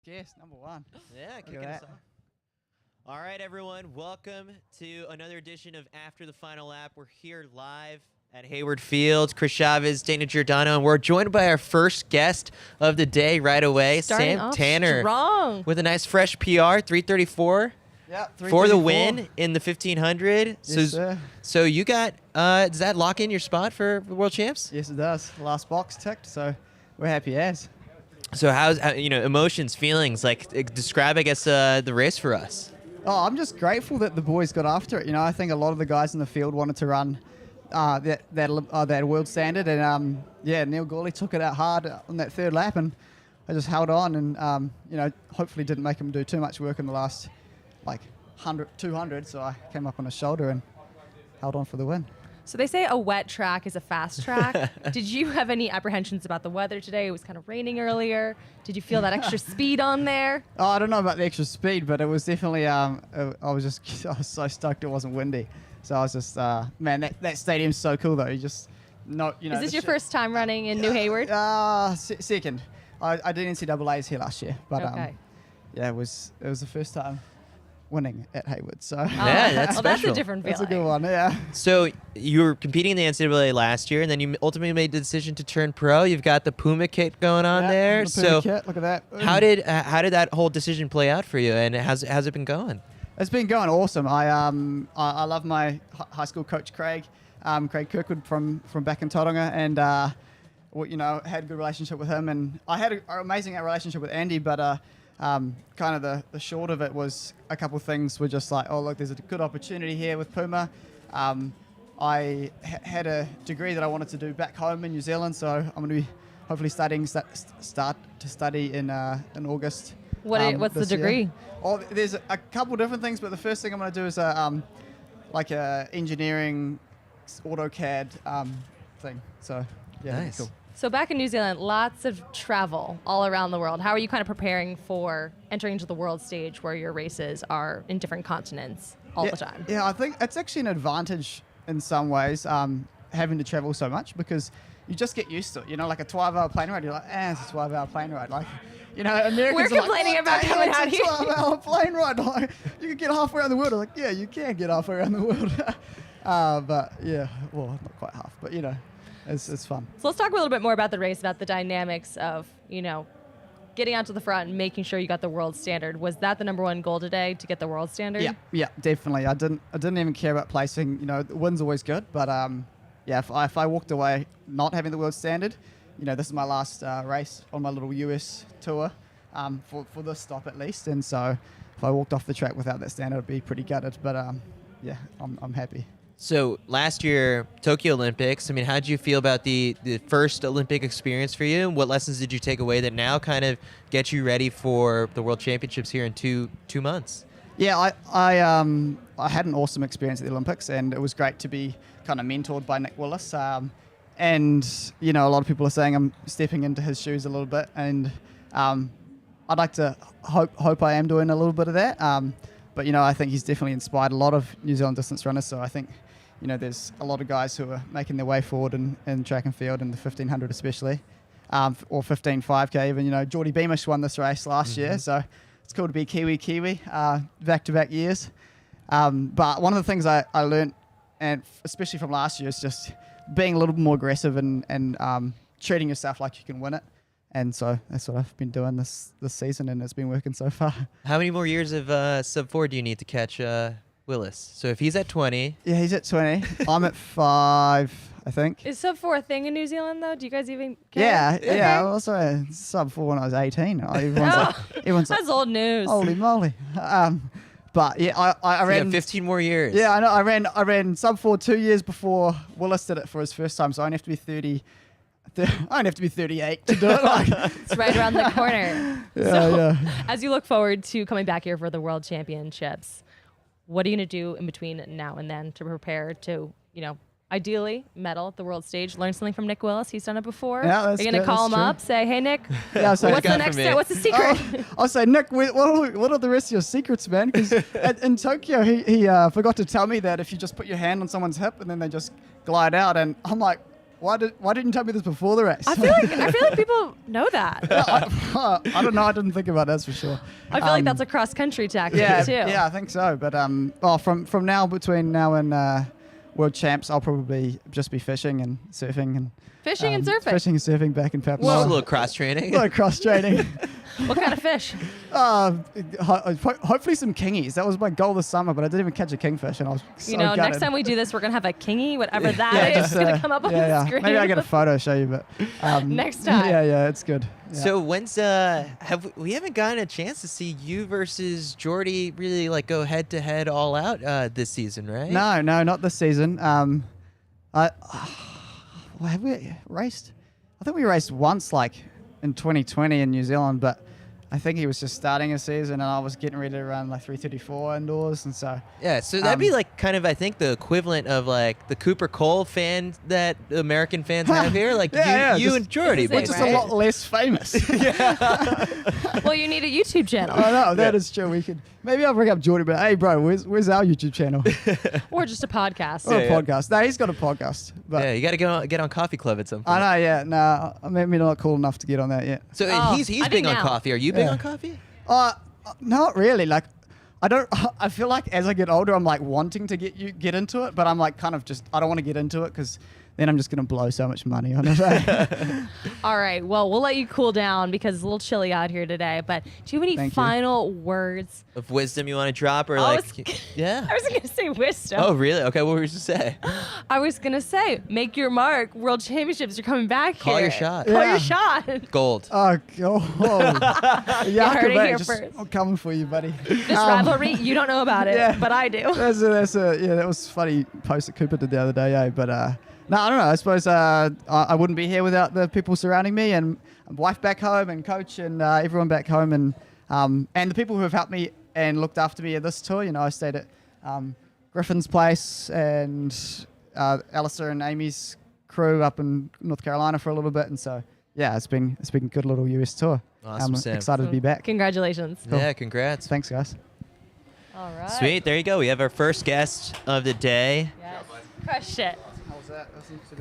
Guest number one. Yeah, kicking us off. All right, everyone. Welcome to another edition of After the Final Lap. We're here live at Hayward Field. Chris Chavez, Dana Giordano, and we're joined by our first guest of the day right away, Starting Sam off Tanner, strong. with a nice fresh PR, 334. Yeah, For the win in the 1500. Yes, sir. So you got, does that lock in your spot for World Champs? Yes, it does. Last box ticked, so we're happy as. So how's, emotions, feelings, describe, I guess, the race for us. Oh, I'm just grateful that the boys got after it. I think a lot of the guys in the field wanted to run that world standard, and Neil Gourley took it out hard on that third lap, and I just held on, and hopefully didn't make him do too much work in the last 200. So I came up on his shoulder and held on for the win. So they say a wet track is a fast track. Did you have any apprehensions about the weather today? It was kind of raining earlier. Did you feel that extra speed on there? Oh, I don't know about the extra speed, but it was definitely. I was so stoked it wasn't windy. So I was just, man, that stadium's so cool though. Is this your first time running in New Hayward? Second. I did NCAAs here last year, but okay. it was the first time winning at Hayward. So Yeah, that's well, that's special. a different feeling. that's a good one. Yeah. So you were competing in the NCAA last year, and then you ultimately made the decision to turn pro. You've got the Puma kit going on there. The So kit, look at that. how did that whole decision play out for you, and how's it been going? It's been going awesome. I love my high school coach Craig Kirkwood from back in Tauranga, and had a good relationship with him, and I had an amazing relationship with Andy, but kind of the short of it was a couple of things were just like, oh look, there's a good opportunity here with Puma. I had a degree that I wanted to do back home in New Zealand, so I'm going to be hopefully start to study in August. What's the degree? Year. Oh, there's a couple different things, but the first thing I'm going to do is a engineering AutoCAD thing. So yeah, nice. Cool. So back in New Zealand, lots of travel all around the world. How are you kind of preparing for entering into the world stage where your races are in different continents all the time? Yeah, I think it's actually an advantage in some ways, having to travel so much, because you just get used to it. Like a 12-hour plane ride, you're like, it's a 12-hour plane ride. Americans We're are complaining like, about coming out it's here. a 12-hour plane ride. You can get halfway around the world. I'm like, yeah, you can get halfway around the world. But yeah, well, not quite half, but it's fun. So let's talk a little bit more about the race, about the dynamics of, getting out to the front and making sure you got the world standard. Was that the number one goal today, to get the world standard? Yeah, definitely. I didn't even care about placing. The win's always good, but if I walked away not having the world standard, this is my last race on my little US tour for this stop at least, and so if I walked off the track without that standard, I'd be pretty gutted. But I'm happy. So last year, Tokyo Olympics, how did you feel about the first Olympic experience for you? What lessons did you take away that now kind of get you ready for the World Championships here in two months? Yeah, I had an awesome experience at the Olympics, and it was great to be kind of mentored by Nick Willis. And a lot of people are saying I'm stepping into his shoes a little bit, and I'd like to hope I am doing a little bit of that. But I think he's definitely inspired a lot of New Zealand distance runners. So I think there's a lot of guys who are making their way forward in track and field, in the 1500 especially, or 15 5K even. Geordie Beamish won this race last year, so it's cool to be Kiwi back-to-back years. But one of the things I learned, and especially from last year, is just being a little bit more aggressive and treating yourself like you can win it. And so that's what I've been doing this season, and it's been working so far. How many more years of sub-4 do you need to catch Willis? So if he's at 20. Yeah, he's at 20. I'm at 5, I think. Is sub-4 a thing in New Zealand, though? Do you guys even care? Yeah. I was also sub-4 when I was 18. Everyone's That's old news. Holy moly. But yeah, I ran. You got 15 more years. Yeah, I know. I ran sub-4 2 years before Willis did it for his first time, so I only have to be 30. I don't have to be 38 to do it. It's right around the corner. As you look forward to coming back here for the World Championships, what are you going to do in between now and then to prepare to, ideally medal at the world stage? Learn something from Nick Willis. He's done it before. Yeah, are you going to call him up, say, hey, Nick, what's the next step? What's the secret? I'll say, Nick, what are the rest of your secrets, man? Because in Tokyo, he forgot to tell me that if you just put your hand on someone's hip and then they just glide out, and I'm like, Why didn't you tell me this before the race? I feel like people know that. I don't know. I didn't think about that for sure. I feel like that's a cross country tactic too. Yeah, I think so. But from now between now and World Champs, I'll probably just be fishing and surfing and Fishing and surfing. Fishing and surfing back in Papua. Well, a little cross training. A little cross training. What kind of fish? Hopefully some kingies. That was my goal this summer, but I didn't even catch a kingfish, and I was so gutted. Next time we do this, we're gonna have a kingy, whatever that is. It's gonna come up on the screen. Maybe I get a photo to show you, but next time. Yeah, it's good. Yeah. So when's we haven't gotten a chance to see you versus Jordy really like go head to head all out this season, right? No, not this season. Have we raced? I think we raced once, like in 2020 in New Zealand, but I think he was just starting a season, and I was getting ready to run like 3:34 indoors, and so yeah. So that'd be like kind of I think the equivalent of like the Cooper Cole fan that American fans have here, like you and Jordy, but just a lot less famous. Well, you need a YouTube channel. I know that is true. We could maybe I'll bring up Jordy, but hey, bro, where's our YouTube channel? Or just a podcast. Or a podcast. No, he's got a podcast. But yeah, you got to get on Coffee Club at some point. I know. Yeah, no, maybe not cool enough to get on that yet. So he's big on coffee. Are you big on coffee? Not really. Like, I feel like as I get older, I'm like wanting to get into it, but I'm like kind of just I don't want to get into it because then I'm just gonna blow so much money on it. All right. Well, we'll let you cool down because it's a little chilly out here today. But do you have any final words of wisdom you want to drop, or I was gonna say wisdom. Oh, really? Okay. What were you to say? I was gonna say, make your mark. World Championships are coming back here. Call your shot. Call your shot. Gold. Oh, God. You heard it here just, first. I'm coming for you, buddy. This rivalry, you don't know about it, but I do. That was a funny post that Cooper did the other day, but no, I don't know. I suppose I wouldn't be here without the people surrounding me and wife back home and coach and everyone back home and the people who have helped me and looked after me at this tour. You know, I stayed at Griffin's place and Alistair and Amy's crew up in North Carolina for a little bit, and so yeah, it's been a good little US tour. Awesome, I'm excited to be back. Congratulations. Cool. Yeah, congrats. Thanks, guys. All right. Sweet. There you go. We have our first guest of the day. Yes. Crushed it. How was that?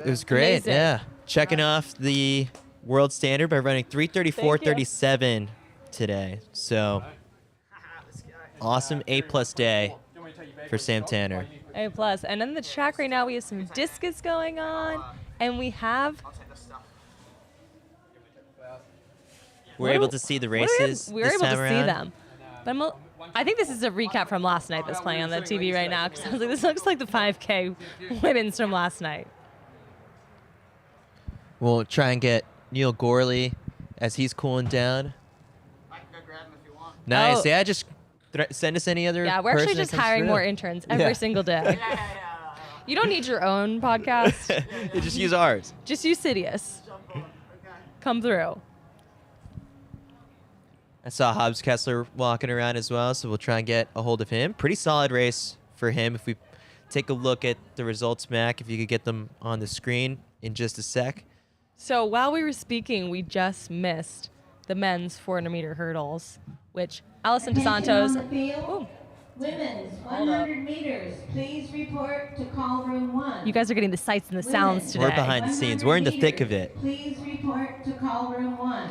It was great. Amazing. Yeah. Checking off the world standard by running 3:34.37 today. So awesome A+ day for Sam Tanner. A+. And in the track right now, we have some discus going on, and we have. We're able to see the races. We're able to see them. But I think this is a recap from last night that's playing on the TV right now. Because I was like, this looks like the 5K women's from last night. We'll try and get Neil Gourley as he's cooling down. I can go grab him if you want. Nice. Oh. Yeah, just send us any other. Yeah, we're actually just hiring more interns every single day. You don't need your own podcast. You just use ours. Just use CITIUS. Come through. I saw Hobbs Kessler walking around as well, so we'll try and get a hold of him. Pretty solid race for him. If we take a look at the results, Mac, if you could get them on the screen in just a sec. So while we were speaking, we just missed the men's 400-meter hurdles, which Alison dos Santos. Women's 100 meters, please report to call room 1. You guys are getting the sights and the sounds today. We're behind the scenes. We're in the thick of it. Please report to call room 1.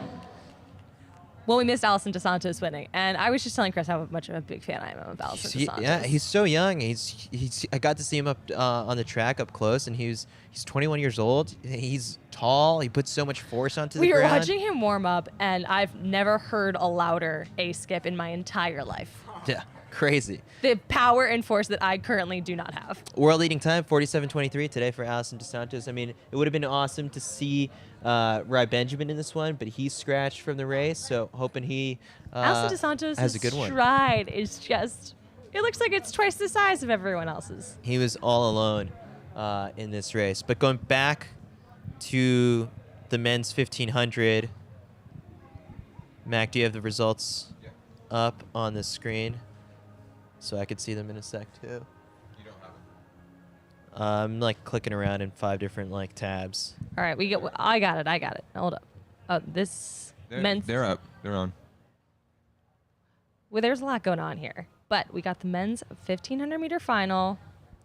Well, we missed Alison dos Santos winning, and I was just telling Chris how much of a big fan I am of Alison dos Santos. Yeah, he's so young. I got to see him up on the track up close, and he's 21 years old. He's tall. He puts so much force onto the ground. We were watching him warm up, and I've never heard a louder A skip in my entire life. Yeah, crazy. The power and force that I currently do not have. World leading time 47:23 today for Alison dos Santos. I mean, it would have been awesome to see Rai Benjamin in this one, but he's scratched from the race, so hoping he Alison dos Santos' has a good one. stride is just, it looks like it's twice the size of everyone else's. He was all alone in this race. But going back to the men's 1500, Mac, do you have the results up on the screen? So I could see them in a sec too. You don't have it. I'm like clicking around in 5 different like tabs. All right, I got it. Hold up. Oh, this men's. They're up. They're on. Well, there's a lot going on here, but we got the men's 1500 meter final.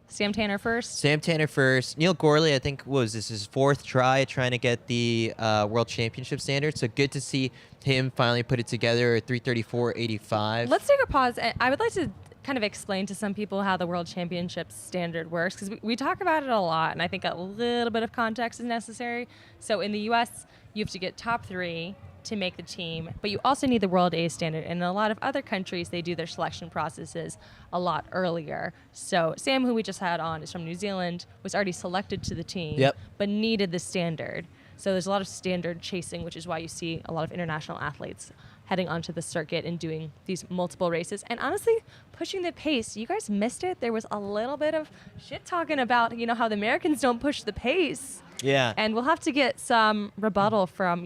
Sam Tanner first. Sam Tanner first. Neil Gourley, I think, was this his 4th try trying to get the World Championship standard. So good to see him finally put it together at 3:34.85. Let's take a pause. I would like to kind of explain to some people how the World Championship standard works, because we talk about it a lot, and I think a little bit of context is necessary. So in the U.S., you have to get top 3 to make the team, but you also need the World A standard. And in a lot of other countries, they do their selection processes a lot earlier. So Sam, who we just had on, is from New Zealand, was already selected to the team, but needed the standard. So there's a lot of standard chasing, which is why you see a lot of international athletes heading onto the circuit and doing these multiple races. And honestly, pushing the pace, you guys missed it. There was a little bit of shit talking about, how the Americans don't push the pace. Yeah. And we'll have to get some rebuttal from,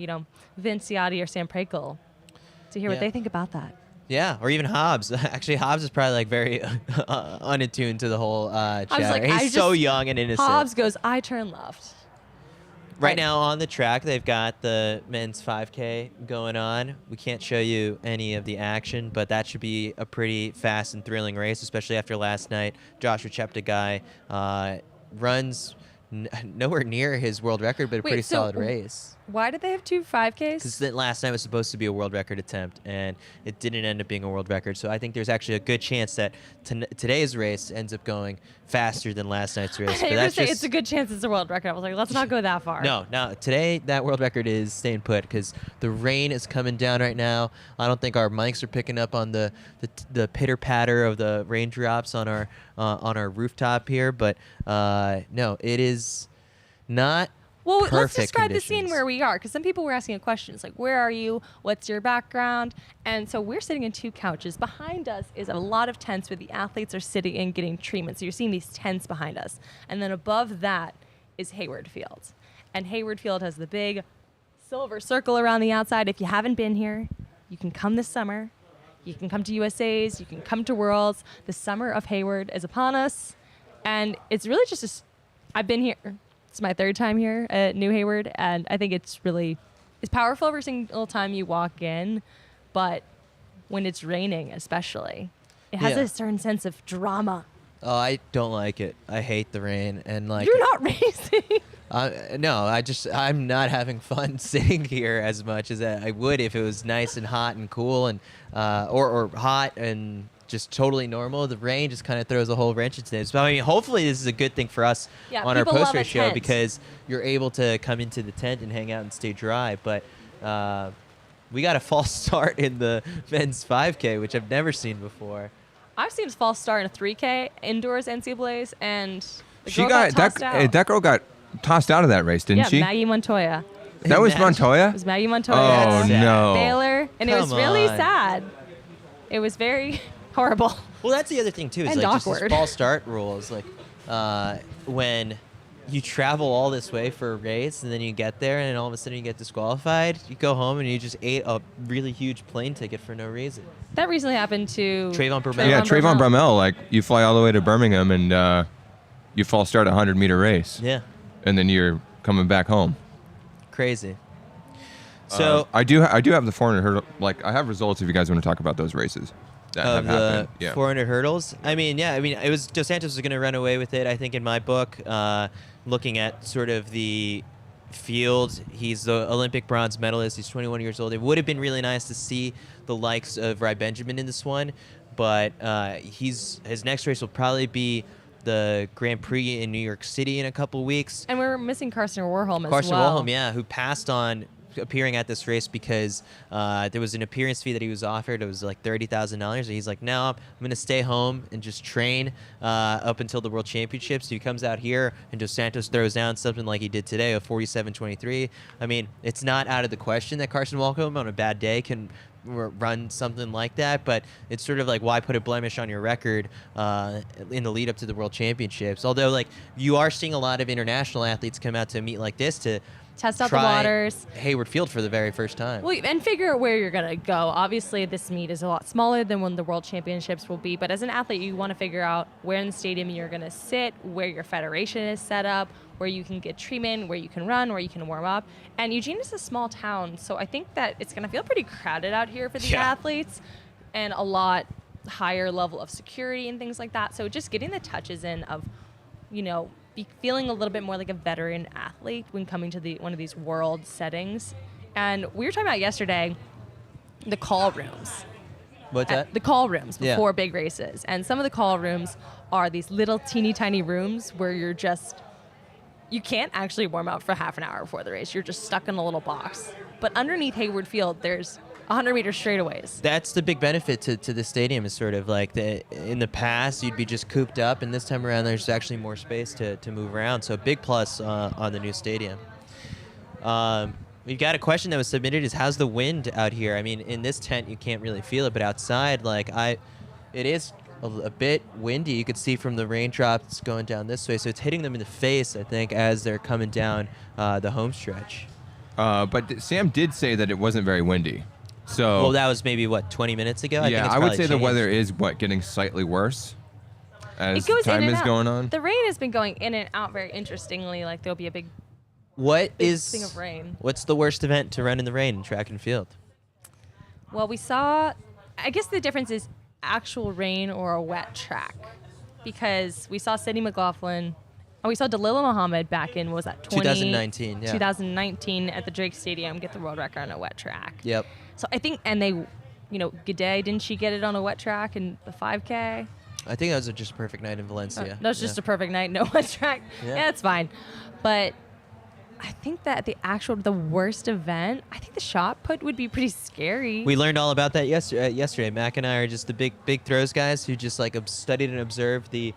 Vince Ciotti or Sam Prakel to hear what they think about that. Yeah, or even Hobbs. Actually, Hobbs is probably very unattuned to the whole chatter. He's so young and innocent. Hobbs goes, I turn left. Right now on the track, they've got the men's 5K going on. We can't show you any of the action, but that should be a pretty fast and thrilling race, especially after last night. Joshua Cheptegei runs nowhere near his world record, but a pretty solid race. Why did they have 2 5Ks? Because last night was supposed to be a world record attempt, and it didn't end up being a world record. So I think there's actually a good chance that today's race ends up going faster than last night's race. I was say it's a good chance it's a world record. I was like, let's not go that far. No, today that world record is staying put because the rain is coming down right now. I don't think our mics are picking up on the pitter patter of the raindrops on our rooftop here, but no, it is not. Well, let's describe conditions. the scene where we are, because some people were asking a question. It's like, where are you? What's your background? And so we're sitting in 2 couches. Behind us is a lot of tents where the athletes are sitting and getting treatment. So you're seeing these tents behind us. And then above that is Hayward Field. And Hayward Field has the big silver circle around the outside. If you haven't been here, you can come this summer. You can come to USA's. You can come to Worlds. The summer of Hayward is upon us. And it's really just I've been here. It's my 3rd time here at New Hayward, and I think it's powerful every single time you walk in, but when it's raining especially, it has a certain sense of drama. Oh, I don't like it. I hate the rain, and You're not racing. No, I'm not having fun sitting here as much as I would if it was nice and hot and cool, and or hot and just totally normal. The rain just kind of throws a whole wrench into this. But I mean, hopefully this is a good thing for us on our post-race show, because you're able to come into the tent and hang out and stay dry. But we got a false start in the men's 5K, which I've never seen before. I've seen a false start in a 3K indoors NCAAs, and the She girl got tossed out. that girl got tossed out of that race, didn't she? Yeah, Maggie Montoya. That was Montoya? It was Maggie Montoya. Oh, no. Baylor, and it was really on. sad. It was very horrible. Well, that's the other thing too. Is And like just awkward. this false start rules. Like when you travel all this way for a race, and then you get there, and then all of a sudden you get disqualified. You go home and you just ate a really huge plane ticket for no reason. That recently happened to Trayvon Bromell. Yeah, Trayvon Bromell. Like, you fly all the way to Birmingham and you false start a 100-meter race. Yeah, And then you're coming back home. crazy. So I do have the 400 hurdle. Like, I have results if you guys want to talk about those races that of have the happened. Yeah. 400 hurdles. I mean, it was Dos Santos was going to run away with it. I think in my book, looking at sort of the field, he's the Olympic bronze medalist. He's 21 years old. It would have been really nice to see the likes of Rai Benjamin in this one, but his next race will probably be the Grand Prix in New York City in a couple weeks. And we're missing Carson Warholm as Carson well. Warholm, yeah, who passed on appearing at this race because there was an appearance fee that he was offered. It was like $30,000. And he's like, no, I'm going to stay home and just train up until the World Championships. So he comes out here, and Dos Santos throws down something like he did today, a 47.23. I mean, it's not out of the question that Carson Warholm on a bad day can run something like that, but it's sort of like, why put a blemish on your record in the lead up to the World Championships? Although, like, you are seeing a lot of international athletes come out to a meet like this to Test out the try waters. Hayward Field for the very first time. Well, and figure out where you're going to go. Obviously, this meet is a lot smaller than when the World Championships will be, but as an athlete, you want to figure out where in the stadium you're going to sit, where your federation is set up, where you can get treatment, where you can run, where you can warm up. And Eugene is a small town, so I think that it's going to feel pretty crowded out here for the athletes, and a lot higher level of security and things like that. So just getting the touches in of be feeling a little bit more like a veteran athlete when coming to one of these world settings. And we were talking about yesterday the call rooms. What's that? The call rooms Yeah. before big races. And some of the call rooms are these little teeny tiny rooms where you can't actually warm up for half an hour before the race. You're just stuck in a little box. But underneath Hayward Field, there's 100-meter straightaways. That's the big benefit to the stadium is sort of like in the past you'd be just cooped up, and this time around there's actually more space to move around. So big plus on the new stadium. We've got a question that was submitted is how's the wind out here? I mean, in this tent you can't really feel it, but outside, it is a bit windy. You could see from the raindrops going down this way, so it's hitting them in the face, I think, as they're coming down the home stretch. But Sam did say that it wasn't very windy. So Well, that was maybe, 20 minutes ago? yeah, think it's I would probably say the changed. weather is getting slightly worse as It goes time in and is out. going on. The rain has been going in and out very interestingly. Like there'll be a big thing of rain. What's the worst event to run in the rain in track and field? Well, I guess the difference is actual rain or a wet track, because we saw Sidney McLaughlin and we saw Dalilah Muhammad back in, 2019, yeah. 2019 at the Drake Stadium get the world record on a wet track. Yep. So I think, and they, G'day, didn't she get it on a wet track in the 5K? I think that was just a perfect night in Valencia. That was just a perfect night, no wet track. Yeah. Yeah, it's fine. But I think that the worst event, I think the shot put would be pretty scary. We learned all about that yesterday. Mac and I are just the big throws guys who just studied and observed the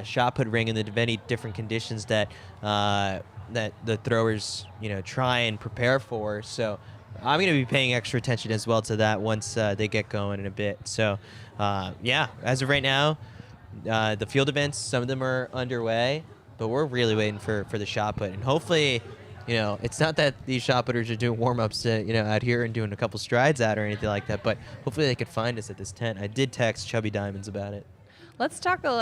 shot put ring and the many different conditions that the throwers try and prepare for. So I'm going to be paying extra attention as well to that once they get going in a bit. So as of right now, the field events, some of them are underway, but we're really waiting for the shot put, and hopefully. It's not that these shot putters are doing warm-ups out here and doing a couple strides out or anything like that, but hopefully they could find us at this tent. I did text Chubby Diamonds about it. Let's talk a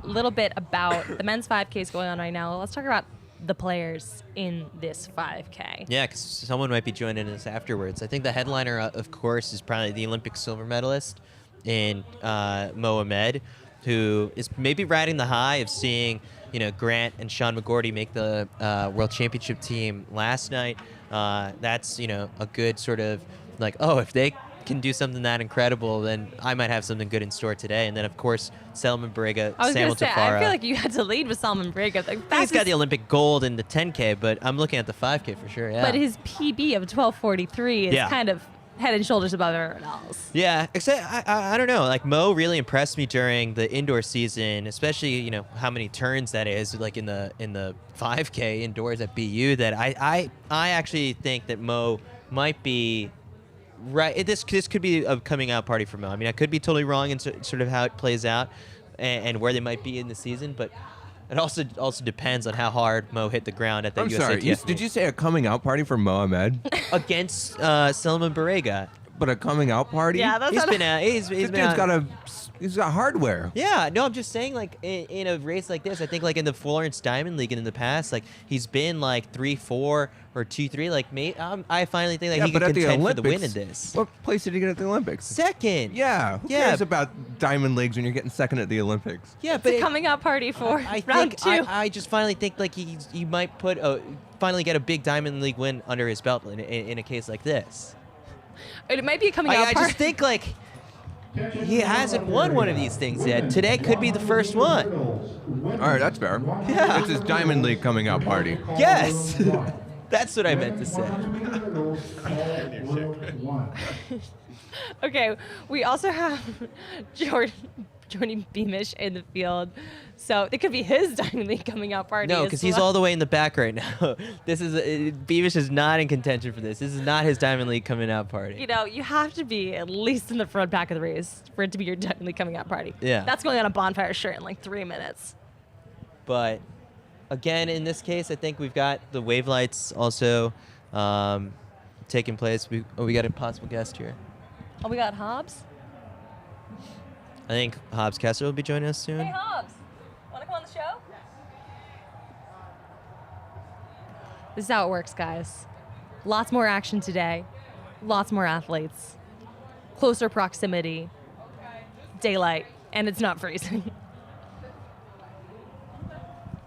little bit about the men's 5Ks going on right now. Let's talk about the players in this 5K. Yeah, because someone might be joining us afterwards. I think the headliner, of course, is probably the Olympic silver medalist in Mo Ahmed, who is maybe riding the high of seeing Grant and Sean McGorty make the World Championship team last night. That's, a good sort of if they can do something that incredible, then I might have something good in store today. And then, of course, Salman Barega, I was Samuel going to say, Tafara. I feel like you had to lead with Salman Barega. He's got the Olympic gold in the 10K, but I'm looking at the 5K for sure, yeah. But his PB of 12:43 is kind of head and shoulders above everyone else. Yeah, except I don't know. Mo really impressed me during the indoor season, especially how many turns that is, in the 5K indoors at BU. That I actually think that Mo might be right. This could be a coming out party for Mo. I mean, I could be totally wrong in sort of how it plays out and where they might be in the season, but. It also depends on how hard Mo hit the ground at the USATF. I'm sorry, did you say a coming out party for Mo Ahmed? Against Salman Barega. But a coming out party? Yeah, that's He's got hardware. Yeah, no, I'm just saying, in a race like this, I think, in the Florence Diamond League and in the past, he's been, 3-4 or 2-3. I finally think he could contend for the win in this. What place did he get at the Olympics? Second. Yeah. Who cares about Diamond Leagues when you're getting second at the Olympics? Yeah, It's a coming out party for I round think, 2. I just finally think, he might finally get a big Diamond League win under his belt in a case like this. It might be a coming out I party. just think, he hasn't won one of these things yet. Today could be the first one. All right, that's fair. Yeah. It's his Diamond League coming out party. Yes. That's what I meant to say. Okay, we also have Jordan Beamish in the field, so it could be his Diamond League coming out party. No, because he's all the way in the back right now. Beamish is not in contention for this. This is not his Diamond League coming out party. You have to be at least in the front back of the race for it to be your Diamond League coming out party. Yeah. That's going on a bonfire shirt in 3 minutes. But again, in this case, I think we've got the wave lights also taking place. We got a possible guest here. Oh, we got Hobbs? I think Hobbs Kessler will be joining us soon. Hey, Hobbs. Want to come on the show? This is how it works, guys. Lots more action today. Lots more athletes. Closer proximity. Daylight. And it's not freezing.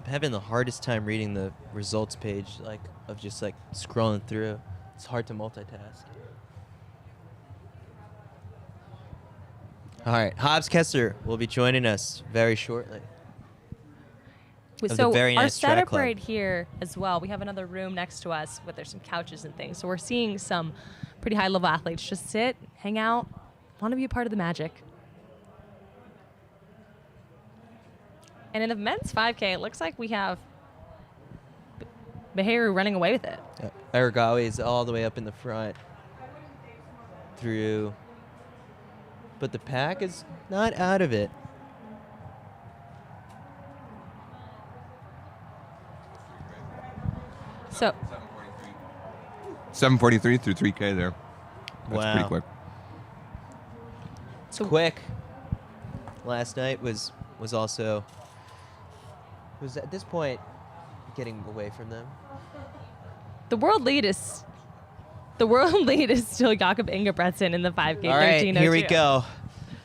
having the hardest time reading the results page, like of just like scrolling through. It's hard to multitask. All right, Hobbs Kessler will be joining us very shortly. Of the So very our nice track setup club. right here as well, we have another room next to us where there's some couches and things. So we're seeing some pretty high-level athletes just sit, hang out, want to be a part of the magic. And in the men's 5K, it looks like we have Hayward running away with it. Eric Sowinski is all the way up in the front through, but the pack is not out of it. So 7:43 through 3K there. That's Wow. pretty quick. It's quick. Last night was at this point getting away from them. the world lead is still Jakob Ingebretsen in the 5K. All right, 13:02. here we go.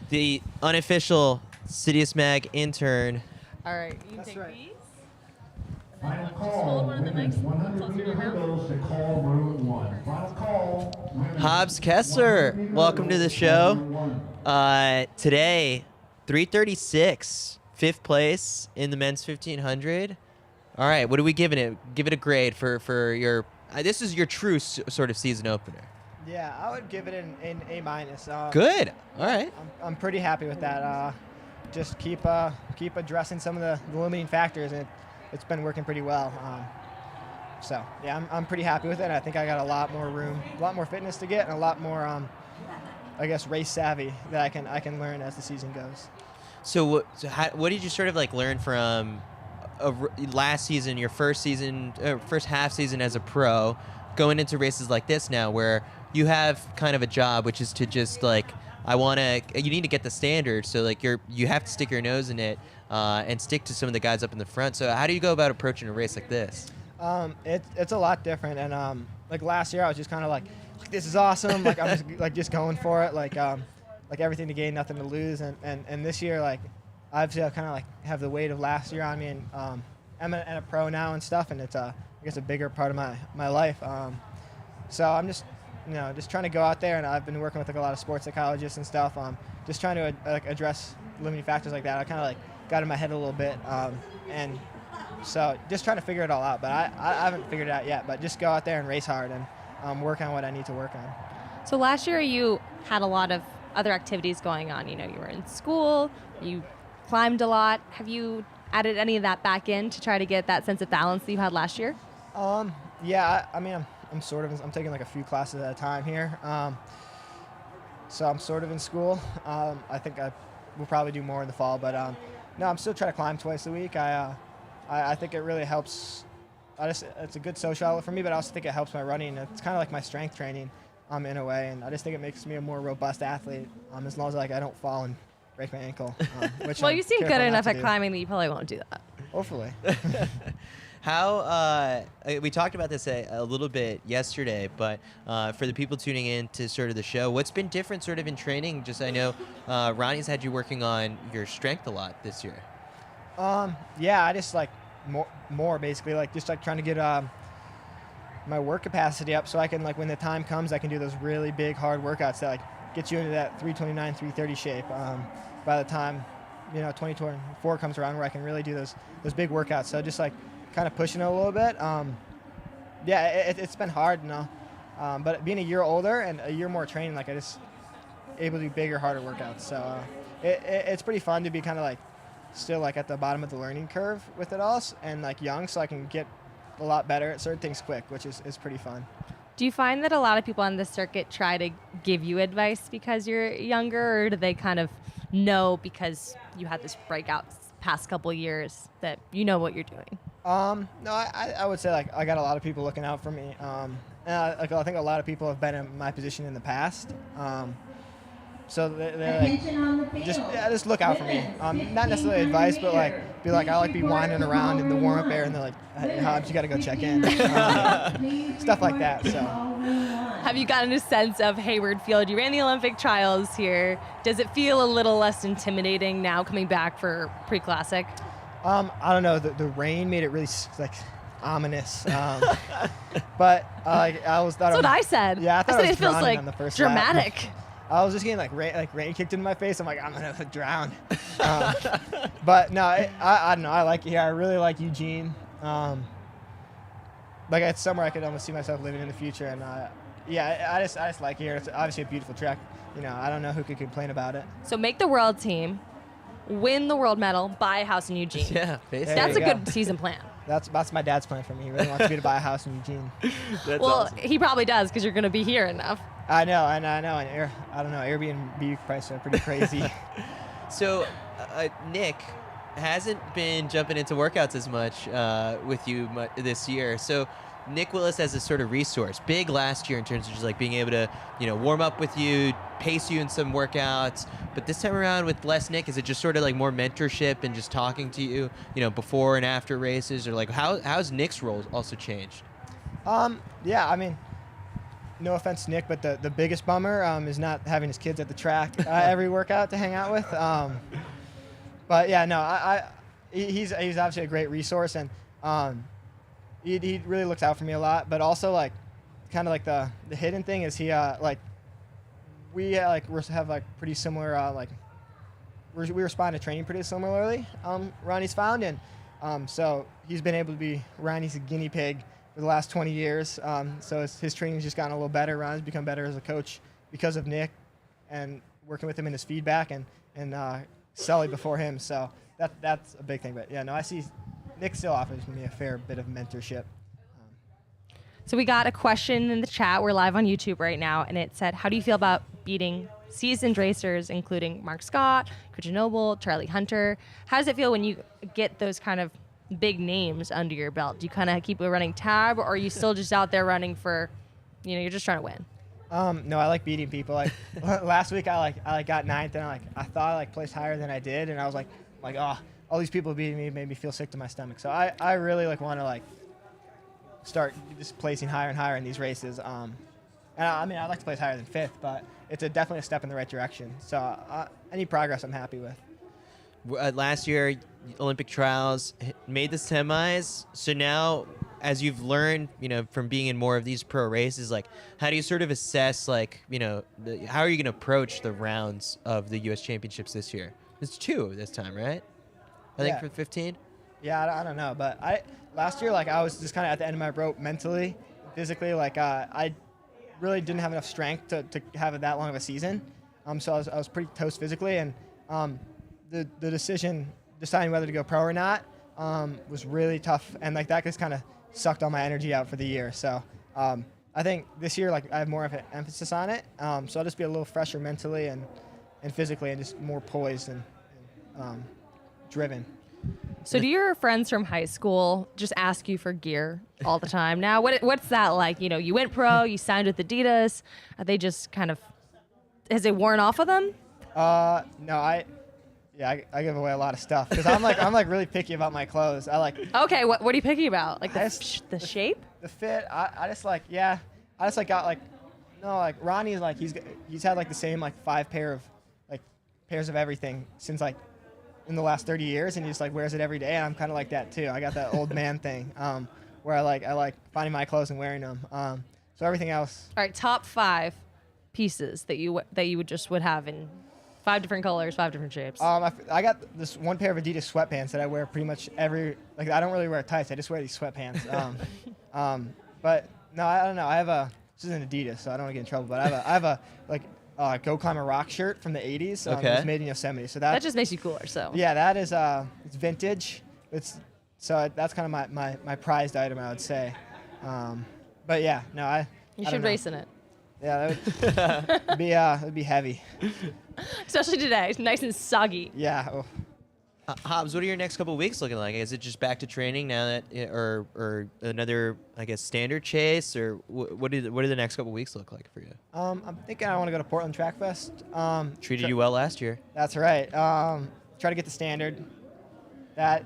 The unofficial CITIUS MAG intern. All right, you can take these. Final Just call, hold one of the women's mics 100-meter hurdles to call room 1. Final call, women's Hobbs Kessler, 100-meter welcome to the hurdles, show. room 1. Today, 3:36, 5th place in the men's 1500. All right, what are we giving it? Give it a grade for your. This is your true sort of season opener. Yeah, I would give it an A-. Good. All right. I'm pretty happy with that. Just keep addressing some of the limiting factors, and it's been working pretty well. So yeah, I'm pretty happy with it. I think I got a lot more room, a lot more fitness to get, and a lot more, I guess, race savvy that I can learn as the season goes. So what did you sort of like learn from last season, your first half season as a pro, going into races like this now, where you have kind of a job, which is to just like, you need to get the standard, so like you have to stick your nose in it and stick to some of the guys up in the front. So how do you go about approaching a race like this? It's a lot different, and like last year I was just kind of like, this is awesome, like I'm just just going for it, like everything to gain, nothing to lose, and this year like I've kind of like have the weight of last year on me, and I'm a pro now and stuff, and it's I guess a bigger part of my life. So I'm just trying to go out there, and I've been working with like a lot of sports psychologists and stuff. Just trying to address limiting factors like that. I kind of like got in my head a little bit, and so just trying to figure it all out. But I haven't figured it out yet. But just go out there and race hard and work on what I need to work on. So last year you had a lot of other activities going on. You were in school, you climbed a lot. Have you added any of that back in to try to get that sense of balance that you had last year? Yeah, I mean, I'm taking like a few classes at a time here. So I'm sort of in school. I think I will probably do more in the fall, but no, I'm still trying to climb twice a week. I think it really helps. It's a good social outlet for me, but I also think it helps my running. It's kind of like my strength training in a way, and I just think it makes me a more robust athlete as long as like I don't fall and break my ankle. Which Well, I'm you seem careful good not enough to at do. climbing that you probably won't do that. Hopefully. How we talked about this a little bit yesterday, but for the people tuning in to sort of the show, what's been different sort of in training? Just I know Ronnie's had you working on your strength a lot this year. Yeah, I just like more basically, like just like trying to get my work capacity up so I can, like, when the time comes, I can do those really big hard workouts that like get you into that 329, 330 shape. By the time 2024 comes around, where I can really do those big workouts. So just like kind of pushing it a little bit. Yeah, it's been hard, but being a year older and a year more training, like I just able to do bigger, harder workouts. So it's pretty fun to be kind of like still like at the bottom of the learning curve with it all, and like young, so I can get a lot better at certain things quick, which is pretty fun. Do you find that a lot of people on the circuit try to give you advice because you're younger, or do they kind of know because you had this breakout past couple years that you know what you're doing? No, I would say like I got a lot of people looking out for me. Like I think a lot of people have been in my position in the past. So they're like, just look out for me. Not necessarily advice, but like be like, I like be winding around in the warm-up area, and they're like, hey, Hobbs, you got to go check in. Stuff like that. So. Have you gotten a sense of Hayward Field? You ran the Olympic trials here. Does it feel a little less intimidating now coming back for pre-classic? I don't know. The rain made it really like ominous. But I was thought. That's what I said. Yeah, I thought said I was it feels drowning like on the first dramatic. lap. I was just getting rain kicked into my face. I'm like, I'm gonna drown. But no, I don't know. I like it here. I really like Eugene. Like it's somewhere I could almost see myself living in the future. And yeah, I just like it here. It's obviously a beautiful track. You know, I don't know who could complain about it. So make the world team, win the world medal, buy a house in Eugene. Yeah, basically. That's a you go. good season plan. That's my dad's plan for me. He really wants me to buy a house in Eugene. That's Well, awesome. he probably does because you're going to be here enough. I know. And I don't know. Airbnb prices are pretty crazy. So, Nick hasn't been jumping into workouts as much with you this year. So, Nick Willis as a sort of resource, big last year in terms of just like being able to, warm up with you, pace you in some workouts. But this time around with less Nick, is it just sort of like more mentorship and just talking to you, before and after races, or like how's Nick's role also changed? Yeah, I mean, no offense to Nick, but the biggest bummer is not having his kids at the track every workout to hang out with. But yeah, no, he's obviously a great resource, and he really looks out for me a lot. But also like, kind of like the hidden thing is he we have pretty similar we respond to training pretty similarly. Ronnie's found, and so he's been able to be Ronnie's guinea pig for the last 20 years. So his training's just gotten a little better. Ronnie's become better as a coach because of Nick and working with him in his feedback and Sully before him. So that's a big thing. But yeah, no, I see Nick still offers me a fair bit of mentorship. So we got a question in the chat. We're live on YouTube right now, and it said, how do you feel about beating seasoned racers, including Mark Scott, Christian Noble, Charlie Hunter? How does it feel when you get those kind of big names under your belt? Do you kind of keep a running tab, or are you still just out there running for, you're just trying to win? No, I like beating people. Like last week, I got ninth, and I thought I placed higher than I did, and I was like, oh, all these people beating me made me feel sick to my stomach. So I really want to start just placing higher and higher in these races. And I mean, I'd like to place higher than fifth, but it's definitely a step in the right direction. So any progress I'm happy with. Last year, Olympic trials made the semis. So now, as you've learned, from being in more of these pro races, how do you sort of assess, how are you going to approach the rounds of the U.S. Championships this year? It's 2 this time, right? I think for 15. Yeah, I don't know, but last year, I was just kind of at the end of my rope mentally, physically. I really didn't have enough strength to have that long of a season. So I was pretty toast physically, and the decision deciding whether to go pro or not was really tough, and that just kind of sucked all my energy out for the year. So I think this year, I have more of an emphasis on it. So I'll just be a little fresher mentally and physically, and just more poised and driven. So do your friends from high school just ask you for gear all the time now? What's that like? You went pro, you signed with Adidas. Are they just kind of, has it worn off of them? No, I give away a lot of stuff because I'm really picky about my clothes. Okay, what are you picky about? The shape? The fit. I just got Ronnie's he's had the same 5 pairs of everything since in the last 30 years, and he just wears it every day, and I'm kind of like that too. I got that old man thing where I like finding my clothes and wearing them. So everything else. All right, top 5 pieces that you would have in 5 different colors, 5 different shapes. I got this one pair of Adidas sweatpants that I wear pretty much every. I don't really wear tights. I just wear these sweatpants. But no, I don't know. This isn't Adidas, so I don't want to get in trouble. But I have a Go Climb a Rock shirt from the 80s. It was made in Yosemite. So that just makes you cooler. So yeah, that is it's vintage. That's kind of my prized item, I would say. But yeah, no, you should race in it. Yeah, that would be heavy. Especially today, it's nice and soggy. Yeah. Oh. Hobbs, what are your next couple of weeks looking like? Is it just back to training now that, or another, standard chase, or what do the next couple of weeks look like for you? I'm thinking I want to go to Portland Track Fest. Treated you well last year. That's right. Try to get the standard, and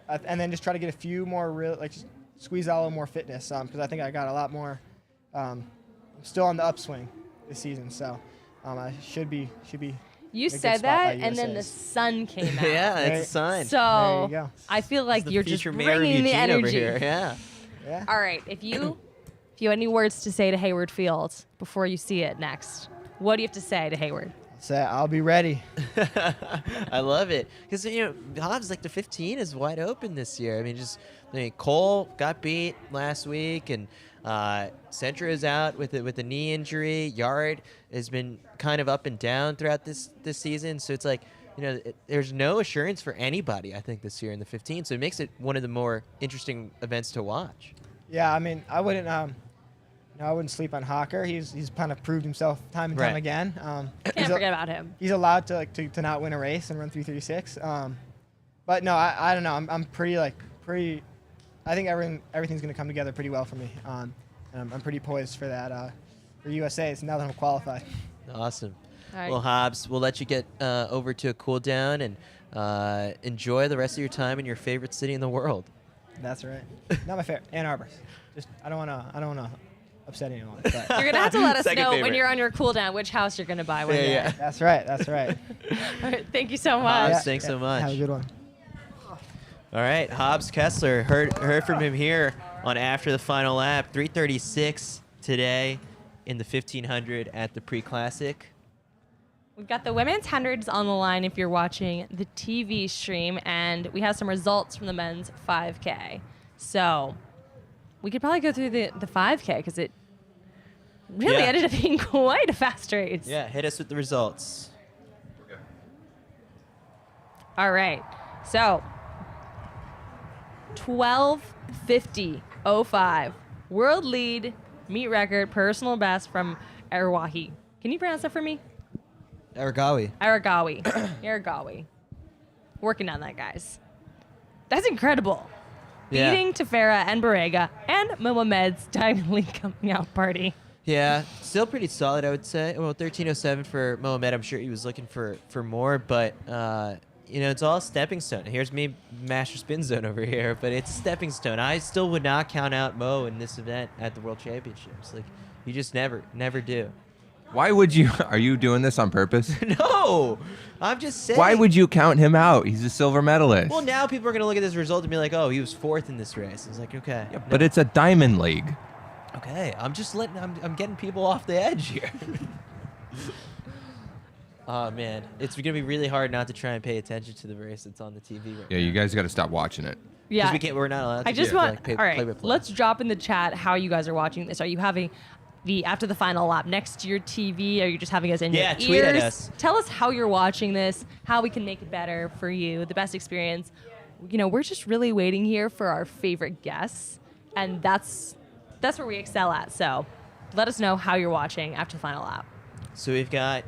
then just try to get a few more just squeeze out a little more fitness. Because I think I got a lot more. I'm still on the upswing this season, so I should be You good said spot by that, and then the USA's. sun came out. Yeah, There- it's a sign. So There you go. I feel like The you're just future mayor of bringing the Eugene energy. over here. Yeah. Yeah. All right, if you had any words to say to Hayward Field before you see it next, what do you have to say to Hayward? So I'll be ready. I love it because Hobbs like the 15 is wide open this year. I mean, Cole got beat last week, and Centra is out with a knee injury. Yard has been kind of up and down throughout this season, so it's like there's no assurance for anybody. I think this year in the 15, so it makes it one of the more interesting events to watch. Yeah, I mean, I wouldn't sleep on Hawker. He's kind of proved himself time and time Right. again. Can't forget about him. He's allowed to not win a race and run 3:36. But no, I don't know. I'm pretty. I think everything's going to come together pretty well for me. And I'm pretty poised for that for USA. So now that I'm qualified. Awesome. All right. Well, Hobbs, we'll let you get over to a cool down and enjoy the rest of your time in your favorite city in the world. That's right. Not my favorite. Ann Arbor. Just I don't wanna upset anyone. But You're gonna have to let us Second know when favorite. you're on your cooldown which house you're gonna buy one Yeah, day. yeah. that's right. That's right. All right, thank you so Hobbs, much. thanks so much. Have a good one. All right, Hobbs Kessler, heard from him here on After the Final Lap, 3:36 today in the 1500 at the Pre-Classic. We've got the women's hundreds on the line if you're watching the TV stream, and we have some results from the men's 5K. So we could probably go through the 5K because it really Yeah. ended up being quite a fast race. Yeah, hit us with the results. All right. So 12:50:05. World lead, meet record, personal best from Arawahi. Can you pronounce that for me? Aragawi. Aragawi. Working on that, guys. That's incredible. Yeah. Beating Tefera and Barrega and Mohamed's Diamond League coming out party. Yeah, still pretty solid, I would say. Well, 13:07 for Mohamed. I'm sure he was looking for more, but it's all a stepping stone. Here's me, Master Spin Zone over here, but it's a stepping stone. I still would not count out Mo in this event at the World Championships. Like, you just never do. Why would you? Are you doing this on purpose? No, I'm just saying. Why would you count him out? He's a silver medalist. Well, now people are gonna look at this result and be like, "Oh, he was fourth in this race." It's like, okay, But it's a diamond league. okay. I'm just I'm getting people off the edge here. Oh man, it's gonna be really hard not to try and pay attention to the race that's on the TV right Yeah, you guys got to stop watching it. Yeah. We're not allowed to I just do it, want, like, play all right, by play. let's drop in the chat how you guys are watching this. Are you having after the final lap next to your TV? Are you just having us in Yeah, your tweet at ears? us. Tell us how you're watching this, how we can make it better for you, the best experience. We're just really waiting here for our favorite guests, and that's where we excel at. So let us know how you're watching after the final lap. So we've got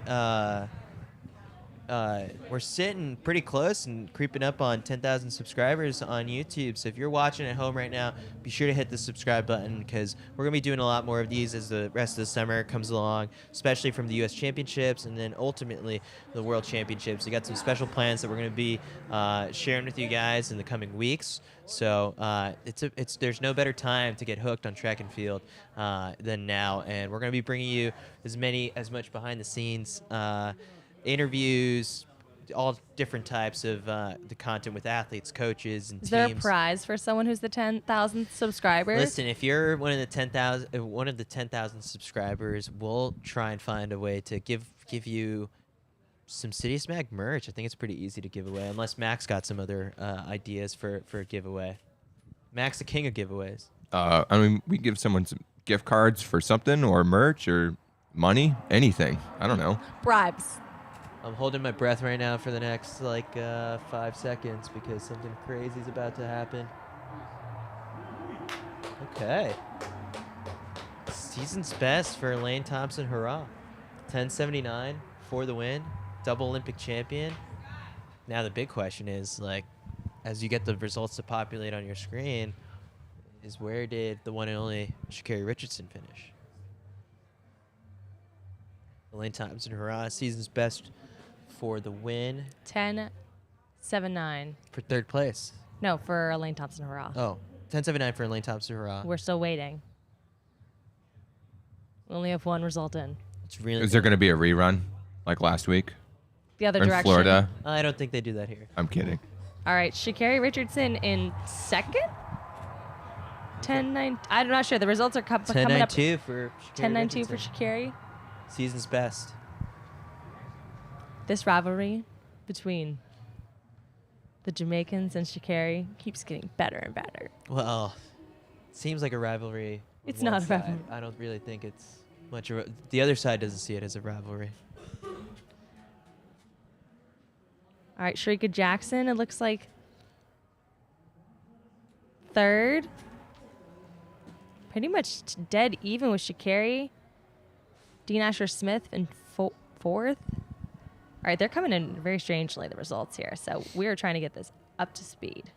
we're sitting pretty close and creeping up on 10,000 subscribers on YouTube. So if you're watching at home right now, be sure to hit the subscribe button because we're going to be doing a lot more of these as the rest of the summer comes along, especially from the U.S. Championships and then ultimately the World Championships. We got some special plans that we're going to be sharing with you guys in the coming weeks. So there's no better time to get hooked on track and field than now, and we're going to be bringing you as much behind the scenes interviews, all different types of the content with athletes, coaches, and Is teams. there a prize for someone who's the 10,000 subscribers? Listen, if you're one of the 10,000 subscribers, we'll try and find a way to give you some CITIUS MAG merch. I think it's pretty easy to give away, unless Max got some other ideas for a giveaway. Max, the king of giveaways. We give someone some gift cards for something or merch or money, anything. I don't know. Bribes. I'm holding my breath right now for the next 5 seconds because something crazy is about to happen. Okay. Season's best for Elaine Thompson. Hurrah. 10:79 for the win. Double Olympic champion. Now the big question is, as you get the results to populate on your screen, is where did the one and only Sha'Carri Richardson finish? Elaine Thompson. Hurrah. Season's best for the win. 10:79. For third place. No, for Elaine Thompson. Hurrah. Oh, 10:79 for Elaine Thompson. Hurrah. We're still waiting. We only have one result in. It's really Is there going to be a rerun like last week? the other Or in direction. Florida. I don't think they do that here. I'm kidding. All right, Sha'Carri Richardson in second. 10-9. I'm not sure. The results are coming up. 10-9-2 for Sha'Carri 10-9-2 for Richardson. Sha'Carri. Season's best. This rivalry between the Jamaicans and Sha'Carri keeps getting better and better. Well, seems like a rivalry. on It's one not a side. rivalry. I don't really think it's much of a, the other side doesn't see it as a rivalry. All right, Sharika Jackson, it looks like third. Pretty much dead even with Sha'Carri. Dean Asher-Smith in fourth. All right, they're coming in very strangely, the results here. So we're trying to get this up to speed.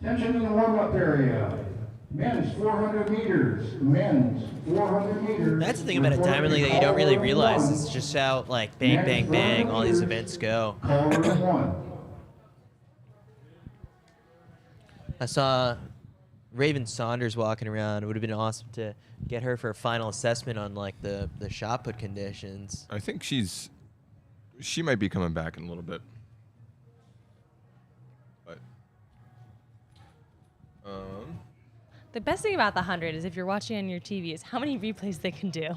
Attention in the warm-up area. Men's 400 meters. Men's 400 meters. That's the thing about a Diamond League that you don't really realize. It's just how like bang, bang, bang, all these events go. Call room 1. I saw Raven Saunders walking around. It would have been awesome to get her for a final assessment on like the shot put conditions. I think she might be coming back in a little bit. But The best thing about the 100 is if you're watching on your TV is how many replays they can do.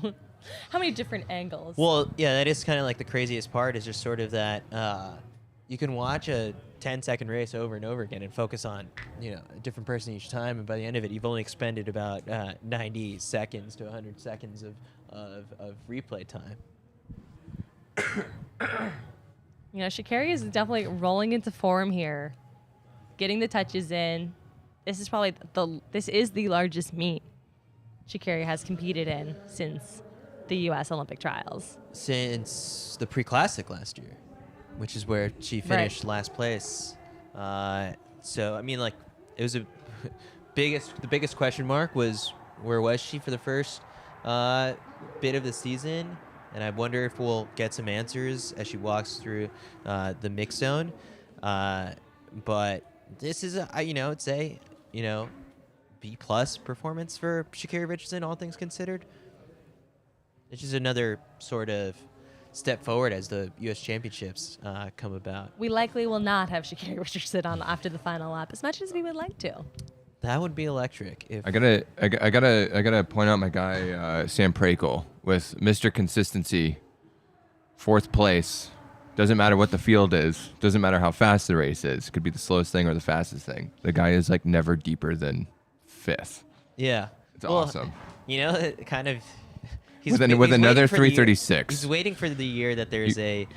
How many different angles. Well, yeah, that is kind of like the craziest part is just sort of that you can watch a 10-second race over and over again and focus on, a different person each time. And by the end of it, you've only expended about 90 seconds to 100 seconds of replay time. Sha'Carri is definitely rolling into form here, getting the touches in. This is probably the largest meet Sha'Carri has competed in since the U.S. Olympic trials. Since the pre-classic last year, which is where she finished last place. So I mean, like, it was the biggest question mark was where was she for the first bit of the season, and I wonder if we'll get some answers as she walks through the mix zone. But this is it's a B+ performance for Sha'Carri Richardson, all things considered. It's just another sort of step forward as the U.S. Championships come about. We likely will not have Sha'Carri Richardson on after the final lap, as much as we would like to. That would be electric. If I gotta point out my guy Sam Prakel with Mr. Consistency, 4th place. Doesn't matter what the field is. Doesn't matter how fast the race is. Could be the slowest thing or the fastest thing. The guy is like never deeper than 5th. Yeah, It's awesome. It kind of. With another 336. He's waiting for the year that there's a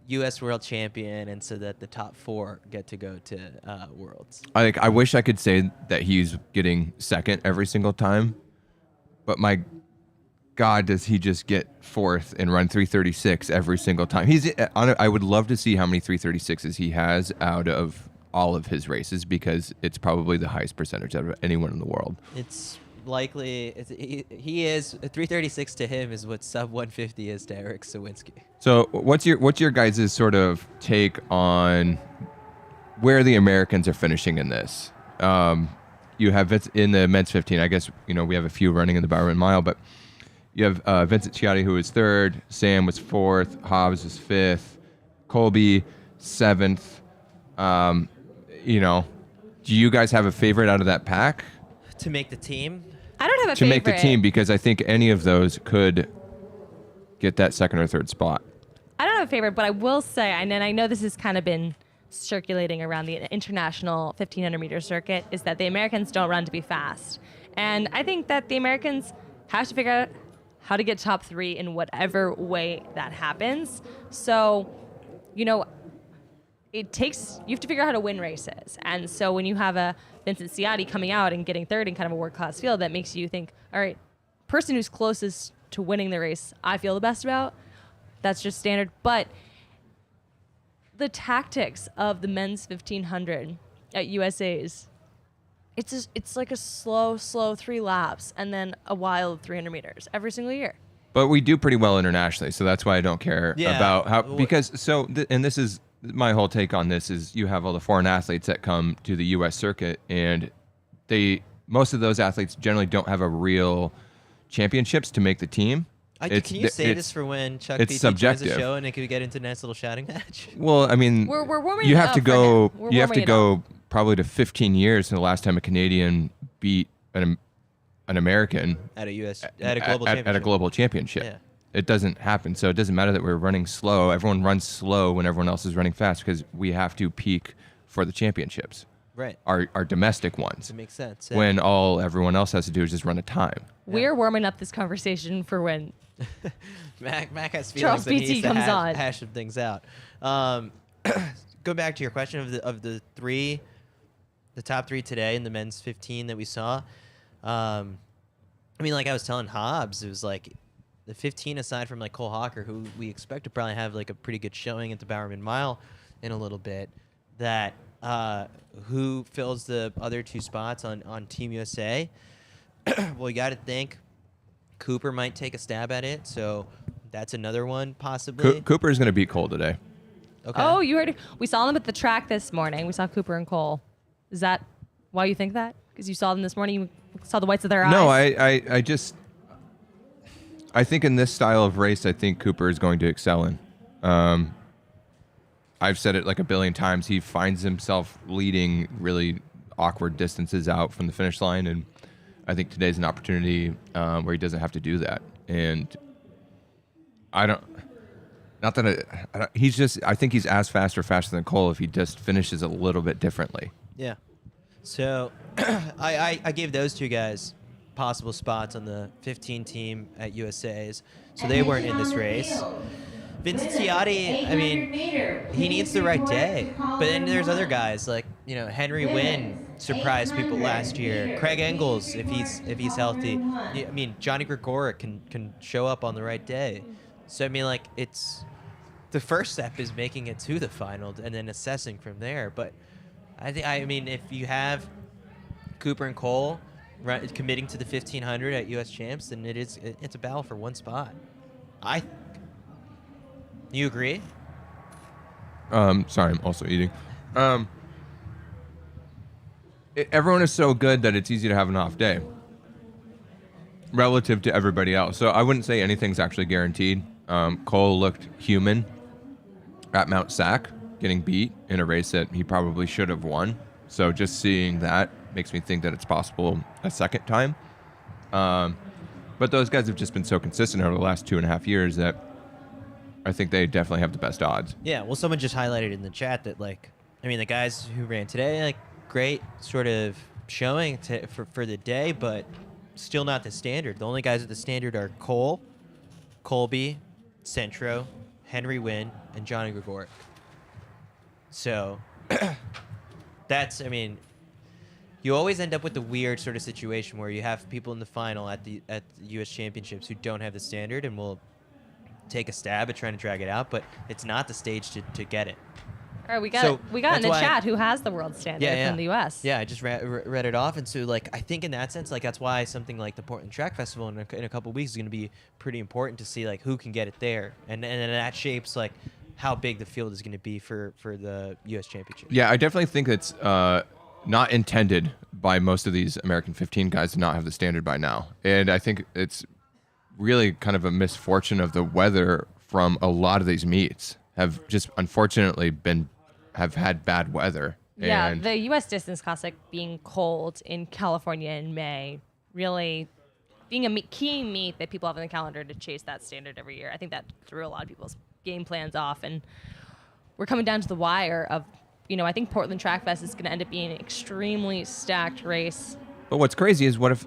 U.S. World Champion, and so that the top 4 get to go to Worlds. I wish I could say that he's getting second every single time, but my God, does he just get 4th and run 336 every single time? I would love to see how many 336s he has out of all of his races, because it's probably the highest percentage out of anyone in the world. It's likely he is 336 to him is what sub 150 is to Eric Sowinski. So what's your guys' sort of take on where the Americans are finishing in this? You have in the men's 15. I guess we have a few running in the Bowerman Mile, but you have Vincent Ciotti, who was 3rd. Sam was 4th. Hobbs was 5th. Colby 7th. Do you guys have a favorite out of that pack To make the team? I don't have a to favorite. make the team? Because I think any of those could get that 2nd or 3rd spot. I don't have a favorite, but I will say, and I know this has kind of been circulating around the international 1,500 meter circuit, is that the Americans don't run to be fast. And I think that the Americans have to figure out how to get top 3 in whatever way that happens. So, you have to figure out how to win races. And so when you have a Vincent Ciotti coming out and getting 3rd in kind of a world-class field, that makes you think, all right, person who's closest to winning the race, I feel the best about. That's just standard. But the tactics of the men's 1,500 at USA's, it's like a slow 3 laps and then a wild 300 meters every single year. But we do pretty well internationally, so that's why I don't care about how, because and this is my whole take on this is you have all the foreign athletes that come to the U.S. circuit, and most of those athletes generally don't have a real championships to make the team. Can you say this for when Chuck it's PT joins the subjective. show and it could get into a nice little shouting match? Well, I mean, We're warming you it have up to for go. him. We're You have to warming it go probably to 15 years to the last time a Canadian beat an American At a global championship. at a global championship. Yeah. It doesn't happen. So it doesn't matter that we're running slow. Everyone runs slow when everyone else is running fast because we have to peak for the championships. Right. Our domestic ones. It makes sense. Yeah. When all everyone else has to do is just run a time. We're warming up this conversation for when Mac has Charles feelings that he PT needs to comes on. hash some things out. Go back to your question of the top three today in the men's 15 that we saw. I mean, like I was telling Hobbs, it was like the 15 aside from like Cole Hawker, who we expect to probably have like a pretty good showing at the Bowerman Mile in a little bit. That who fills the other two spots on Team USA? Well, you got to think Cooper might take a stab at it, so that's another one possibly. Cooper is going to beat Cole today. Okay. Oh, you heard? We saw them at the track this morning. We saw Cooper and Cole. Is that why you think that? Because you saw them this morning, you saw the whites of their eyes? No, I think in this style of race, I think Cooper is going to excel in. I've said it like a billion times. He finds himself leading really awkward distances out from the finish line, and I think today's an opportunity where he doesn't have to do that. And I think he's as fast or faster than Cole if he just finishes a little bit differently. Yeah. So I gave those two guys possible spots on the 15 team at USA's, so they weren't in this race. Vincent Ciotti, I mean, he needs the right day. But then there's other guys like, Henry Wynn surprised people last year. Craig Engels, if he's healthy. I mean, Johnny Gregoric can show up on the right day. So I mean, like, it's the first step is making it to the final and then assessing from there. But I mean, if you have Cooper and Cole committing to the 1500 at US Champs, then it's a battle for one spot. You agree? Sorry, I'm also eating. Everyone is so good that it's easy to have an off day relative to everybody else. So I wouldn't say anything's actually guaranteed. Cole looked human at Mount Sac, getting beat in a race that he probably should have won. So just seeing that makes me think that it's possible a second time. But those guys have just been so consistent over the last 2.5 years that I think they definitely have the best odds. Yeah, well, someone just highlighted in the chat that, the guys who ran today, great sort of showing for the day, but still not the standard. The only guys at the standard are Cole, Colby, Centro, Henry Wynn, and Johnny Gregoric. So that's, you always end up with the weird sort of situation where you have people in the final at the U.S. Championships who don't have the standard and will take a stab at trying to drag it out, but it's not the stage to get it. All right, we got in the chat who has the world standard from the U.S. Yeah, I just read it off, and so I think in that sense, that's why something like the Portland Track Festival in a couple of weeks is going to be pretty important to see who can get it there, and that shapes how big the field is going to be for the U.S. Championship. Yeah, I definitely think it's not intended by most of these American 15 guys to not have the standard by now, and I think it's really kind of a misfortune of the weather from a lot of these meets have just unfortunately have had bad weather. Yeah, and the U.S. Distance Classic being cold in California in May, really being a key meet that people have on the calendar to chase that standard every year. I think that threw a lot of people's game plans off, and we're coming down to the wire of, I think Portland Track Fest is going to end up being an extremely stacked race. But what's crazy is what if,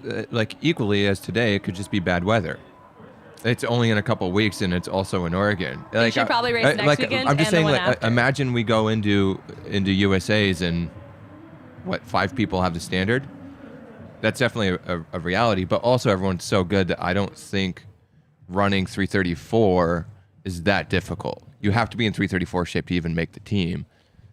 equally as today, it could just be bad weather. It's only in a couple of weeks, and it's also in Oregon. You should probably race next weekend. I'm just and saying, the one after. imagine we go into USA's and 5 people have the standard. That's definitely a reality. But also, everyone's so good that I don't think running 334 is that difficult. You have to be in 334 shape to even make the team.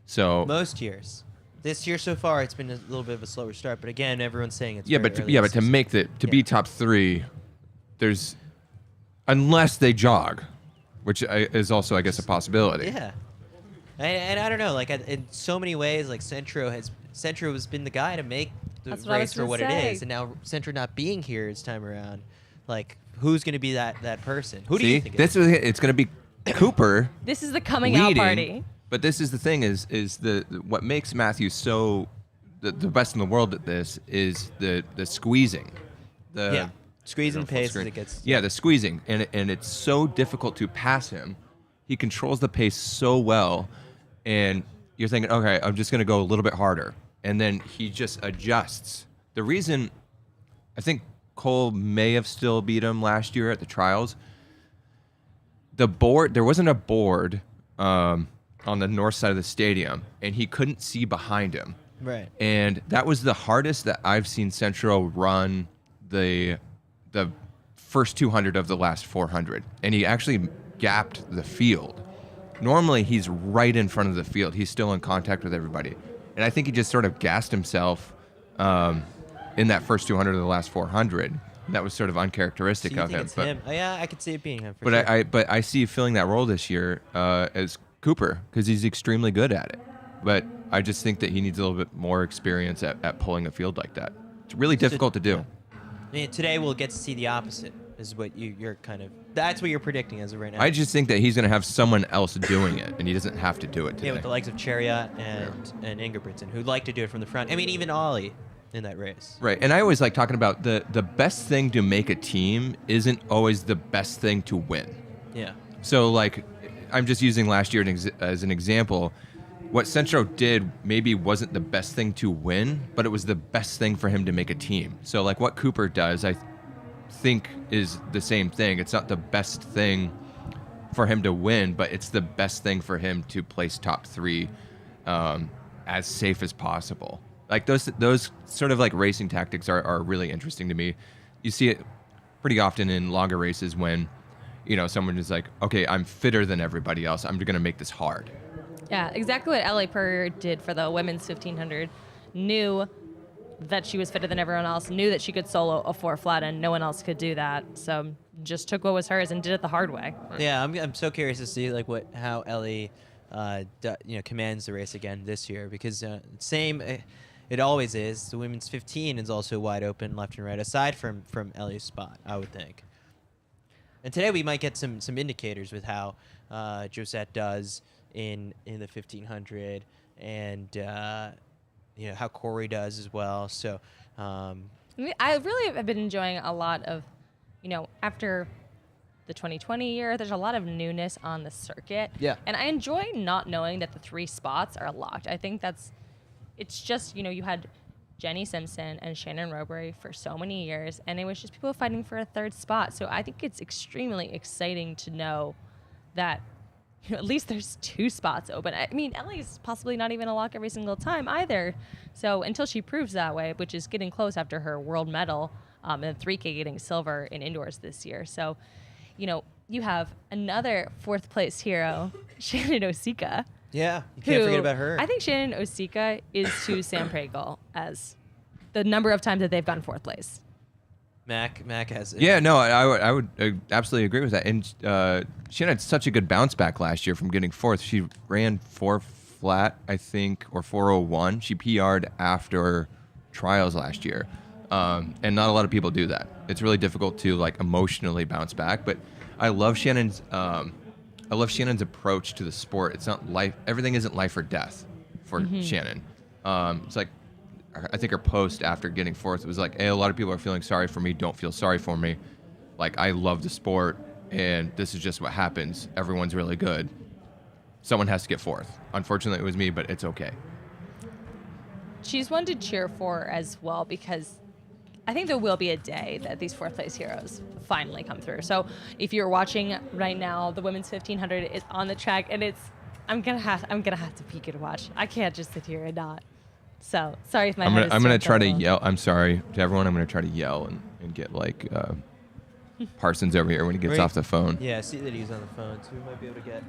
So most years. This year so far, it's been a little bit of a slower start. But again, everyone's saying it's but to make be top 3, there's. Unless they jog, which is also, I guess, a possibility. Yeah. And I don't know, in so many ways, Centro has been the guy to make the race for what it is. And now Centro not being here this time around, who's going to be that person? Who do you think? It's going to be Cooper. This is the coming leading, out party. But this is the thing: is the what makes Matthew so the best in the world at this is the squeezing. Squeezing pace as it gets. Yeah, the squeezing, and it's so difficult to pass him. He controls the pace so well, and you're thinking, okay, I'm just going to go a little bit harder, and then he just adjusts. The reason I think Cole may have still beat him last year at the trials. There wasn't a board on the north side of the stadium, and he couldn't see behind him. Right. And that was the hardest that I've seen Central run the first 200 of the last 400, and he actually gapped the field. Normally, he's right in front of the field. He's still in contact with everybody. And I think he just sort of gassed himself in that first 200 of the last 400. That was sort of uncharacteristic of him. It's him. Yeah, I could see it being him. But I see filling that role this year as Cooper because he's extremely good at it. But I just think that he needs a little bit more experience at pulling a field like that. It's really difficult to do. Yeah. I mean, today we'll get to see the opposite. Is what you're kind of. That's what you're predicting as of right now. I just think that he's going to have someone else doing it, and he doesn't have to do it today. Yeah, with the likes of Chariot and Ingebrigtsen, who like to do it from the front. I mean, even Ollie in that race. Right, and I always like talking about the best thing to make a team isn't always the best thing to win. Yeah. So, like, I'm just using last year as an example. What Centro did maybe wasn't the best thing to win, but it was the best thing for him to make a team. So, like, what Cooper does, I think is the same thing. It's not the best thing for him to win, but it's the best thing for him to place top 3 as safe as possible. Like those sort of like racing tactics are really interesting to me. You see it pretty often in longer races when, someone is like, okay, I'm fitter than everybody else. I'm going to make this hard. Yeah, exactly what Ellie Purr did for the women's 1500. Knew that she was fitter than everyone else, knew that she could solo a 4 flat and no one else could do that. So just took what was hers and did it the hard way. Yeah, I'm so curious to see like how Ellie commands the race again this year because it always is. The women's 15 is also wide open left and right aside from Ellie's spot, I would think. And today we might get some indicators with how Josette does in the 1500 and how Corey does as well. So I really have been enjoying a lot of, after the 2020 year, there's a lot of newness on the circuit. Yeah. And I enjoy not knowing that the 3 spots are locked. I think it's just, you had Jenny Simpson and Shannon Robury for so many years, and it was just people fighting for a 3rd spot. So I think it's extremely exciting to know that at least there's 2 spots open. I mean, Ellie's possibly not even a lock every single time either. So until she proves that way, which is getting close after her world medal and 3K getting silver in indoors this year. So, you have another 4th place hero, Shannon Osika. Yeah, you can't forget about her. I think Shannon Osika is to Sam Pragle as the number of times that they've gone 4th place. Mac has it. Yeah, no, I would absolutely agree with that. And she had such a good bounce back last year from getting 4th. She ran 4 flat, I think, or 4:01. She PR'd after trials last year, and not a lot of people do that. It's really difficult to like emotionally bounce back. But I love Shannon's approach to the sport. It's not life. Everything isn't life or death for Shannon. It's like. I think her post after getting 4th was like, hey, a lot of people are feeling sorry for me. Don't feel sorry for me. Like, I love the sport, and this is just what happens. Everyone's really good. Someone has to get 4th. Unfortunately, it was me, but it's okay. She's one to cheer for as well because I think there will be a day that these 4th place heroes finally come through. So if you're watching right now, the women's 1500 is on the track, and I'm gonna have to peek and watch. I can't just sit here and not. So sorry if I'm gonna try to yell. I'm sorry to everyone. I'm gonna try to yell and get like Parsons over here when he gets off the phone. Yeah, I see that he's on the phone, so we might be able to get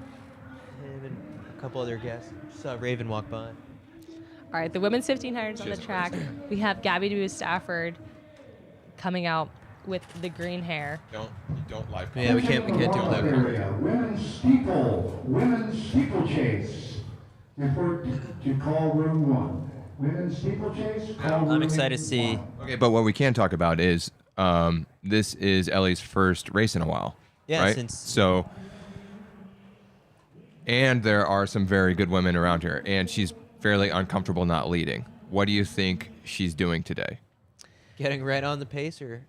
him and a couple other guests. Just saw Raven walk by. All right, the women's 1500 is on the track. We have Gabby DeBoo Stafford coming out with the green hair. Don't live. Yeah, we can't do that. Women's steeplechase. Report to call room 1. Women's steeplechase. I'm excited to see. Okay, but what we can talk about is this is Ellie's first race in a while. Yeah, right? So, and there are some very good women around her, and she's fairly uncomfortable not leading. What do you think she's doing today? Getting right on the pacer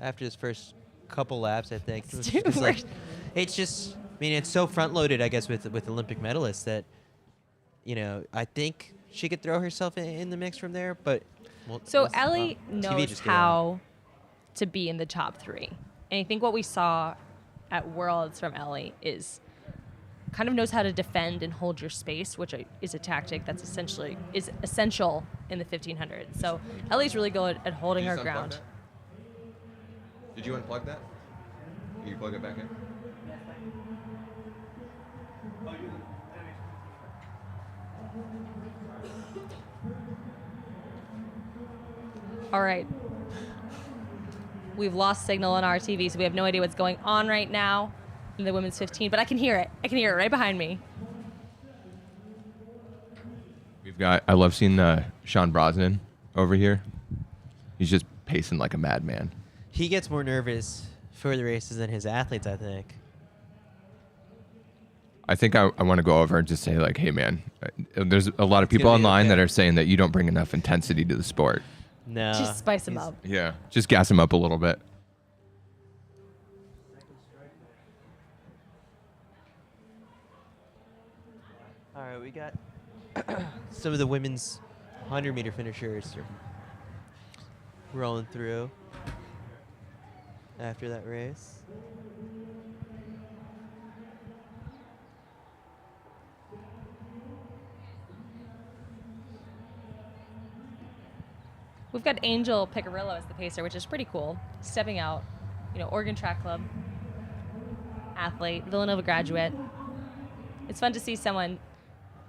after this first couple laps, I think. It's just, it's so front-loaded, I guess, with Olympic medalists that, I think she could throw herself in the mix from there, but... So Ellie knows how to be in the top 3. And I think what we saw at Worlds from Ellie is kind of knows how to defend and hold your space, which is a tactic that's essential in the 1500. So Ellie's really good at holding her ground. Did you unplug that? Can you plug it back in? All right. We've lost signal on our TV, so we have no idea what's going on right now in the women's 15, but I can hear it. I can hear it right behind me. I love seeing Sean Brosnan over here. He's just pacing like a madman. He gets more nervous for the races than his athletes, I think. I think I want to go over and just say, like, hey, man, there's a lot of people online that are saying that you don't bring enough intensity to the sport. No. Just spice him up. Yeah, just gas him up a little bit. All right, we got some of the women's 100-meter finishers rolling through after that race. We've got Angel Picarillo as the pacer, which is pretty cool. Stepping out, Oregon Track Club athlete, Villanova graduate. It's fun to see someone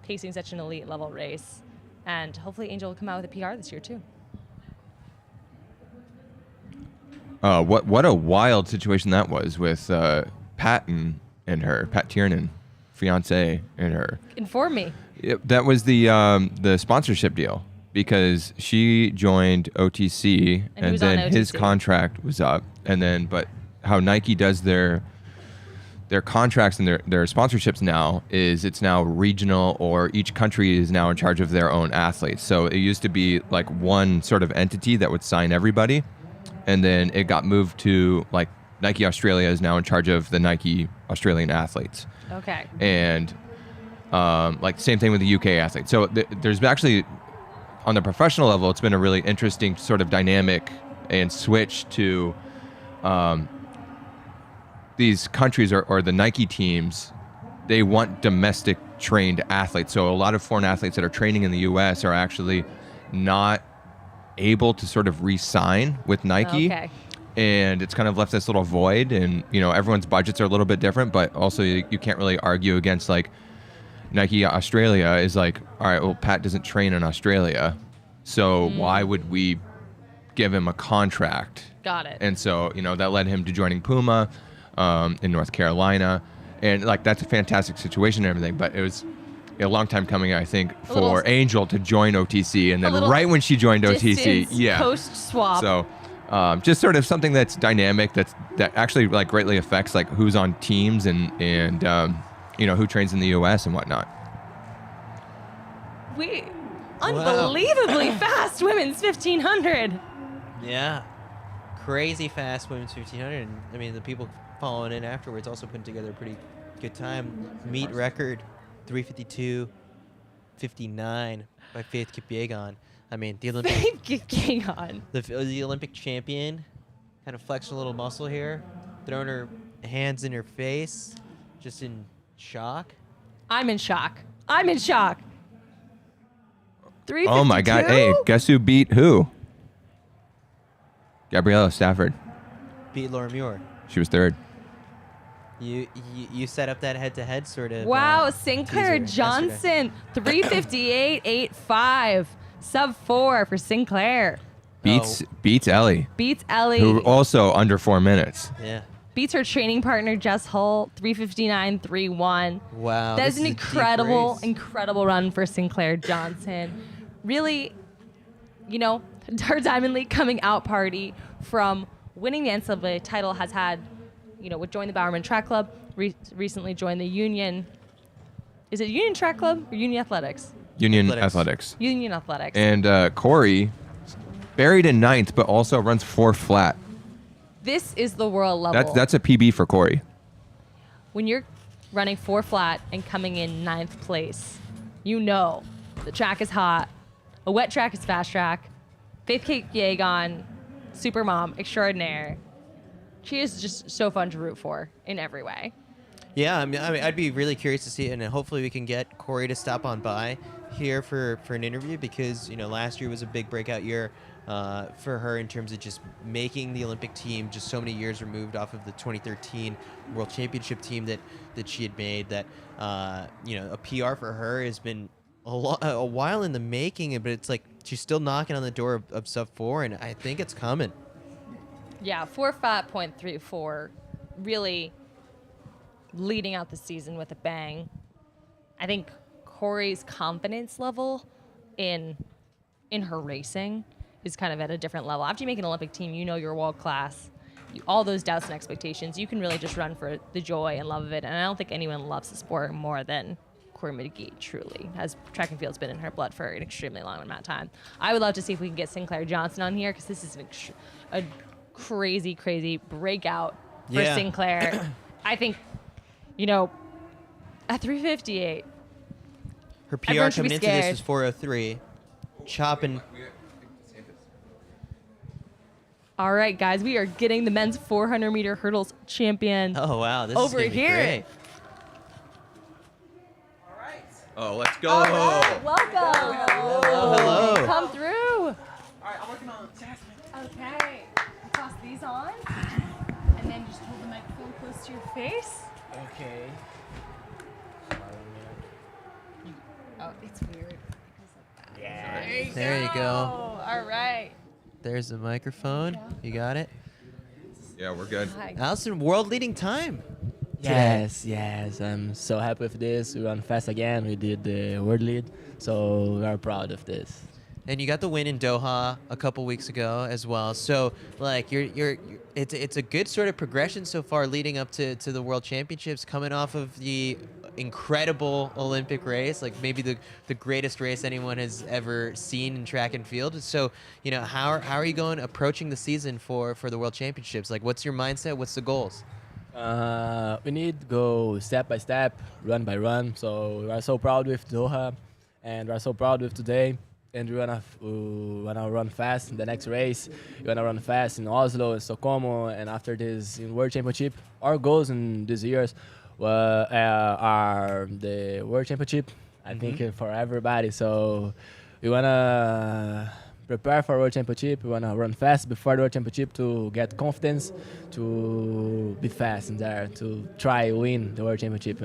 pacing such an elite level race. And hopefully Angel will come out with a PR this year too. What a wild situation that was with Pat Tiernan, fiance and her. Inform me. Yep, that was the sponsorship deal. Because she joined OTC, and then his contract was up, but how Nike does their contracts and their sponsorships now is it's now regional, or each country is now in charge of their own athletes. So it used to be like one sort of entity that would sign everybody, and then it got moved to like Nike Australia is now in charge of the Nike Australian athletes. Okay. And like same thing with the UK athletes. So there's actually, on the professional level, it's been a really interesting sort of dynamic and switch to these countries or the Nike teams. They want domestic trained athletes. So a lot of foreign athletes that are training in the US are actually not able to sort of re-sign with Nike. Okay. And it's kind of left this little void, and everyone's budgets are a little bit different, but also you can't really argue against like Nike Australia is like, all right, well, Pat doesn't train in Australia, so why would we give him a contract? Got it. And so, that led him to joining Puma in North Carolina. And, like, that's a fantastic situation and everything, but it was a long time coming, I think, for Angel to join OTC. And then right when she joined OTC, post-swap. So just sort of something that's dynamic, that actually, like, greatly affects, like, who's on teams and who trains in the U.S. and whatnot. Unbelievably fast women's 1500. Yeah. Crazy fast women's 1500. I mean, the people following in afterwards also putting together a pretty good time. Meet record 3:52:59 by Faith Kipyegon. I mean, the Olympic the Olympic champion kind of flexing a little muscle here, throwing her hands in her face, just in shock. I'm in shock. 3:52? Oh my God! Hey, guess who beat who? Gabriella Stafford. Beat Laura Muir. She was third. You set up that head-to-head sort of. Wow, Sinclair Johnson, 3:58.85, sub 4 for Sinclair. Beats Ellie. Beats Ellie. Who also under 4 minutes. Yeah. Beats her training partner Jess Hull, 3:59.31. Wow. That is an incredible run for Sinclair Johnson. Really, Her Diamond League coming out party from winning the NCAA title has had, would join the Bowerman Track Club, recently joined the Union. Is it Union Track Club or Union Athletics? Union Athletics. Union Athletics. And Corey, buried in 9th, but also runs 4 flat. This is the world level. That's a PB for Corey. When you're running 4 flat and coming in 9th place, the track is hot. A wet track is fast track. Faith Kate Yeagon, super mom extraordinaire. She is just so fun to root for in every way. Yeah, I mean, I'd be really curious to see it, and hopefully we can get Corey to stop on by here for an interview because, last year was a big breakout year for her in terms of just making the Olympic team just so many years removed off of the 2013 World Championship team that she had made that, a PR for her has been a while in the making, but it's like she's still knocking on the door of sub 4, and I think it's coming. Yeah, 4.5.34 really leading out the season with a bang. I think Corey's confidence level in her racing is kind of at a different level. After you make an Olympic team, you're world class. All those doubts and expectations, you can really just run for the joy and love of it. And I don't think anyone loves the sport more than Corey McGee, truly, as track and field's been in her blood for an extremely long amount of time. I would love to see if we can get Sinclair Johnson on here because this is a crazy, crazy breakout for Sinclair. I think, at 3:58. Her PR coming into this was 4:03. Chopping. All right, guys, we are getting the men's 400-meter hurdles champion. Oh, wow. This over is gonna be here. Great. Oh, let's go. All right, welcome. Hello. Come through. All right, I'm working on Jasmine. Okay. Toss these on. And then just hold the microphone close to your face. Okay. Oh, it's weird. Yeah. There you go. All right. There's the microphone. You got it? Yeah, we're good. Hi. Allison, world-leading time. Yes, I'm so happy with this. We ran fast again. We did the world lead, so we are proud of this. And you got the win in Doha a couple weeks ago as well. So, like, it's a good sort of progression so far leading up to the World Championships, coming off of the incredible Olympic race, like maybe the greatest race anyone has ever seen in track and field. So, how are you approaching the season for the World Championships? Like, what's your mindset? What's the goals? We need to go step by step, run by run. So we are so proud with Doha, and we are so proud with today. And we wanna run fast in the next race. We wanna run fast in Oslo and Stockholm, and after this in World Championship. Our goals in these years are the World Championship. I think for everybody. So we wanna prepare for World Championship. We wanna run fast before the World Championship to get confidence, to be fast in there, to try win the World Championship.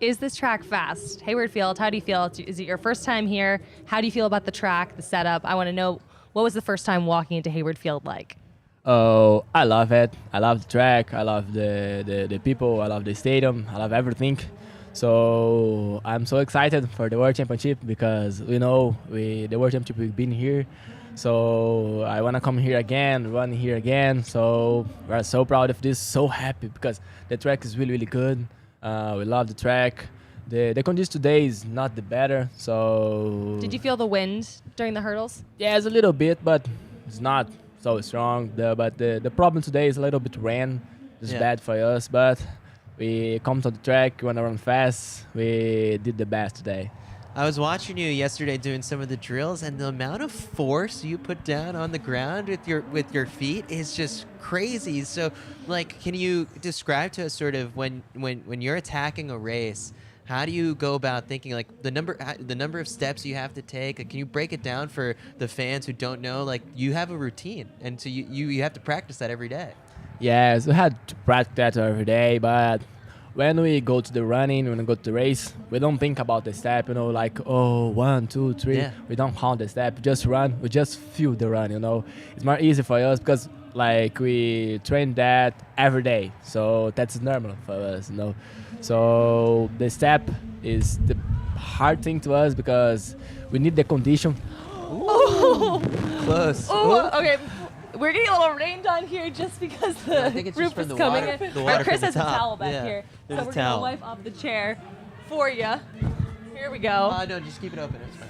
Is this track fast? Hayward Field, how do you feel? Is it your first time here? How do you feel about the track, the setup? I want to know, what was the first time walking into Hayward Field like? Oh, I love it. I love the track. I love the people. I love the stadium. I love everything. So I'm so excited for the World Championship because the World Championship we've been here. So I want to come here again, run here again. So we're so proud of this, so happy because the track is really, really good. We love the track. The condition today is not the better, so... Did you feel the wind during the hurdles? Yeah, it's a little bit, but it's not so strong. But the problem today is a little bit rain. It's bad for us, but we come to the track, we want to run fast. We did the best today. I was watching you yesterday doing some of the drills, and the amount of force you put down on the ground with your feet is just crazy. So, like, can you describe to us sort of when you're attacking a race, how do you go about thinking, like, the number of steps you have to take? Like, can you break it down for the fans who don't know? Like, you have a routine, and so you have to practice that every day. Yes, we had to practice that every day, but when we go to the running, when we go to the race, we don't think about the step, like, 1, 2, 3. Yeah. We don't count the step, just run. We just feel the run, It's more easy for us because, like, we train that every day. So that's normal for us, So the step is the hard thing to us because we need the condition. Oh Close. Oh, okay. We're getting a little rained on here just because I the think it's roof just from is the coming water. in. The All water right, Chris from has the a top. towel back Yeah, here. there's So a we're going towel. to wipe off the chair for you. Here we go. No, just keep it open. It's fine.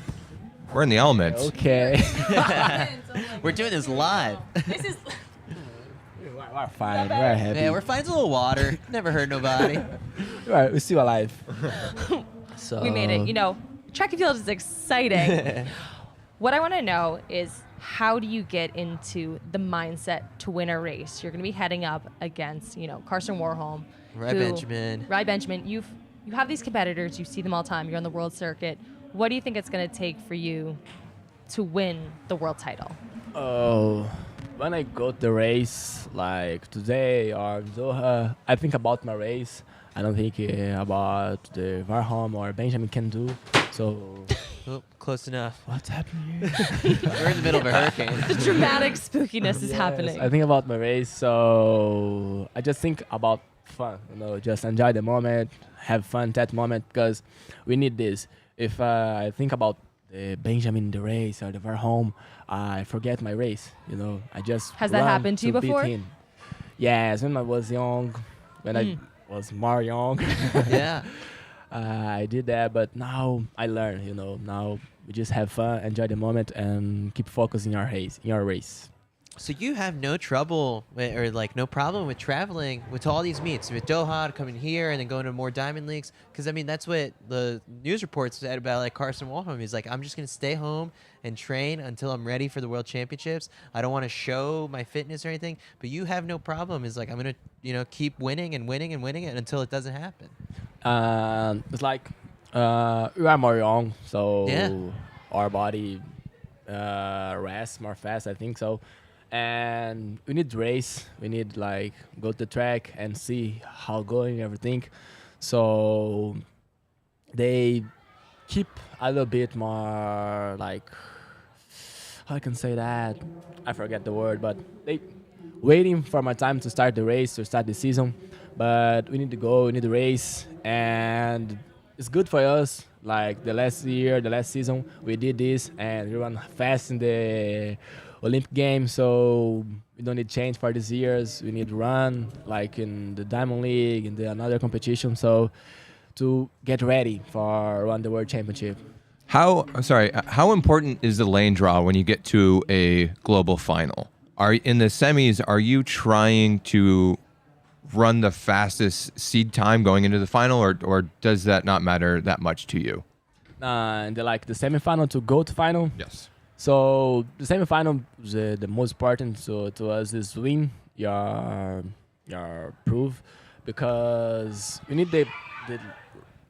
We're in the elements. Okay. We're doing this live. This is We're fine. We're happy. Yeah, we're fine. It's a little water. Never hurt nobody. We're still alive. So we made it. You know, track and field is exciting. What I want to know is how do you get into the mindset to win a race? You're going to be heading up against, you know, Carson Warholm, Ry Benjamin. Ry Benjamin. You have these competitors. You see them all the time. You're on the world circuit. What do you think it's going to take for you to win the world title? Oh, when I go to the race, like today or Doha, I think about my race. I don't think about the Warholm or Benjamin can do. So, Oh, close enough. what's happening here? We're in the middle of a hurricane. The dramatic spookiness is happening. I think about my race, so I just think about fun. You know, just enjoy the moment, have fun that moment, because we need this. If I think about the Benjamin the race or the Warholm, I forget my race. You know, I just Has that run happened to you beat before? him. Yes, when I was young, when I was more young. Yeah. I did that, but now I learn. You know, now we just have fun, enjoy the moment, and keep focusing our race. So you have no trouble or like no problem with traveling with all these meets, with Doha coming here and then going to more diamond leagues? Because I mean that's what the news reports said about like Carson Warholm. He's like, I'm just gonna stay home and train until I'm ready for the World Championships. I don't want to show my fitness or anything. But you have no problem. It's like I'm gonna keep winning and winning and winning it until it doesn't happen. It's like we are more young, so Yeah. our body rests more fast. I think so. And we need race. We need like go to the track and see how going everything. So they keep a little bit more like how I can say that. I forget the word, but they waiting for my time to start the race to start the season. But we need to go. We need to race, and it's good for us. Like the last season, we did this and we run fast in the Olympic Games, so we don't need change for these years. We need to run like in the Diamond League, in the another competition, so to get ready for run the World Championship. How important is the lane draw when you get to a global final? In the semis, are you trying to run the fastest seed time going into the final, or does that not matter that much to you? And the semifinal to go to final. Yes. So the semifinal, the most important to us is win your proof, because we need the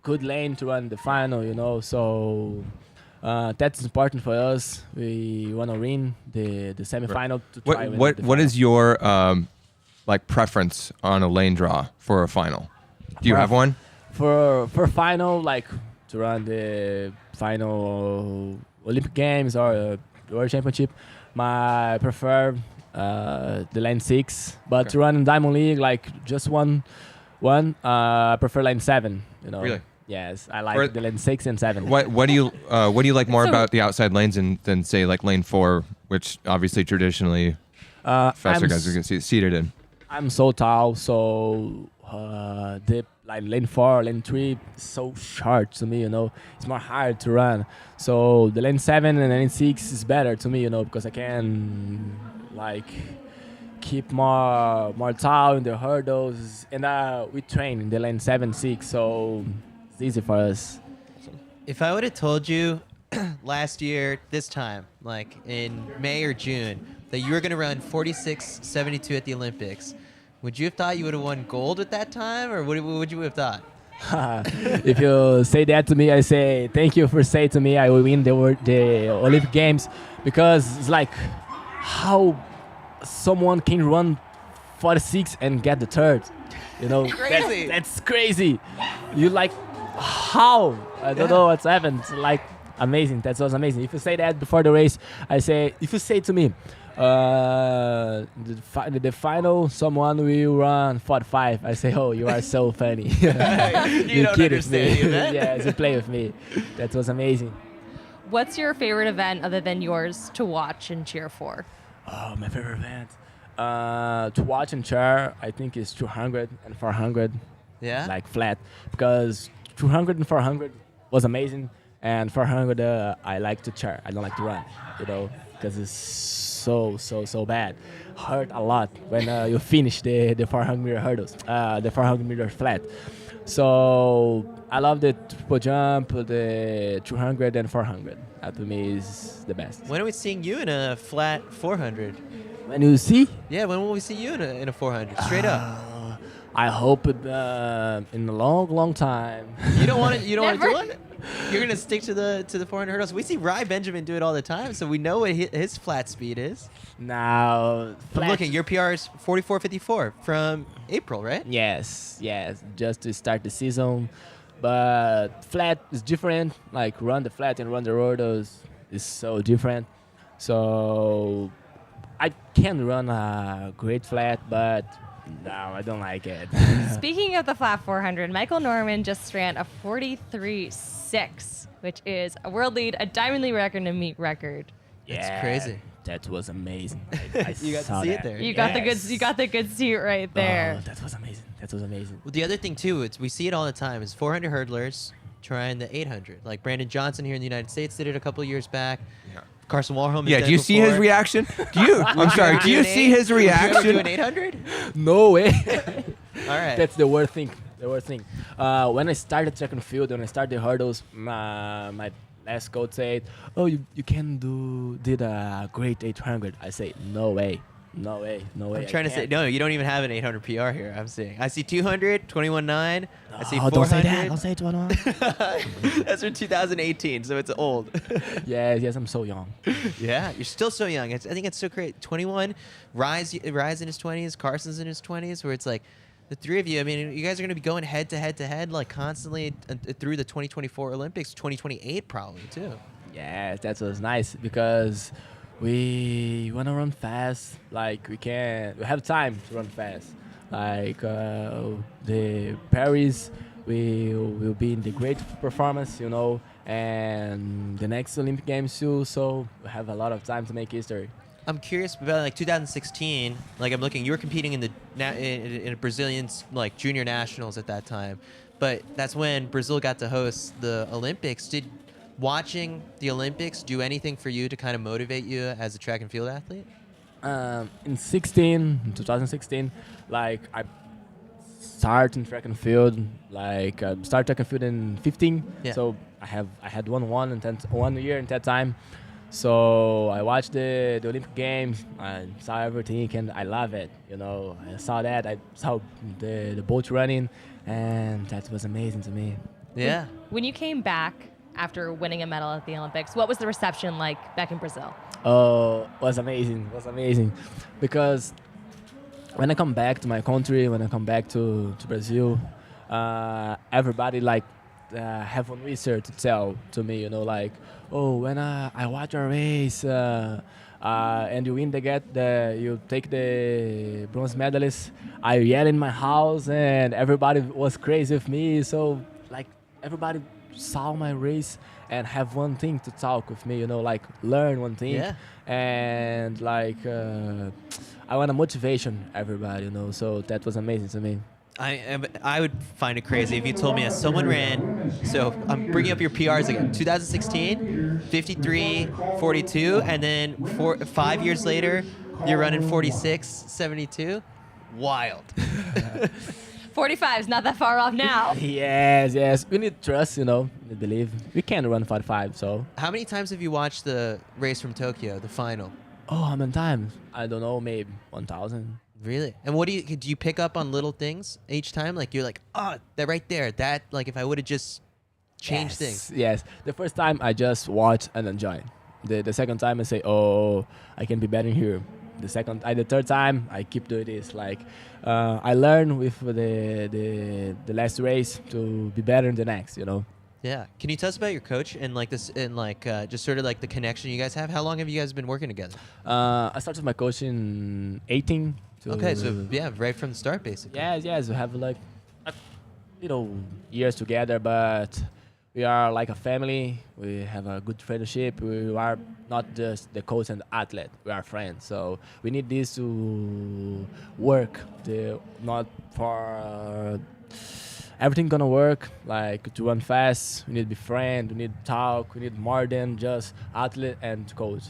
good lane to run the final, you know. So that's important for us. We want to win the semifinal to try. What is your preference on a lane draw for a final? Do you have one? For final, like to run the final Olympic Games or World Championship, I prefer the lane 6. But to run in Diamond League, like just one, I prefer lane 7. You know. Really? Yes, I like the lane 6 and 7. What do you like more about the outside lanes than say like lane 4, which obviously traditionally faster guys are seated in? I'm so tall, so the lane 4, lane 3 is so short to me, you know. It's more hard to run. So the lane 7 and lane 6 is better to me, you know, because I can keep more tall in the hurdles, and we train in the lane 7, 6, so it's easy for us. If I would have told you last year this time, like in May or June, that you were going to run 46.72 at the Olympics, would you have thought you would have won gold at that time, or what would you have thought? If you say that to me, I say thank you for saying to me I will win the Olympic Games, because it's like how someone can run 46 and get the third. You know, Crazy. That's crazy. You like how? I don't know what's happened. Like amazing. That was amazing. If you say that before the race, I say if you say to me, the final someone will run 45. I say, oh, you are so funny. You don't understand, you man. Yes, you play with me. That was amazing. what's your favorite event other than yours to watch and cheer for? Oh, my favorite event. To watch and cheer, I think is 200 and 400. Yeah? Like flat. Because 200 and 400 was amazing. And 400, I like to cheer. I don't like to run, because it's so bad. Hurt a lot when you finish the 400 meter hurdles, the 400 meter flat. So I love the triple jump, the 200 and 400. That to me is the best. When are we seeing you in a flat 400? When you see? Yeah, when will we see you in a 400? Straight up. I hope in a long time. You don't want to do it? You're gonna stick to the 400 hurdles. We see Rye Benjamin do it all the time, so we know what his flat speed is. Now, I'm looking. Your PR is 44:54 from April, right? Yes, just to start the season. But flat is different. Like run the flat and run the hurdles is so different. So I can run a great flat, but no, I don't like it. Speaking of the flat 400, Michael Norman just ran a 43.6, which is a world lead, a Diamond League record, and a meet record. That's crazy. That was amazing. I You got to see it there. You got the good seat right there. Oh, that was amazing. Well, the other thing too, we see it all the time, is 400 hurdlers trying the 800. Like Brandon Johnson here in the United States did it a couple years back. Yeah. Carson Warholm. Yeah, do you see his reaction? I'm sorry, do you see his reaction? Do an 800? No way. All right. That's the worst thing. When I started track and field, when I started hurdles, my last coach said, "Oh, you did a great 800." I say, "No way." I'm trying to say, no, you don't even have an 800 PR here. I see 200, 21.9. I see 400. Don't say that. Don't say 21. That's from 2018, so it's old. Yes, I'm so young. Yeah, you're still so young. I think it's so great. 21, Rise in his 20s, Carson's in his 20s, where it's like the three of you, I mean, you guys are going to be going head to head like constantly through the 2024 Olympics, 2028 probably too. Yeah, that was nice because we want to run fast. Like we have time to run fast. Like the Paris, we will be in the great performance, and the next Olympic Games too. So we have a lot of time to make history. I'm curious about like 2016. Like I'm looking, you were competing in the Brazilian like junior nationals at that time, but that's when Brazil got to host the Olympics. Did watching the Olympics do anything for you to kind of motivate you as a track and field athlete? In 2016, like I started in track and field. Like I started track and field in 15. Yeah. So I had one year in that time. So I watched the Olympic Games. I saw everything, and I love it. I saw that. I saw the boat running, and that was amazing to me. Yeah. When you came back after winning a medal at the Olympics, what was the reception like back in Brazil? Oh, was amazing. Because when I come back to my country, when I come back to Brazil, everybody have one research to tell to me, like, oh, when I watch a race and you win you take the bronze medalist, I yell in my house and everybody was crazy with me. So like everybody saw my race and have one thing to talk with me, like learn one thing. Yeah. And like I want to motivation everybody, so that was amazing to me. I would find it crazy if you told me that someone ran, so I'm bringing up your PRs again, 2016, 53.42, and then 5 years later, you're running 46.72. Wild. 45 is not that far off now. Yes. We need trust, we believe. We can run 45, so. How many times have you watched the race from Tokyo, the final? Oh, how many times? I don't know, maybe 1,000. Really? And what do you pick up on little things each time? Like you're like, oh, that right there, that like if I would have just changed things. Yes. The first time I just watch and enjoy. The second time I say, oh, I can be better here. The third time I keep doing this. Like I learn with the last race to be better in the next. Yeah. Can you tell us about your coach and like this and like just sort of like the connection you guys have? How long have you guys been working together? I started my coach in 18. Okay, so yeah, right from the start, basically. Yes, we have like, years together, but we are like a family. We have a good friendship. We are not just the coach and the athlete. We are friends. So we need this to work. Not for everything gonna work. Like to run fast, we need to be friends. We need to talk. We need more than just athlete and coach.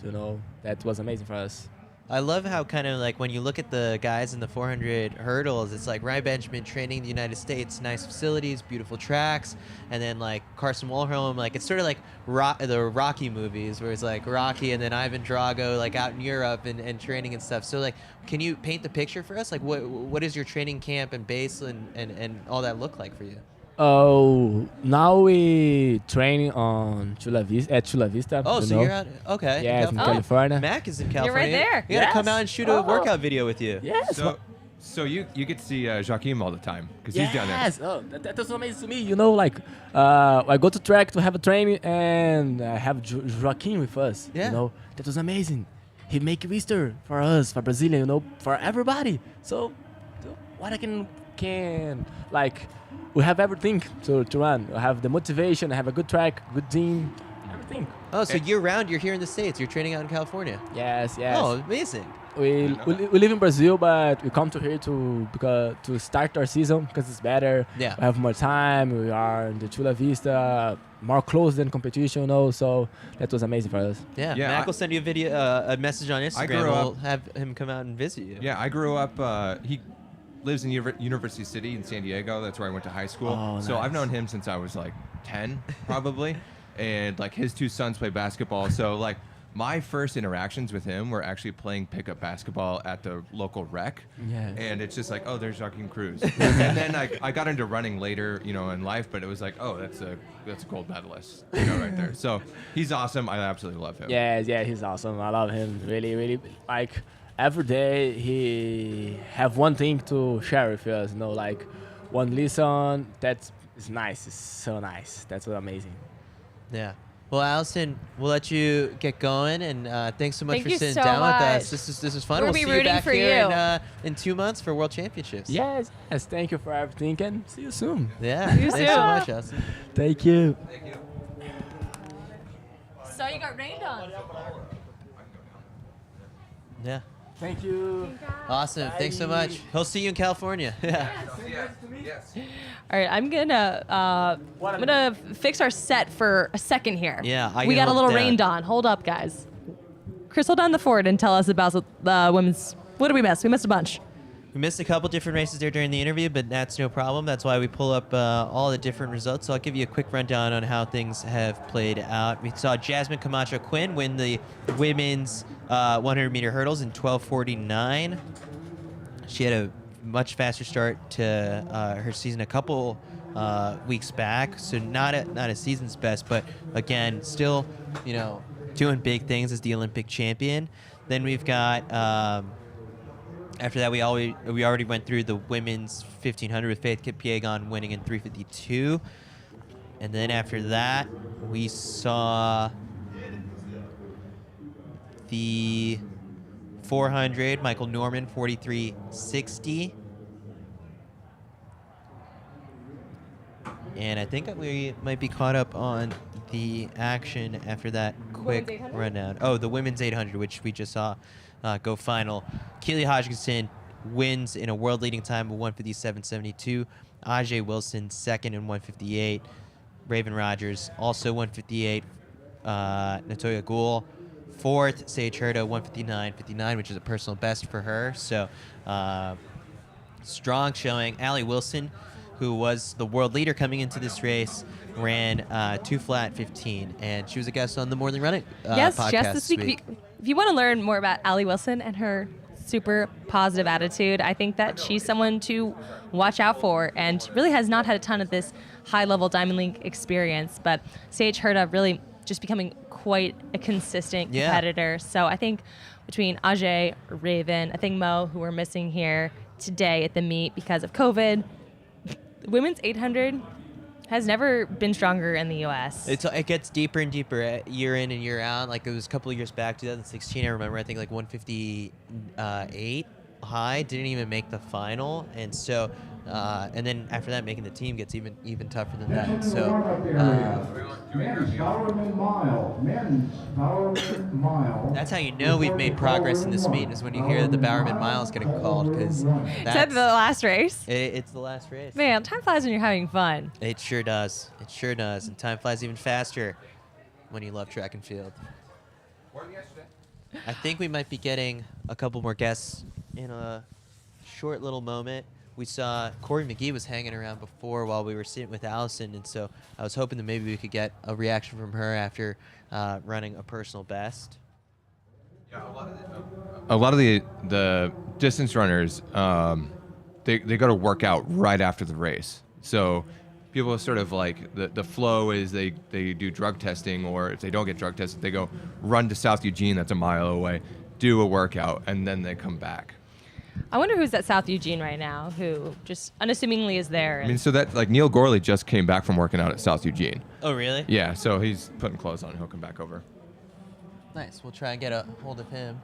That was amazing for us. I love how kind of like when you look at the guys in the 400 hurdles, it's like Ryan Benjamin training in the United States, nice facilities, beautiful tracks, and then like Carson Wilhelm, like it's sort of like the Rocky movies where it's like Rocky and then Ivan Drago like out in Europe and training and stuff. So like, can you paint the picture for us? Like what is your training camp and base and all that look like for you? Oh, now we training on Chula Vista. Oh, so you're out, okay. Yeah, in California. California. Mac is in California. You're right there. You gotta come out and shoot a workout video with you. Yes. So you get to see Joaquim all the time because he's down there. Yes. Oh, that was amazing to me. Like I go to track to have a training and I have Joaquim with us. Yeah. That was amazing. He make Vista for us, for Brazilian, for everybody. So what I can like. We have everything to run. We have the motivation. I have a good track, good team, everything. Oh, so year round you're here in the States. You're training out in California. Yes. Oh, amazing. We live in Brazil, but we come to here to start our season because it's better. Yeah. We have more time. We are in the Chula Vista, more close than competition, So that was amazing for us. Yeah. Mac will send you a message on Instagram. We'll have him come out and visit you. Yeah, I grew up. He lives in University City in San Diego. That's where I went to high school. Oh, so nice. I've known him since I was like 10, probably. And like his two sons play basketball. So like my first interactions with him were actually playing pickup basketball at the local rec. Yes. And it's just like, oh, there's Joaquim Cruz. And then I got into running later, in life, but it was like, oh, that's a gold medalist, right there. So he's awesome. I absolutely love him. Yeah, he's awesome. I love him. Really, really. Like every day he have one thing to share with us. Like one lesson. That's nice. It's so nice. That's amazing. Yeah. Well, Alison, we'll let you get going, and thanks so much Thank for you sitting so down much. with us. This is fun. We'll We'll be see you rooting back for here you. in 2 months for World Championships. Yes. Thank you for everything, and see you soon. Yeah. See you Thanks so soon. much, Alison. Thank you. So you got rained on. Yeah. Thank you. Awesome. Thanks so much. He'll see you in California. Yeah. Yes. All right, I'm gonna fix our set for a second here. Yeah, I we can got a hold little it down. rained on. Hold up, guys. Chris, hold down the fort and tell us about the women's. What did we miss? We missed a bunch. We missed a couple different races there during the interview, but that's no problem. That's why we pull up all the different results. So I'll give you a quick rundown on how things have played out. We saw Jasmine Camacho Quinn win the women's 100-meter hurdles in 12:49. She had a much faster start to her season a couple weeks back, so not a season's best, but again, still doing big things as the Olympic champion. Then we've got. After that, we already went through the women's 1500 with Faith Kipyegon winning in 3:52, and then after that, we saw the 400 Michael Norman 43:60, and I think we might be caught up on the action after that quick rundown. Oh, the women's 800, which we just saw. Go final. Keely Hodgkinson wins in a world-leading time of 157.72. Ajay Wilson second in 158. Raven Rogers also 158. Natoya Gould fourth. Sage Hurta 159.59, which is a personal best for her. So strong showing. Allie Wilson, who was the world leader coming into this race, ran 2 flat 15, and she was a guest on the More Than Running podcast just this week. If you want to learn more about Allie Wilson and her super positive attitude, I think that she's someone to watch out for, and really has not had a ton of this high-level Diamond League experience, but Sage Hurta really just becoming quite a consistent competitor. So I think between Ajay, Raven, I think Mo, who we're missing here today at the meet because of COVID, the women's 800 has never been stronger in the U.S. It gets deeper and deeper year in and year out. Like it was a couple of years back, 2016, I remember, I think like 158 high, didn't even make the final. And so And then after that, making the team gets even tougher than that. So Men's Bowerman Mile. Men's Bowerman Mile. that's how you know we've made progress in this meet, is when you hear that the Bowerman Mile is getting called, because Is that the last race? it's the last race. Man, time flies when you're having fun. It sure does. It sure does. And time flies even faster when you love track and field. I think we might be getting a couple more guests in a short little moment. We saw Corey McGee was hanging around before while we were sitting with Alison, and so I was hoping that maybe we could get a reaction from her after running a personal best. Yeah, a lot of the distance runners, they go to work out right after the race. So people are sort of like, the flow is they do drug testing, or if they don't get drug tested, they go run to South Eugene, that's a mile away, do a workout, and then they come back. I wonder who's at South Eugene right now, who just unassumingly is there. I mean, so that, like, Neil Gourley just came back from working out at South Eugene. Oh, really? Yeah, so he's putting clothes on. He'll come back over. Nice. We'll try and get a hold of him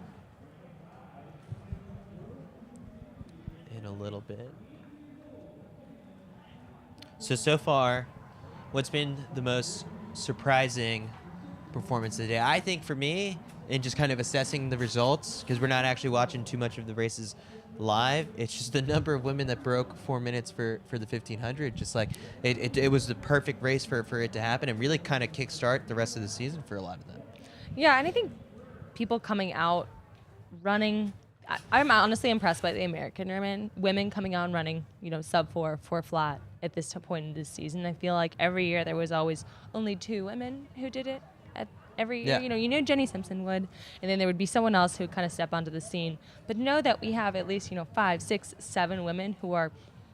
in a little bit. So far, what's been the most surprising performance of the day? I think for me, in just kind of assessing the results, because we're not actually watching too much of the races live, it's just the number of women that broke 4 minutes for the 1500. Just like it was the perfect race for it to happen, and really kind of kickstart the rest of the season for a lot of them. Yeah, and I think people coming out running, I'm honestly impressed by the American women coming out and running, sub 4 flat at this point in this season. I feel like every year there was always only 2 women who did it at every year. Yeah. Jenny Simpson would, and then there would be someone else who would kind of step onto the scene. But know that we have at least 5, 6, 7 women who are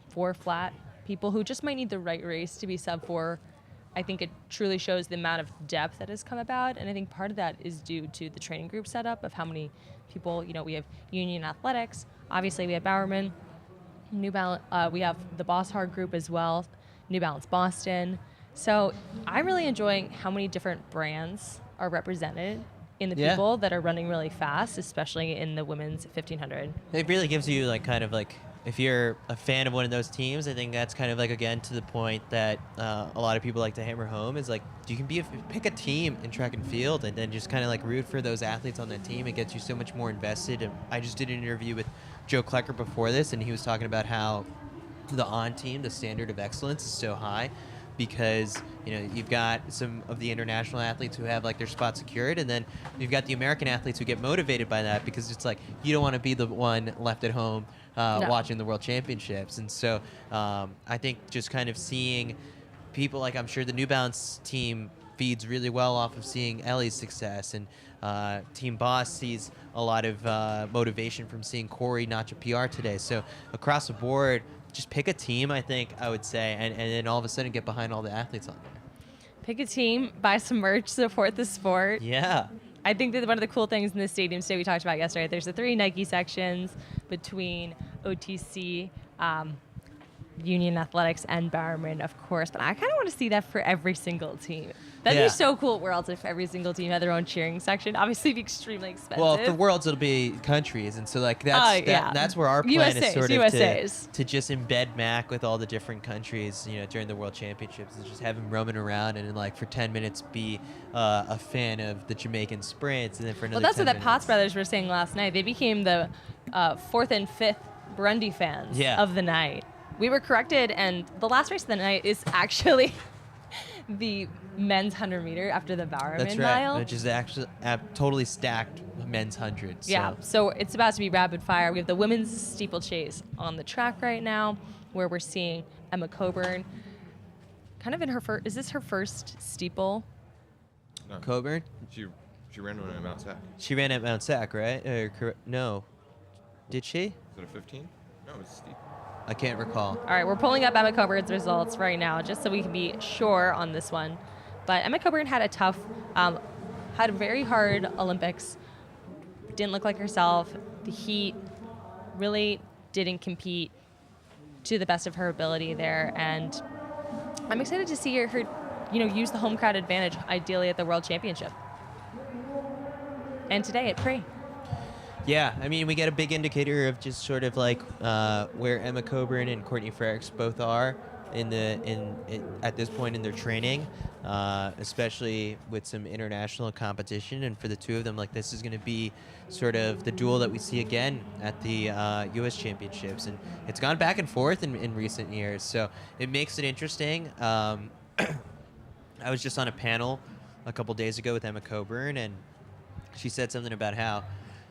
4 flat people who just might need the right race to be sub 4. I think it truly shows the amount of depth that has come about, and I think part of that is due to the training group setup of how many people. We have Union Athletics, obviously we have Bowerman, New Balance. We have the Boss Hard group as well, New Balance Boston. So I'm really enjoying how many different brands are represented in the people that are running really fast, especially in the women's 1500. It really gives you if you're a fan of one of those teams, I think that's kind of again to the point that a lot of people like to hammer home is you can pick a team in track and field and then just kind of root for those athletes on that team. It gets you so much more invested. And I just did an interview with Joe Klecker before this, and he was talking about how the on team, the standard of excellence is so high, because you've got some of the international athletes who have their spot secured, and then you've got the American athletes who get motivated by that, because it's you don't want to be the one left at home watching the World Championships. And so I think just kind of seeing people I'm sure the New Balance team feeds really well off of seeing Ellie's success, and Team Boss sees a lot of motivation from seeing Corey notch a PR today. So across the board, just pick a team, I think I would say, and then all of a sudden get behind all the athletes on there. Pick a team, buy some merch, support the sport. Yeah. I think that one of the cool things in the stadium today we talked about yesterday, there's the 3 Nike sections between OTC, Union Athletics, and Bowerman, of course. But I kind of want to see that for every single team. That'd be so cool at Worlds if every single team had their own cheering section. Obviously, it'd be extremely expensive. Well, for Worlds, it'll be countries. And so that's where our plan is sort of to just embed Mac with all the different countries, during the World Championships, and just have him roaming around and then for 10 minutes be a fan of the Jamaican sprints, and then for another 10 minutes. Well, that's what the Potts brothers were saying last night. They became the 4th and 5th Burundi fans of the night. We were corrected, and the last race of the night is actually the men's 100 meter after the Bowerman mile. Which is actually a totally stacked men's 100. So. Yeah, so it's about to be rapid fire. We have the women's steeplechase on the track right now, where we're seeing Emma Coburn kind of in her first. Is this her first steeple? No. Coburn? She ran one at Mount Sac. She ran at Mount Sac, right? No. Did she? Is it a 15? No, it was steep. I can't recall. All right, we're pulling up Emma Coburn's results right now, just so we can be sure on this one. But Emma Coburn had had a very hard Olympics. Didn't look like herself. The heat really didn't compete to the best of her ability there, and I'm excited to see her use the home crowd advantage, ideally at the World Championship. And today at Pre. Yeah, I mean, we get a big indicator of just sort of like where Emma Coburn and Courtney Frerichs both are at this point in their training, especially with some international competition. And for the two of them, like, this is going to be sort of the duel that we see again at the U.S. Championships. And it's gone back and forth in recent years, so it makes it interesting. I was just on a panel a couple days ago with Emma Coburn, and she said something about how,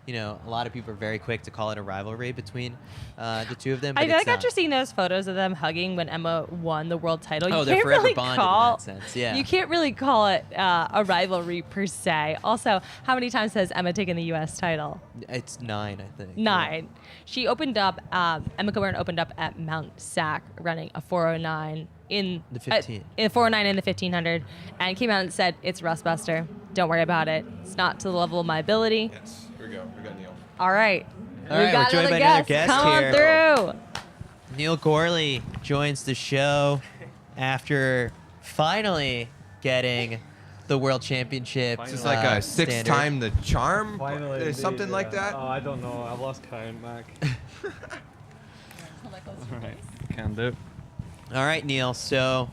a lot of people are very quick to call it a rivalry between the two of them. I feel like after seeing those photos of them hugging when Emma won the world title, you they're can't forever really bonded call in that sense. Yeah. You can't really call it a rivalry per se. Also, how many times has Emma taken the U.S. title? It's 9, I think. 9. Yeah. She opened up. Emma Coburn opened up at Mount Sac running a 4:09 in the 15. In 4:09 in the 1500, and came out and said, "It's rustbuster. Don't worry about it. It's not to the level of my ability." Yes. Here we go. We got Neil. All right. All right, we're joined by another guest Come here. on through. Neil Gourley joins the show after finally getting the World Championship. This is like a 6th time the charm? Finally, something like that? Oh, I don't know. I've lost count, Mac. All right. Can do. All right, Neil. So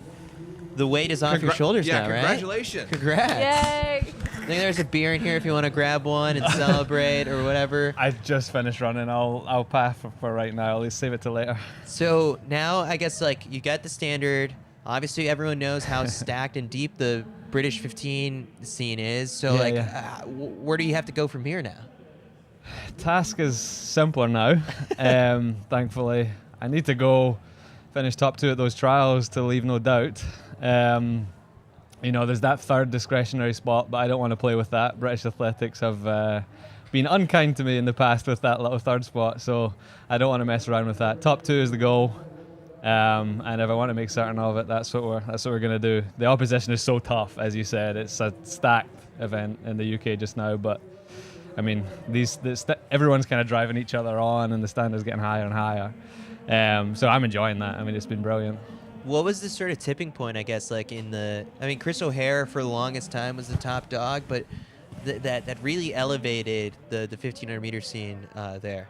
the weight is off your shoulders now, right? Congratulations. Congrats. Yay. I think there's a beer in here if you want to grab one and celebrate or whatever. I just finished running. I'll pass for right now. I'll save it till later. So now I guess like you got the standard. Obviously, everyone knows how stacked and deep the British 15 scene is. So where do you have to go from here now? Task is simpler now. Thankfully, I need to go finish top 2 at those trials to leave no doubt. There's that 3rd discretionary spot, but I don't want to play with that. British Athletics have been unkind to me in the past with that little 3rd spot, so I don't want to mess around with that. Top 2 is the goal, and if I want to make certain of it, that's what we're going to do. The opposition is so tough, as you said. It's a stacked event in the UK just now, but I mean, everyone's kind of driving each other on, and the standard's getting higher and higher. So I'm enjoying that. I mean, it's been brilliant. What was the sort of tipping point, I guess, like Chris O'Hare for the longest time was the top dog, but that really elevated the 1500 meter scene there.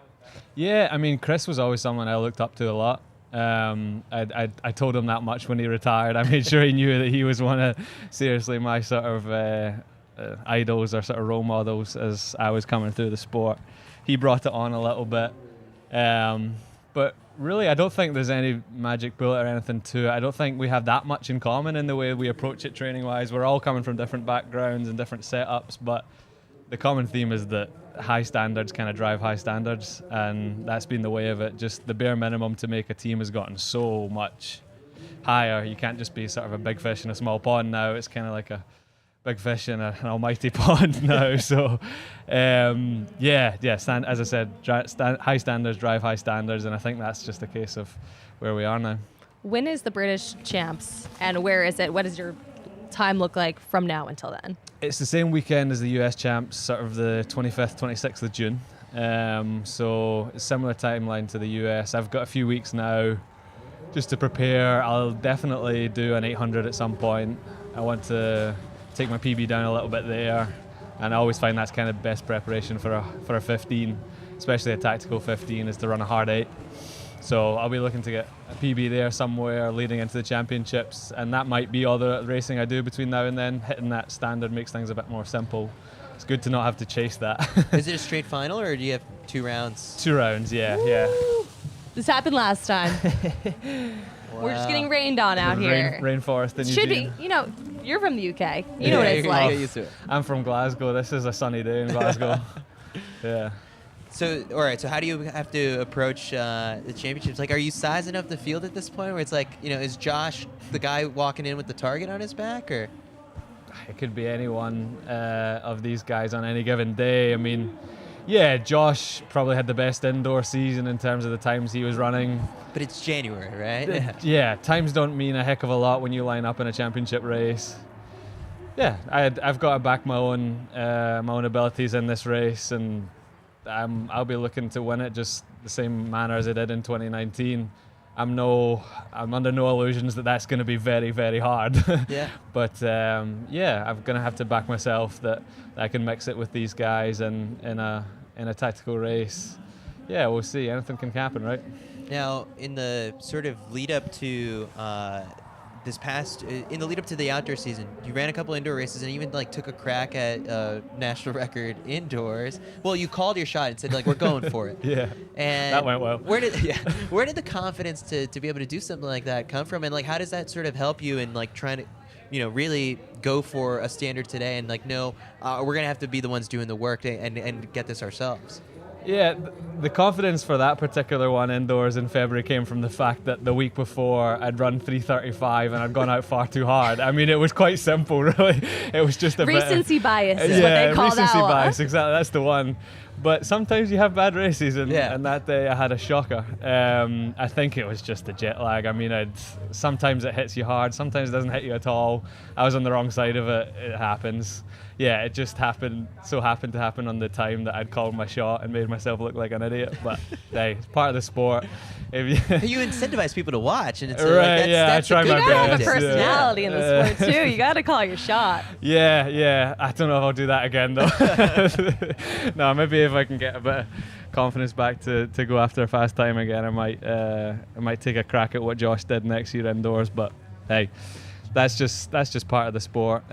Yeah, I mean, Chris was always someone I looked up to a lot. I told him that much when he retired. I made sure he knew that he was one of, seriously, my sort of idols or sort of role models as I was coming through the sport. He brought it on a little bit. But really, I don't think there's any magic bullet or anything to it. I don't think we have that much in common in the way we approach it training-wise. We're all coming from different backgrounds and different setups, but the common theme is that high standards kind of drive high standards, and that's been the way of it. Just the bare minimum to make a team has gotten so much higher. You can't just be sort of a big fish in a small pond now. It's kind of like a big fish in an almighty pond now. So, as I said, high standards drive high standards, and I think that's just a case of where we are now. When is the British Champs, and where is it? What does your time look like from now until then? It's the same weekend as the US Champs, sort of the 25th, 26th of June. So similar timeline to the US. I've got a few weeks now just to prepare. I'll definitely do an 800 at some point. I want to take my PB down a little bit there, and I always find that's kind of best preparation for a 15, especially a tactical 15, is to run a hard 8. So I'll be looking to get a PB there somewhere leading into the championships, and that might be all the racing I do between now and then. Hitting that standard makes things a bit more simple. It's good to not have to chase that. Is it a straight final, or do you have 2 rounds? 2 rounds, yeah. This happened last time. Wow. We're just getting rained on out here. Rainforest in Should Eugene. be, you're from the UK. You know what it's like. Get used to it. I'm from Glasgow. This is a sunny day in Glasgow. Yeah. So, all right. So, how do you have to approach the championships? Like, are you sizing up the field at this point, where it's like, is Josh the guy walking in with the target on his back, or? It could be any one of these guys on any given day. I mean, yeah, Josh probably had the best indoor season in terms of the times he was running. But it's January, right? Yeah, times don't mean a heck of a lot when you line up in a championship race. Yeah, I've got to back my own abilities in this race, and I'll be looking to win it just the same manner as I did in 2019. I'm under no illusions that that's going to be very, very hard. Yeah. But I'm going to have to back myself that I can mix it with these guys and in a in a tactical race, yeah, we'll see. Anything can happen, right? Now, in the sort of lead up to in the lead up to the outdoor season, you ran a couple indoor races and even like took a crack at national record indoors. Well, you called your shot and said like, we're going for it. Yeah, and that went well. Where did the confidence to be able to do something like that come from? And like, how does that sort of help you in like trying to, really go for a standard today and like, no, we're gonna have to be the ones doing the work and get this ourselves? Yeah, the confidence for that particular one indoors in February came from the fact that the week before I'd run 3:35 and I'd gone out far too hard. I mean, it was quite simple, really. It was just a recency bias is what they call recency that bias, exactly. That's the one. But sometimes you have bad races, and that day I had a shocker. I think it was just the jet lag. I mean, sometimes it hits you hard, sometimes it doesn't hit you at all. I was on the wrong side of it. It happens. Yeah, it just happened to happen on the time that I'd called my shot and made myself look like an idiot. But hey, it's part of the sport. You incentivize people to watch, and it's right. That's I try my best. You gotta have a personality in the sport too. You gotta call your shot. Yeah. I don't know if I'll do that again though. No, maybe if I can get a bit of confidence back to go after a fast time again, I might take a crack at what Josh did next year indoors. But hey, that's just part of the sport.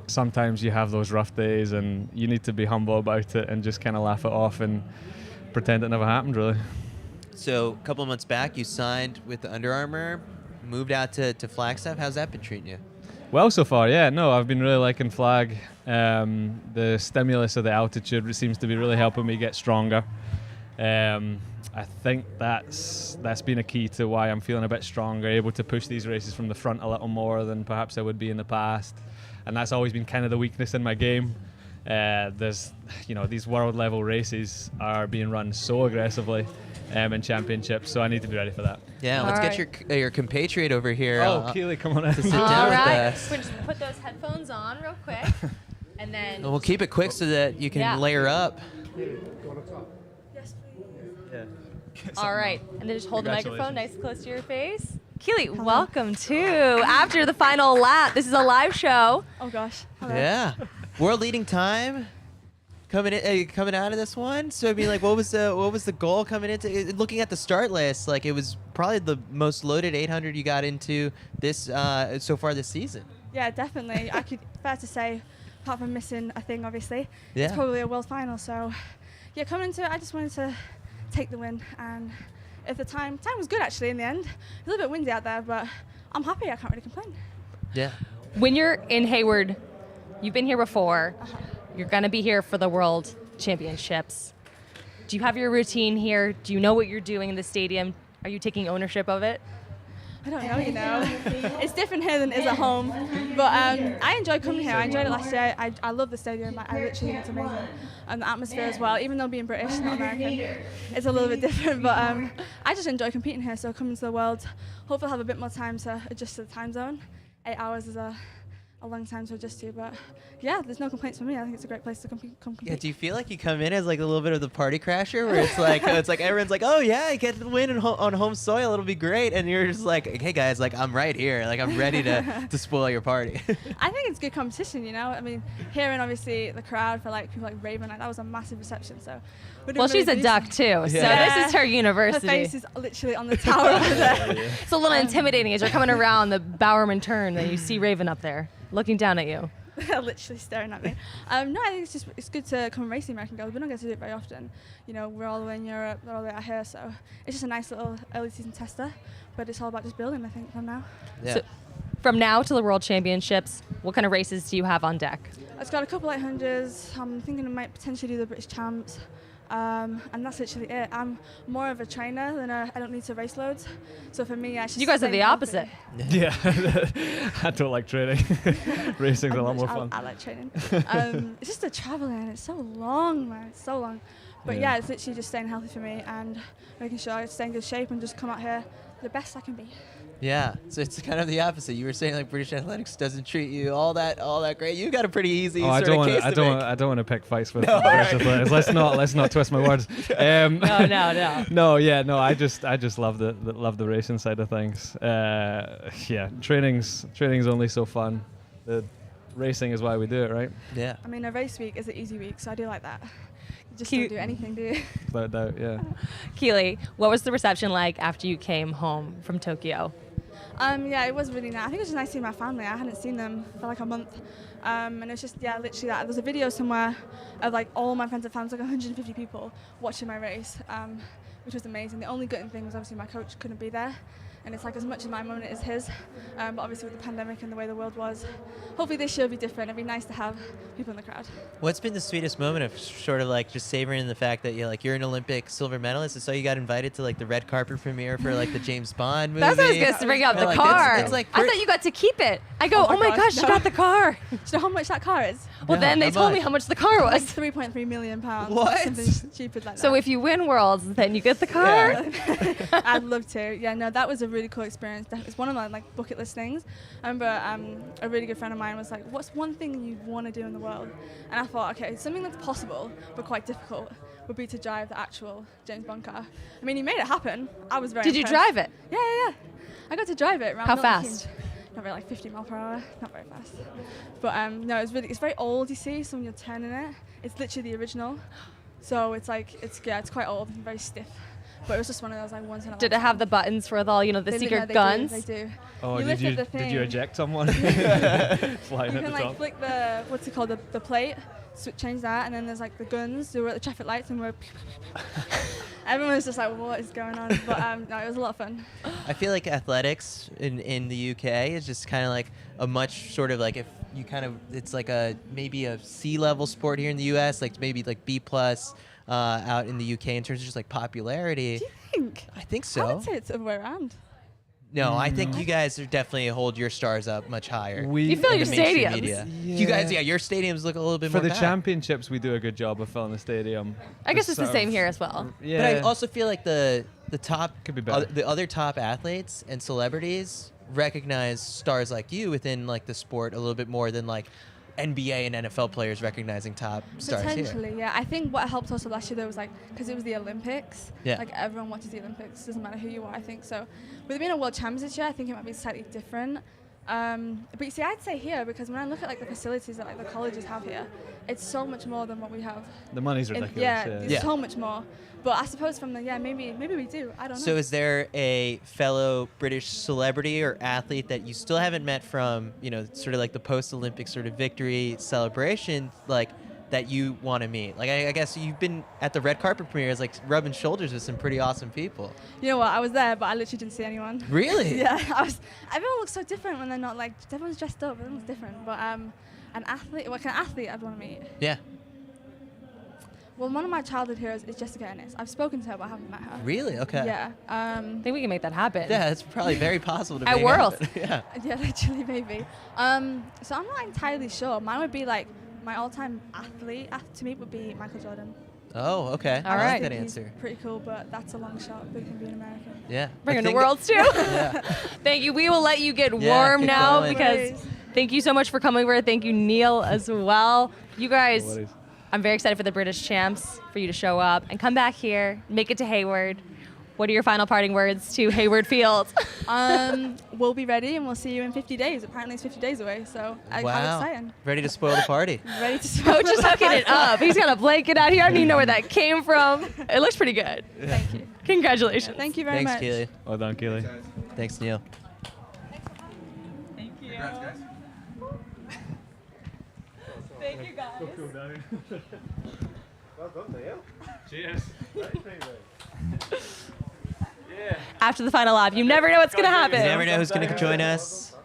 Sometimes you have those rough days and you need to be humble about it and just kind of laugh it off and pretend it never happened, really. So a couple of months back, you signed with the Under Armour, moved out to Flagstaff. How's that been treating you? Well, so far, yeah. No, I've been really liking Flag. The stimulus of the altitude seems to be really helping me get stronger. I think that's been a key to why I'm feeling a bit stronger, able to push these races from the front a little more than perhaps I would be in the past. And that's always been kind of the weakness in my game. These world level races are being run so aggressively in championships, so I need to be ready for that. Yeah, let's get your compatriot over here. Oh, Keely, come on in. To sit down with us. We'll just put those headphones on real quick, and then we'll keep it quick so that you can layer up. Yes, please. Yeah. All right, and then just hold the microphone nice and close to your face. Keely, welcome to After the Final Lap. This is a live show. Oh gosh. Hello. Yeah, world leading time coming out of this one. So I mean, like, what was the goal coming into looking at the start list? Like, it was probably the most loaded 800 you got into this so far this season. Yeah, definitely. Fair to say, apart from missing a thing, obviously, yeah. It's probably a world final. So yeah, coming into it, I just wanted to take the win, and if the time was good actually in the end. A little bit windy out there, but I'm happy. I can't really complain. Yeah. When you're in Hayward, you've been here before. You're gonna be here for the World Championships. Do you have your routine here? Do you know what you're doing in the stadium? Are you taking ownership of it? I don't know, It's different here than it is at home. But I enjoy coming here. I enjoyed it last year. I love the stadium. I literally think it's amazing. And the atmosphere as well, even though being British, not American, it's a little bit different. But I just enjoy competing here. So coming to the World, hopefully I'll have a bit more time to adjust to the time zone. 8 hours is a long time to adjust to, but yeah, there's no complaints from me. I think it's a great place to come compete. Yeah, do you feel like you come in as like a little bit of the party crasher, where it's like everyone's like, oh yeah, I get the win on home soil, it'll be great, and you're just like, hey guys, like I'm right here, like I'm ready to spoil your party. I think it's good competition, I mean, hearing obviously the crowd for like people like Raven, like that was a massive reception. So. Well, she's a duck too, so this is her university. Her face is literally on the tower over there. It's a little intimidating as you're coming around the Bowerman turn, and you see Raven up there looking down at you. Literally staring at me. No, I think it's good to come and race the American girls. We don't get to do it very often. We're all the way in Europe, they're all the way out here, so it's just a nice little early season tester. But it's all about just building, I think, from now. Yeah. So, from now to the World Championships, what kind of races do you have on deck? I've got a couple 800s. I'm thinking I might potentially do the British Champs. And that's literally it. I'm more of a trainer than I don't need to race loads. So for me, I should. You guys are the opposite. Yeah, I don't like training. Racing's a lot more fun. I like training. It's just the traveling. It's so long, man. It's so long. But yeah, it's literally just staying healthy for me and making sure I stay in good shape and just come out here the best I can be. Yeah, so it's kind of the opposite. You were saying like British athletics doesn't treat you all that great. You got a pretty easy I don't want to pick fights with British athletics. Let's not twist my words. No. I just love the racing side of things. Training's only so fun. The racing is why we do it, right? Yeah. I mean, a race week is an easy week, so I do like that. just don't do anything, do you? Without a doubt, yeah. Keely, what was the reception like after you came home from Tokyo? Yeah, it was really nice. I think it was just nice seeing my family. I hadn't seen them for like a month. And it was just, yeah, literally that. There's a video somewhere of like all my friends and family, like 150 people watching my race, which was amazing. The only good thing was obviously my coach couldn't be there. And it's like as much as my moment is his, but obviously with the pandemic and the way the world was, hopefully this year will be different. It'd be nice to have people in the crowd. What's been the sweetest moment of sort of like just savoring the fact that you're an Olympic silver medalist, and so you got invited to like the red carpet premiere for like the James Bond movie? That's what I was going to bring up, the car. It's like I thought you got to keep it. I go, oh my gosh, you got the car. Do you know how much that car is? Well, then they told me how much the car was. Like £3.3 million. What? Something stupid like that. So if you win Worlds, then you get the car? Yeah. I'd love to. Yeah, no, that was a really cool experience. It's one of my like bucket list things. I remember a really good friend of mine was like, what's one thing you want to do in the world? And I thought, okay, something that's possible but quite difficult would be to drive the actual James Bond car. I mean, he made it happen. I was very Did you impressed. drive it? Yeah. I got to drive it around How Milton fast? Keynes. Not very, like 50 miles per hour. Not very fast. But no, it's very old, you see, so when you're turning it, it's literally the original. So it's like, it's quite old and very stiff. But it was just one of those like once in a Did it have the buttons for all, the secret guns? They do. Oh, you did you eject someone? You Flying can at the like top. flick the, what's it called, the plate, change that, and then there's like the guns, they were at the traffic lights and we're everyone was just like, what is going on? But no, it was a lot of fun. I feel like athletics in the UK is just kind of like a much sort of like, if you kind of, it's like maybe a C-level sport here in the US, like maybe like B+ out in the UK in terms of just like popularity. Do you think? I think so. I would say it's the other way around. No, I think you guys are definitely hold your stars up much higher. You fill in your the mainstream stadiums. media. Yeah. You guys, your stadiums look a little bit For more the packed. championships, we do a good job of filling the stadium. I guess it's the same here as well. Yeah. But I also feel like the top, Could be better. the other top athletes and celebrities recognize stars like you within like the sport a little bit more than like NBA and NFL players recognizing top stars here. Potentially, yeah. I think what helped also last year though was like, because it was the Olympics, Yeah. like everyone watches the Olympics, doesn't matter who you are, I think. So with it being a World Champions this year, I think it might be slightly different. But you see, I'd say here, because when I look at like the facilities that like the colleges have here, it's so much more than what we have. The money's in- ridiculous. It's so much more. But I suppose from the, maybe we do, I don't know. So is there a fellow British celebrity or athlete that you still haven't met from, sort of like the post-Olympic sort of victory celebration, like that you want to meet? Like, I guess you've been at the red carpet premieres, like rubbing shoulders with some pretty awesome people. You know what, I was there, but I literally didn't see anyone. Really? Yeah, everyone looks so different when they're not like, everyone's dressed up, everyone's different. But an athlete I'd want to meet. Yeah. Well, one of my childhood heroes is Jessica Ennis. I've spoken to her, but I haven't met her. Really? Okay. Yeah. I think we can make that happen. Yeah, it's probably very possible to At make Worlds. happen. Yeah. Yeah, literally, maybe. So I'm not entirely sure. Mine would be like, my all-time athlete to me would be Michael Jordan. Oh, okay. All I right. like that He's answer. pretty cool, but that's a long shot with him being American. Yeah. Bring I him to think Worlds too. Yeah. Thank you. We will let you get Yeah, warm keep now going. because thank you so much for coming over. Thank you, Neil, as well. You guys, No worries. I'm very excited for the British champs, for you to show up and come back here, make it to Hayward. What are your final parting words to Hayward Field? We'll be ready and we'll see you in 50 days. Apparently it's 50 days away, so how exciting. Ready to spoil the party. Ready to Coach is hooking it up. He's got a blanket out here. I don't even know where that came from. It looks pretty good. Thank you. Congratulations. Thank you very Thanks, much. Keely. Well done, Keely. Thanks, Neil. Thank you. Thank you, guys. Well done, Neil. Cheers. Yeah. After the final lap, you never know what's going to happen. You never know who's going to join us.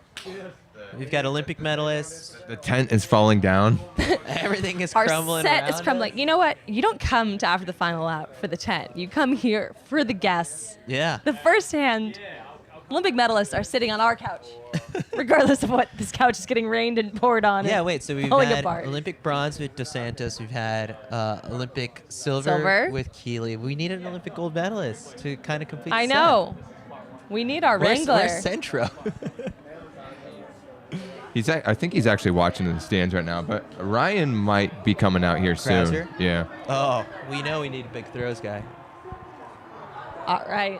We've got Olympic medalists. The tent is falling down. Everything is Our crumbling set is around crumbling. us. You know what? You don't come to after the final lap for the tent. You come here for the guests. Yeah. The first-hand Olympic medalists are sitting on our couch, regardless of what this couch is getting rained and poured on. Yeah, and wait, so we've falling had apart. Olympic bronze with Dos Santos. We've had Olympic silver Silver. with Keely. We need an Olympic gold medalist to kind of complete I the know. We need our set. wrangler. Where's Centro? I think he's actually watching in the stands right now, but Ryan might be coming out here soon. Krauser? Yeah. Oh, we know we need a big throws guy. All right.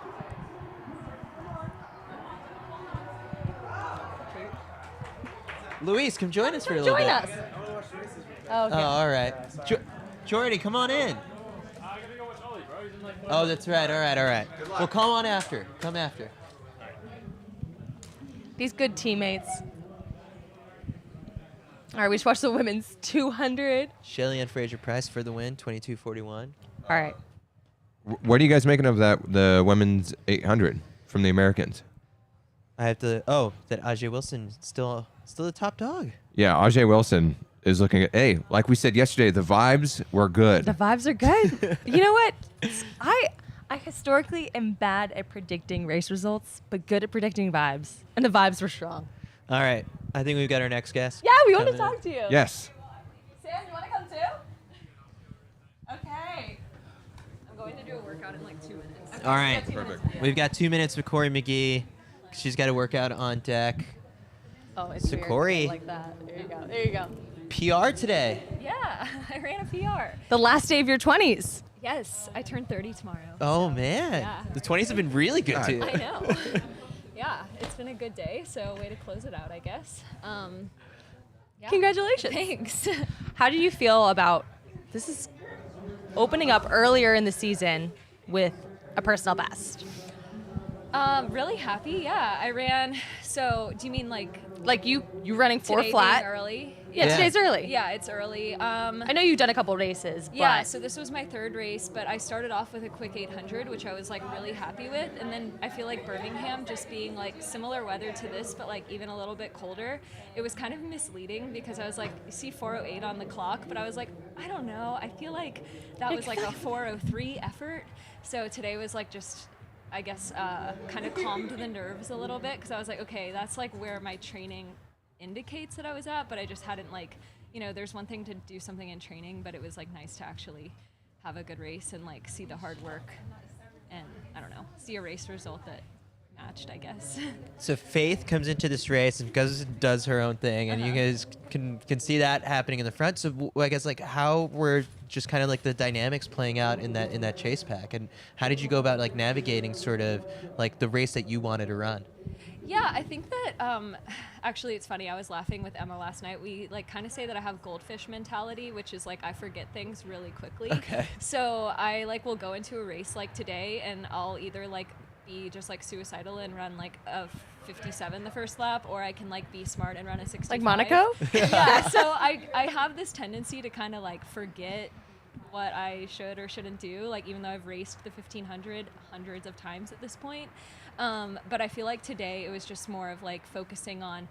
Luis, come join us for a little Join bit. us. Oh, okay. Oh, all right. Jordy, come on in. Oh, that's right. All right. Well, come on after. Come after. These good teammates. All right, we just watched the women's 200. Shelly-Ann Fraser-Price for the win, 22-41. All right. What are you guys making of the women's 800 from the Americans? I have to. Oh, that Ajay Wilson still the top dog. Yeah, Ajay Wilson is looking at. Hey, like we said yesterday, the vibes were good. The vibes are good. You know what? I historically am bad at predicting race results, but good at predicting vibes, and the vibes were strong. All right, I think we've got our next guest. Yeah, we want to coming in. talk to you. Yes. Sam, you want to come too? Okay. I'm going to do a workout in like 2 minutes. Okay, All right, perfect. We've got 2 minutes with Corey McGee. She's got a workout on deck. Oh, it's So weird. Corey. Like that. There you go. There you go. PR today. Yeah, I ran a PR. The last day of your 20s. Yes, I turn 30 tomorrow. Oh man, yeah. the 20s have been really good too. I know. Yeah, it's been a good day, so way to close it out, I guess. Yeah. Congratulations. Thanks. How do you feel about this is opening up earlier in the season with a personal best? Really happy, yeah. I ran, so do you mean like you running 4 today flat? being early? Yeah, today's early. Yeah, it's early. I know you've done a couple races. Yeah, but so this was my 3rd race, but I started off with a quick 800, which I was like really happy with. And then I feel like Birmingham just being like similar weather to this, but like even a little bit colder, it was kind of misleading because I was like, you see 4:08 on the clock, but I was like, I don't know. I feel like that was like a 4:03 effort. So today was like just, I guess, kind of calmed the nerves a little bit because I was like, okay, that's like where my training indicates that I was at, but I just hadn't like, there's one thing to do something in training, but it was like nice to actually have a good race and like see the hard work and I don't know, see a race result that matched, I guess. So Faith comes into this race and does her own thing, and you guys can see that happening in the front. So I guess like how were just kind of like the dynamics playing out in that chase pack, and how did you go about like navigating sort of like the race that you wanted to run? Yeah, I think that actually it's funny. I was laughing with Emma last night. We like kind of say that I have goldfish mentality, which is like I forget things really quickly. Okay. So I like will go into a race like today, and I'll either like be just like suicidal and run like a 57 the first lap, or I can like be smart and run a 65. Like Monaco? Yeah. So I have this tendency to kind of like forget what I should or shouldn't do, like even though I've raced the 1500 hundreds of times at this point. But I feel like today it was just more of like focusing on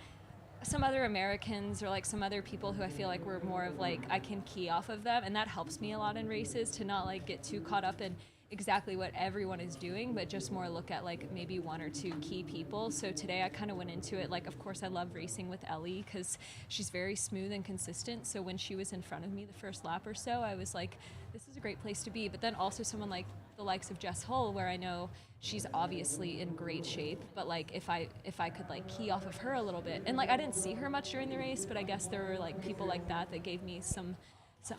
some other Americans or like some other people who I feel like were more of like I can key off of them, and that helps me a lot in races to not like get too caught up in exactly what everyone is doing, but just more look at like maybe 1 or 2 key people. So today I kind of went into it like, of course I love racing with Ellie because she's very smooth and consistent. So when she was in front of me the first lap or so, I was like, this is a great place to be. But then also someone like the likes of Jess Hull, where I know she's obviously in great shape, but like if I could like key off of her a little bit, and like I didn't see her much during the race, but I guess there were like people like that gave me some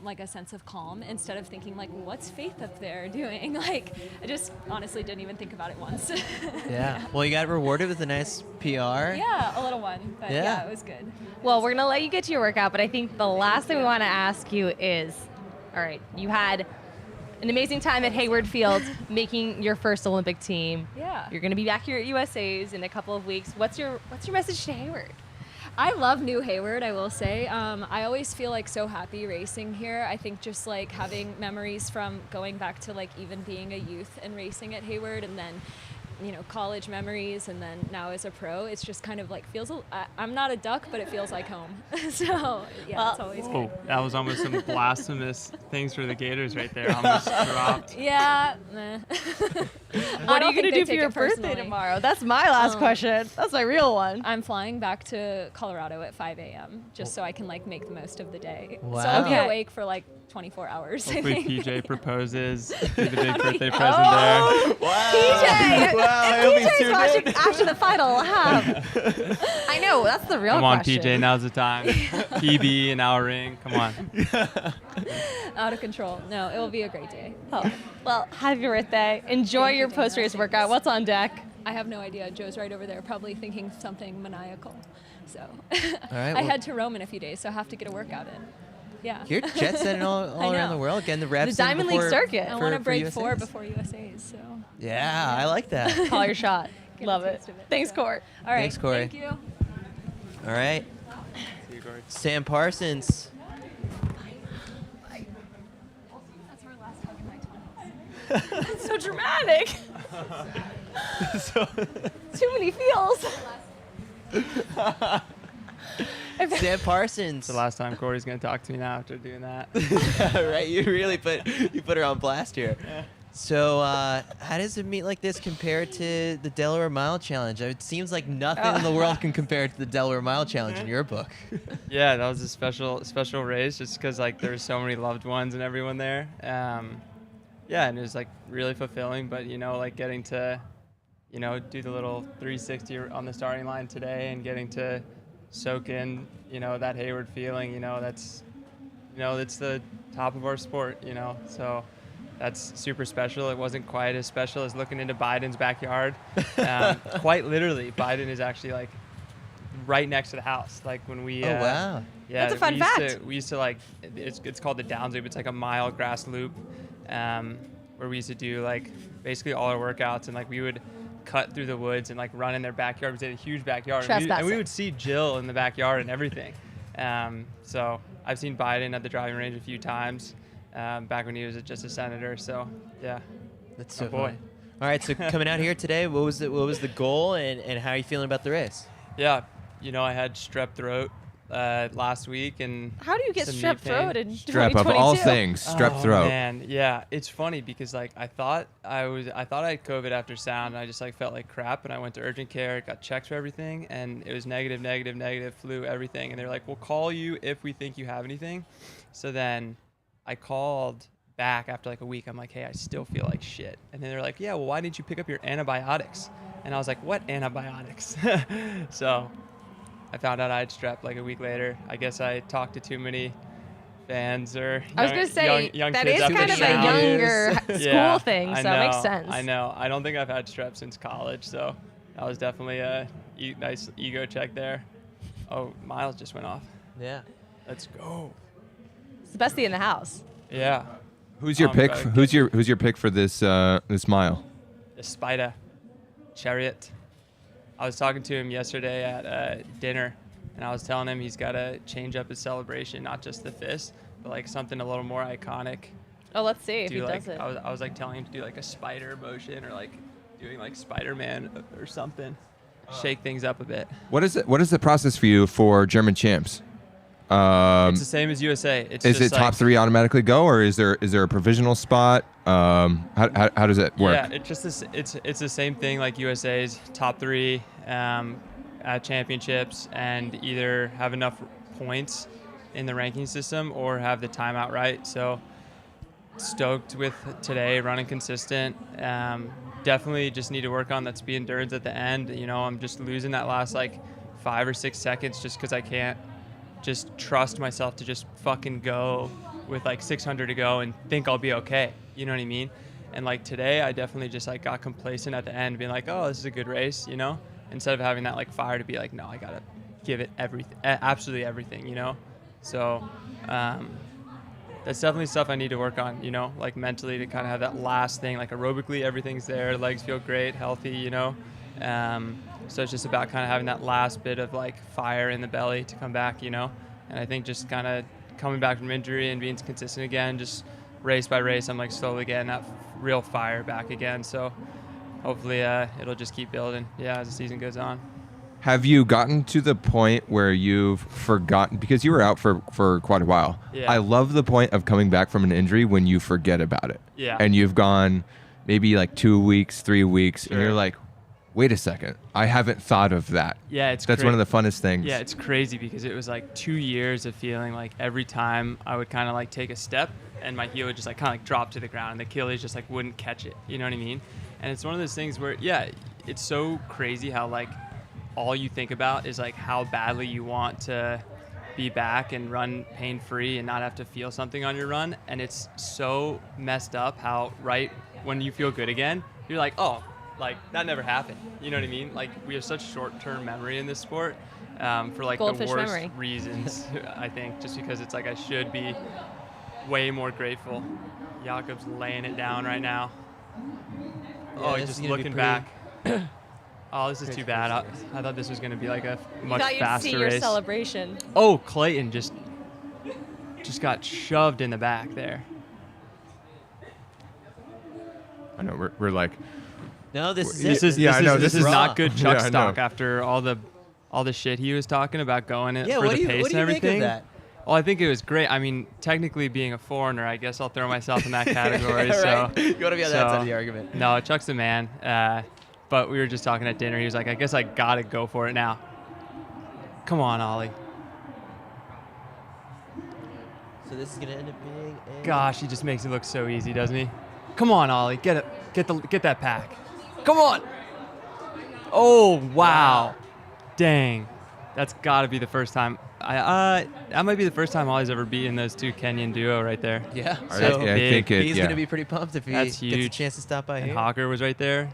like a sense of calm instead of thinking like, what's Faith up there doing? Like I just honestly didn't even think about it once. Yeah. Well, you got rewarded with a nice PR. Yeah, a little one, but yeah, it was good. Well, we're going to let you get to your workout, but I think the last thing we want to ask you is, all right, you had an amazing time at Hayward Field making your first Olympic team. Yeah. You're going to be back here at USA's in a couple of weeks. What's your message to Hayward? I love New Hayward, I will say. I always feel like so happy racing here. I think just like having memories from going back to like even being a youth and racing at Hayward, and then college memories, and then now as a pro, it's just kind of like I'm not a Duck, but it feels like home. So yeah, it's always good. That was almost some blasphemous things for the Gators right there. Almost dropped. Yeah. What are you going to do for your birthday tomorrow? That's my last question. That's my real one. I'm flying back to Colorado at 5 a.m. just so I can like make the most of the day. Wow. So I'll be awake for like 24 hours. Hopefully I think. PJ proposes. Be the big birthday present there. Wow. PJ! Wow, If PJ's watching after the final half. I know, that's the real Come on, question. PJ, now's the time. PB, an hour ring. Come on. Out of control. No, it will be a great day. Oh, well, happy birthday. Enjoy your post-race workout. What's on deck? I have no idea. Joe's right over there, probably thinking something maniacal. So right, I well- head to Rome in a few days, so I have to get a workout in. Yeah. You're jet setting all I around know. the world, getting the reps. The Diamond in League before- circuit. I for- want to for break USAs. 4 before USA's, so. Yeah, I like that. Call your shot. Get a Love it. taste of it, Thanks, so. Court. All right. Thanks, Corey. Thank you. All right. See you, Corey. Sam Parsons. That's our last hug in my 20s. That's so dramatic. So- Too many feels. Sam Parsons. It's the last time Corey's gonna talk to me now after doing that. Right, you really put her on blast here. Yeah. So, how does a meet like this compare to the Delaware Mile Challenge? It seems like nothing in the world can compare to the Delaware Mile Challenge in your book. Yeah, that was a special race just because like there were so many loved ones and everyone there. Yeah, and it was like really fulfilling. But like getting to, do the little 360 on the starting line today and getting to soak in, that Hayward feeling. That's the top of our sport. So. That's super special. It wasn't quite as special as looking into Biden's backyard. Quite literally, Biden is actually like right next to the house. Like when we. Oh wow! Yeah, That's a fun fact. We used to like it's called the Downs Loop. It's like a mile grass loop, where we used to do like basically all our workouts and like we would cut through the woods and like run in their backyard. We had a huge backyard, and we would see Jill in the backyard and everything. So I've seen Biden at the driving range a few times. Back when he was just a senator, so yeah. That's so boy. funny. All right, so coming out here today, what was the goal, and how are you feeling about the race? Yeah, I had strep throat last week, and How do you get some knee strep throat pain. in Strep 2022? of all things, strep throat. Man, yeah, it's funny because like I thought I had COVID after sound, and I just like felt like crap, and I went to urgent care, got checked for everything, and it was negative, flu, everything, and they're like, we'll call you if we think you have anything. So then I called back after like a week. I'm like, hey, I still feel like shit. And then they're like, yeah, well, why didn't you pick up your antibiotics? And I was like, what antibiotics? So I found out I had strep like a week later. I guess I talked to too many fans or I was going to say, young that kids is after kind of a sound. younger school Yeah, thing, I so it makes know, sense. I know. I don't think I've had strep since college, so that was definitely a nice ego check there. Oh, Miles just went off. Yeah. Let's go. It's the bestie in the house. Yeah. Who's your pick? Who's your pick for this this mile? The Spider Chariot. I was talking to him yesterday at dinner, and I was telling him he's got to change up his celebration, not just the fist, but like something a little more iconic. Oh, let's see if he like, does it. I was like telling him to do like a spider motion or like doing like Spider-Man or something. Shake things up a bit. What is it? What is the process for you for German champs? It's the same as USA. It's is just it top 3 automatically go, or is there a provisional spot? How does it work? Yeah, it's the same thing like USA's top 3 at championships, and either have enough points in the ranking system or have the timeout right. So stoked with today, running consistent. Definitely just need to work on that speed endurance at the end. I'm just losing that last like 5 or 6 seconds just because I can't just trust myself to just fucking go with like 600 to go and think I'll be okay. You know what I mean? And like today, I definitely just like got complacent at the end, being like, oh, this is a good race, instead of having that like fire to be like, no, I gotta give it everything, absolutely everything, So that's definitely stuff I need to work on, like mentally to kind of have that last thing, like aerobically, everything's there, legs feel great, healthy, So it's just about kind of having that last bit of like fire in the belly to come back, And I think just kind of coming back from injury and being consistent again, just race by race, I'm like slowly getting that real fire back again. So hopefully it'll just keep building, as the season goes on. Have you gotten to the point where you've forgotten, because you were out for quite a while. Yeah. I love the point of coming back from an injury when you forget about it. Yeah. And you've gone maybe like 2 weeks, 3 weeks, Sure. and you're like, wait a second, I haven't thought of that. Yeah, that's one of the funnest things. Yeah, it's crazy because it was like 2 years of feeling like every time I would kind of like take a step and my heel would just like kind of like drop to the ground and the Achilles just like wouldn't catch it. You know what I mean? And it's one of those things where, it's so crazy how like all you think about is like how badly you want to be back and run pain-free and not have to feel something on your run. And it's so messed up how right when you feel good again, you're like, oh, like that never happened. You know what I mean? Like we have such short-term memory in this sport, for like Goldfish the worst memory. reasons. I think just because it's like I should be way more grateful. Jakob's laying it down right now. Yeah, He's this is just gonna be looking pretty- back. Oh, this is too bad. I thought this was going to be like a much Thought you'd faster see your race. celebration. Oh, Clayton just got shoved in the back there. I know we're like. No, this is This it. is Yeah, I know, this this is is not raw. good Chuck Yeah, I stock know. after all the shit he was talking about going in Yeah, for what the do you- pace what do and you make of everything. that? Well, I think it was great. I mean, technically being a foreigner, I guess I'll throw myself in that category. Right? So You wanna be on that side of the argument. No, Chuck's the man. But we were just talking at dinner. He was like, I guess I gotta go for it now. Come on, Ollie. So this is gonna end up being a Gosh, he just makes it look so easy, doesn't he? Come on, Ollie, get it, get that pack. Come on. Oh wow, dang, that's got to be the first time. That might be the first time Ollie's ever beaten those two Kenyan duo right there. Yeah. So I think he's gonna be pretty pumped if he That's gets a huge. chance to stop by And here. Hawker was right there.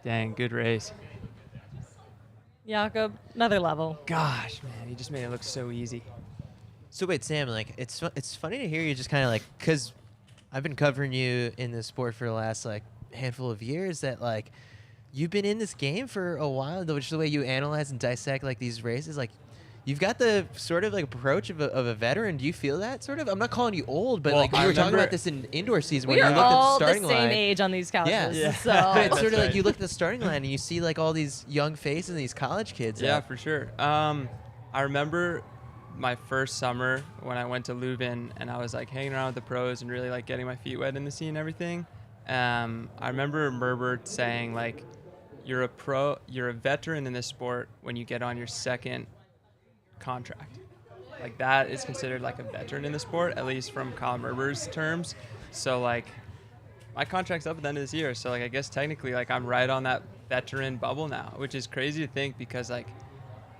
Dang, good race. Jakob, another level. Gosh, man, he just made it look so easy. So wait, Sam, like it's funny to hear you just kind of like, because I've been covering you in this sport for the last like handful of years, that like you've been in this game for a while, which is the way you analyze and dissect like these races. Like you've got the sort of like approach of a veteran. Do you feel that sort of? I'm not calling you old, but Well, like you I were talking remember- about this in indoor season We when are you looked at the all the starting same line. age on these couches. Yeah. So. But it's sort of like right. you look at the starting line and you see like all these young faces and these college kids. Yeah, for sure. I remember my first summer when I went to Leuven and I was like hanging around with the pros and really like getting my feet wet in the scene and everything. I remember Merbert saying like, you're a veteran in this sport when you get on your second contract. Like that is considered like a veteran in the sport, at least from Colin Merber's terms. So like my contract's up at the end of this year. So like I guess technically like I'm right on that veteran bubble now, which is crazy to think because like,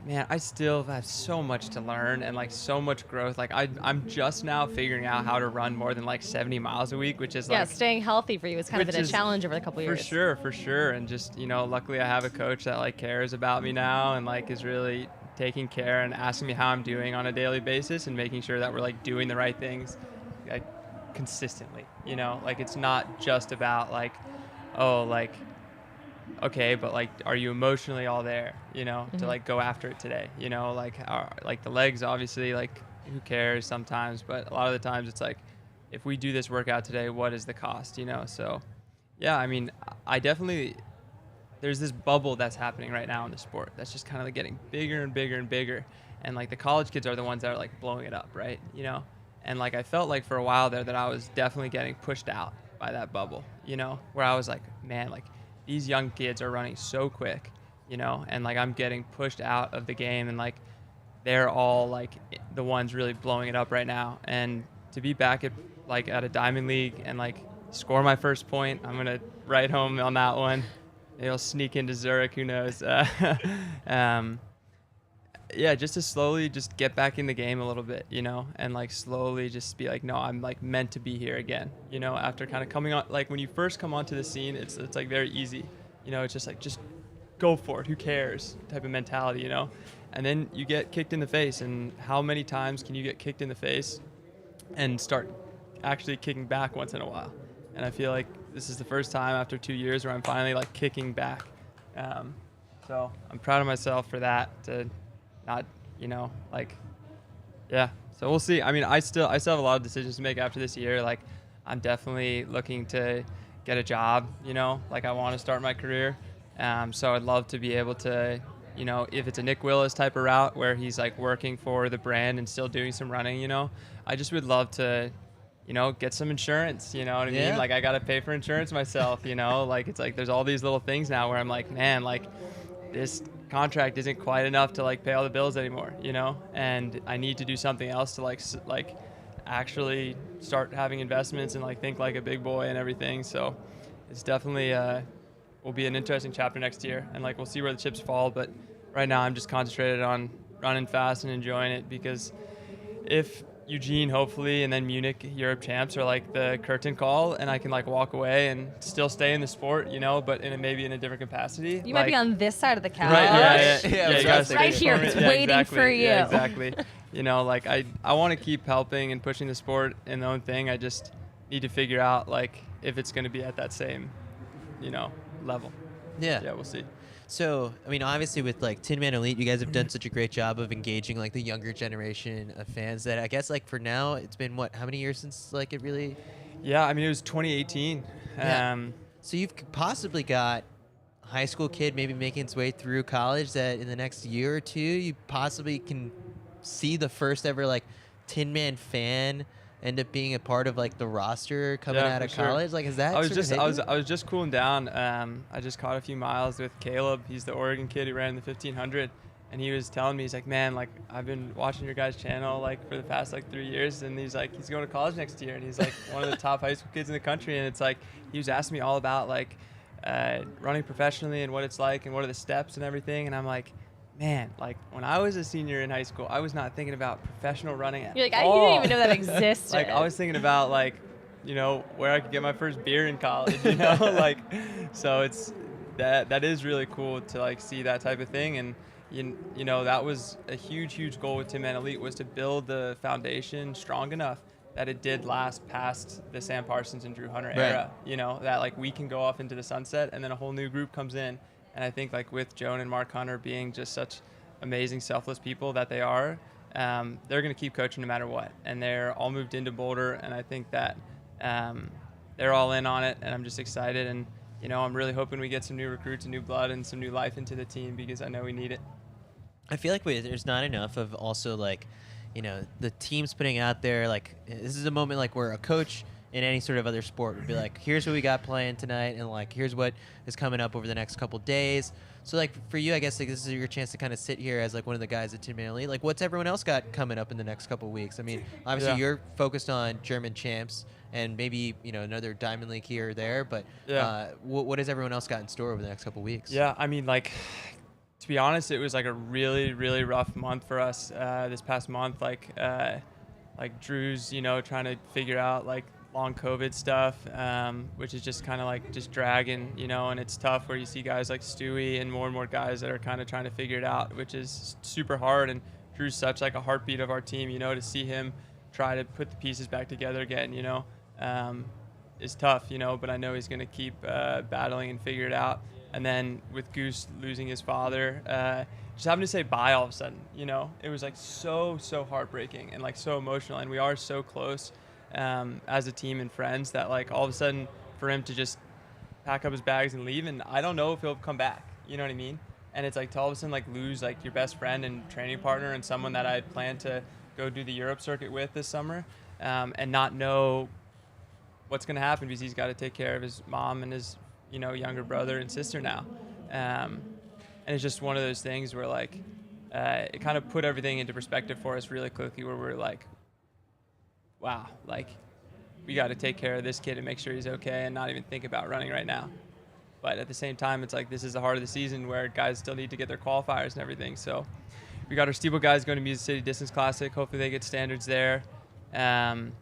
man, I still have so much to learn and like so much growth. Like I'm just now figuring out how to run more than like 70 miles a week, which is Yeah, like staying healthy for you has kind of which been a is- challenge over a couple years. For sure. And just, luckily I have a coach that like cares about me now and like is really taking care and asking me how I'm doing on a daily basis and making sure that we're like doing the right things like consistently, like it's not just about like, oh, like, okay, but like, are you emotionally all there, to like go after it today, like the legs, obviously, like who cares sometimes, but a lot of the times it's like, if we do this workout today, what is the cost, so yeah, I mean, I definitely, there's this bubble that's happening right now in the sport that's just kind of like getting bigger and bigger and bigger, and like the college kids are the ones that are like blowing it up, right, and like I felt like for a while there that I was definitely getting pushed out by that bubble, where I was like, man, like these young kids are running so quick, and like I'm getting pushed out of the game, and like they're all like the ones really blowing it up right now. And to be back at a Diamond League and like score my first point, I'm gonna write home on that one. Maybe I'll sneak into Zurich, who knows? Yeah, just to slowly just get back in the game a little bit, and like slowly just be like, no, I'm like meant to be here again, after kind of coming on, like when you first come onto the scene, it's like very easy, it's just like, just go for it, who cares type of mentality, and then you get kicked in the face, and how many times can you get kicked in the face and start actually kicking back once in a while? And I feel like this is the first time after 2 years where I'm finally like kicking back. So I'm proud of myself for that, to not, yeah. So we'll see. I mean, I still have a lot of decisions to make after this year. Like I'm definitely looking to get a job, like I want to start my career. So I'd love to be able to, if it's a Nick Willis type of route where he's like working for the brand and still doing some running, I just would love to, get some insurance, you know what I mean? Like I got to pay for insurance myself, like it's like there's all these little things now where I'm like, man, like this contract isn't quite enough to like pay all the bills anymore, and I need to do something else to like actually start having investments and like think like a big boy and everything. So it's definitely will be an interesting chapter next year, and like we'll see where the chips fall, but right now I'm just concentrated on running fast and enjoying it, because if Eugene, hopefully, and then Munich Europe champs are like the curtain call, and I can like walk away and still stay in the sport, but maybe in a different capacity. You might be on this side of the couch. Right, yeah, right here, it's waiting for you. Yeah, exactly. Like I want to keep helping and pushing the sport in the own thing. I just need to figure out like if it's going to be at that same, level. Yeah. Yeah, we'll see. So, I mean, obviously with like Tinman Elite, you guys have done such a great job of engaging like the younger generation of fans that I guess like for now, it's been how many years since like it really? Yeah, I mean, it was 2018. Yeah. So you've possibly got a high school kid maybe making its way through college that in the next year or two, you possibly can see the first ever like Tinman fan end up being a part of like the roster coming out of college. Like, is that? I was just cooling down. I just caught a few miles with Caleb. He's the Oregon kid who ran the 1500, and he was telling me, he's like, man, like I've been watching your guys' channel like for the past like 3 years, and he's like, he's going to college next year, and he's like one of the top high school kids in the country, and it's like he was asking me all about like running professionally and what it's like and what are the steps and everything, and I'm like, man, like when I was a senior in high school, I was not thinking about professional running at You're like, all. you didn't even know that existed. Like I was thinking about like, where I could get my first beer in college, like, so it's that is really cool to like see that type of thing. And that was a huge goal with Tinman Elite, was to build the foundation strong enough that it did last past the Sam Parsons and Drew Hunter era, that like we can go off into the sunset and then a whole new group comes in. And I think like with Joan and Mark Hunter being just such amazing, selfless people that they are, they're going to keep coaching no matter what. And they're all moved into Boulder, and I think that they're all in on it, and I'm just excited. And, I'm really hoping we get some new recruits and new blood and some new life into the team because I know we need it. I feel like there's not enough of also like, the teams putting out there, like this is a moment like where a coach in any sort of other sport would be like, here's what we got playing tonight, and like here's what is coming up over the next couple days. So like for you, I guess like this is your chance to kind of sit here as like one of the guys at Tinman Elite. Like what's everyone else got coming up in the next couple weeks? I mean, obviously you're focused on German champs and maybe another Diamond League here or there, but what has everyone else got in store over the next couple weeks? Yeah, I mean, like, to be honest, it was like a really rough month for us this past month. Like Drew's trying to figure out like long COVID stuff, which is just kind of like just dragging, and it's tough where you see guys like Stewie and more guys that are kind of trying to figure it out, which is super hard. And Drew's such like a heartbeat of our team, to see him try to put the pieces back together again, is tough, but I know he's going to keep battling and figure it out. And then with Goose losing his father, just having to say bye all of a sudden, it was like so heartbreaking and like so emotional, and we are so close as a team and friends that like all of a sudden for him to just pack up his bags and leave, and I don't know if he'll come back, you know what I mean? And it's like to all of a sudden like lose like your best friend and training partner and someone that I had planned to go do the Europe circuit with this summer, and not know what's going to happen because he's got to take care of his mom and his younger brother and sister now, and it's just one of those things where like it kind of put everything into perspective for us really quickly, where we're like, wow, like we got to take care of this kid and make sure he's okay and not even think about running right now. But at the same time, it's like this is the heart of the season where guys still need to get their qualifiers and everything. So we got our steeple guys going to Music City Distance Classic. Hopefully they get standards there. And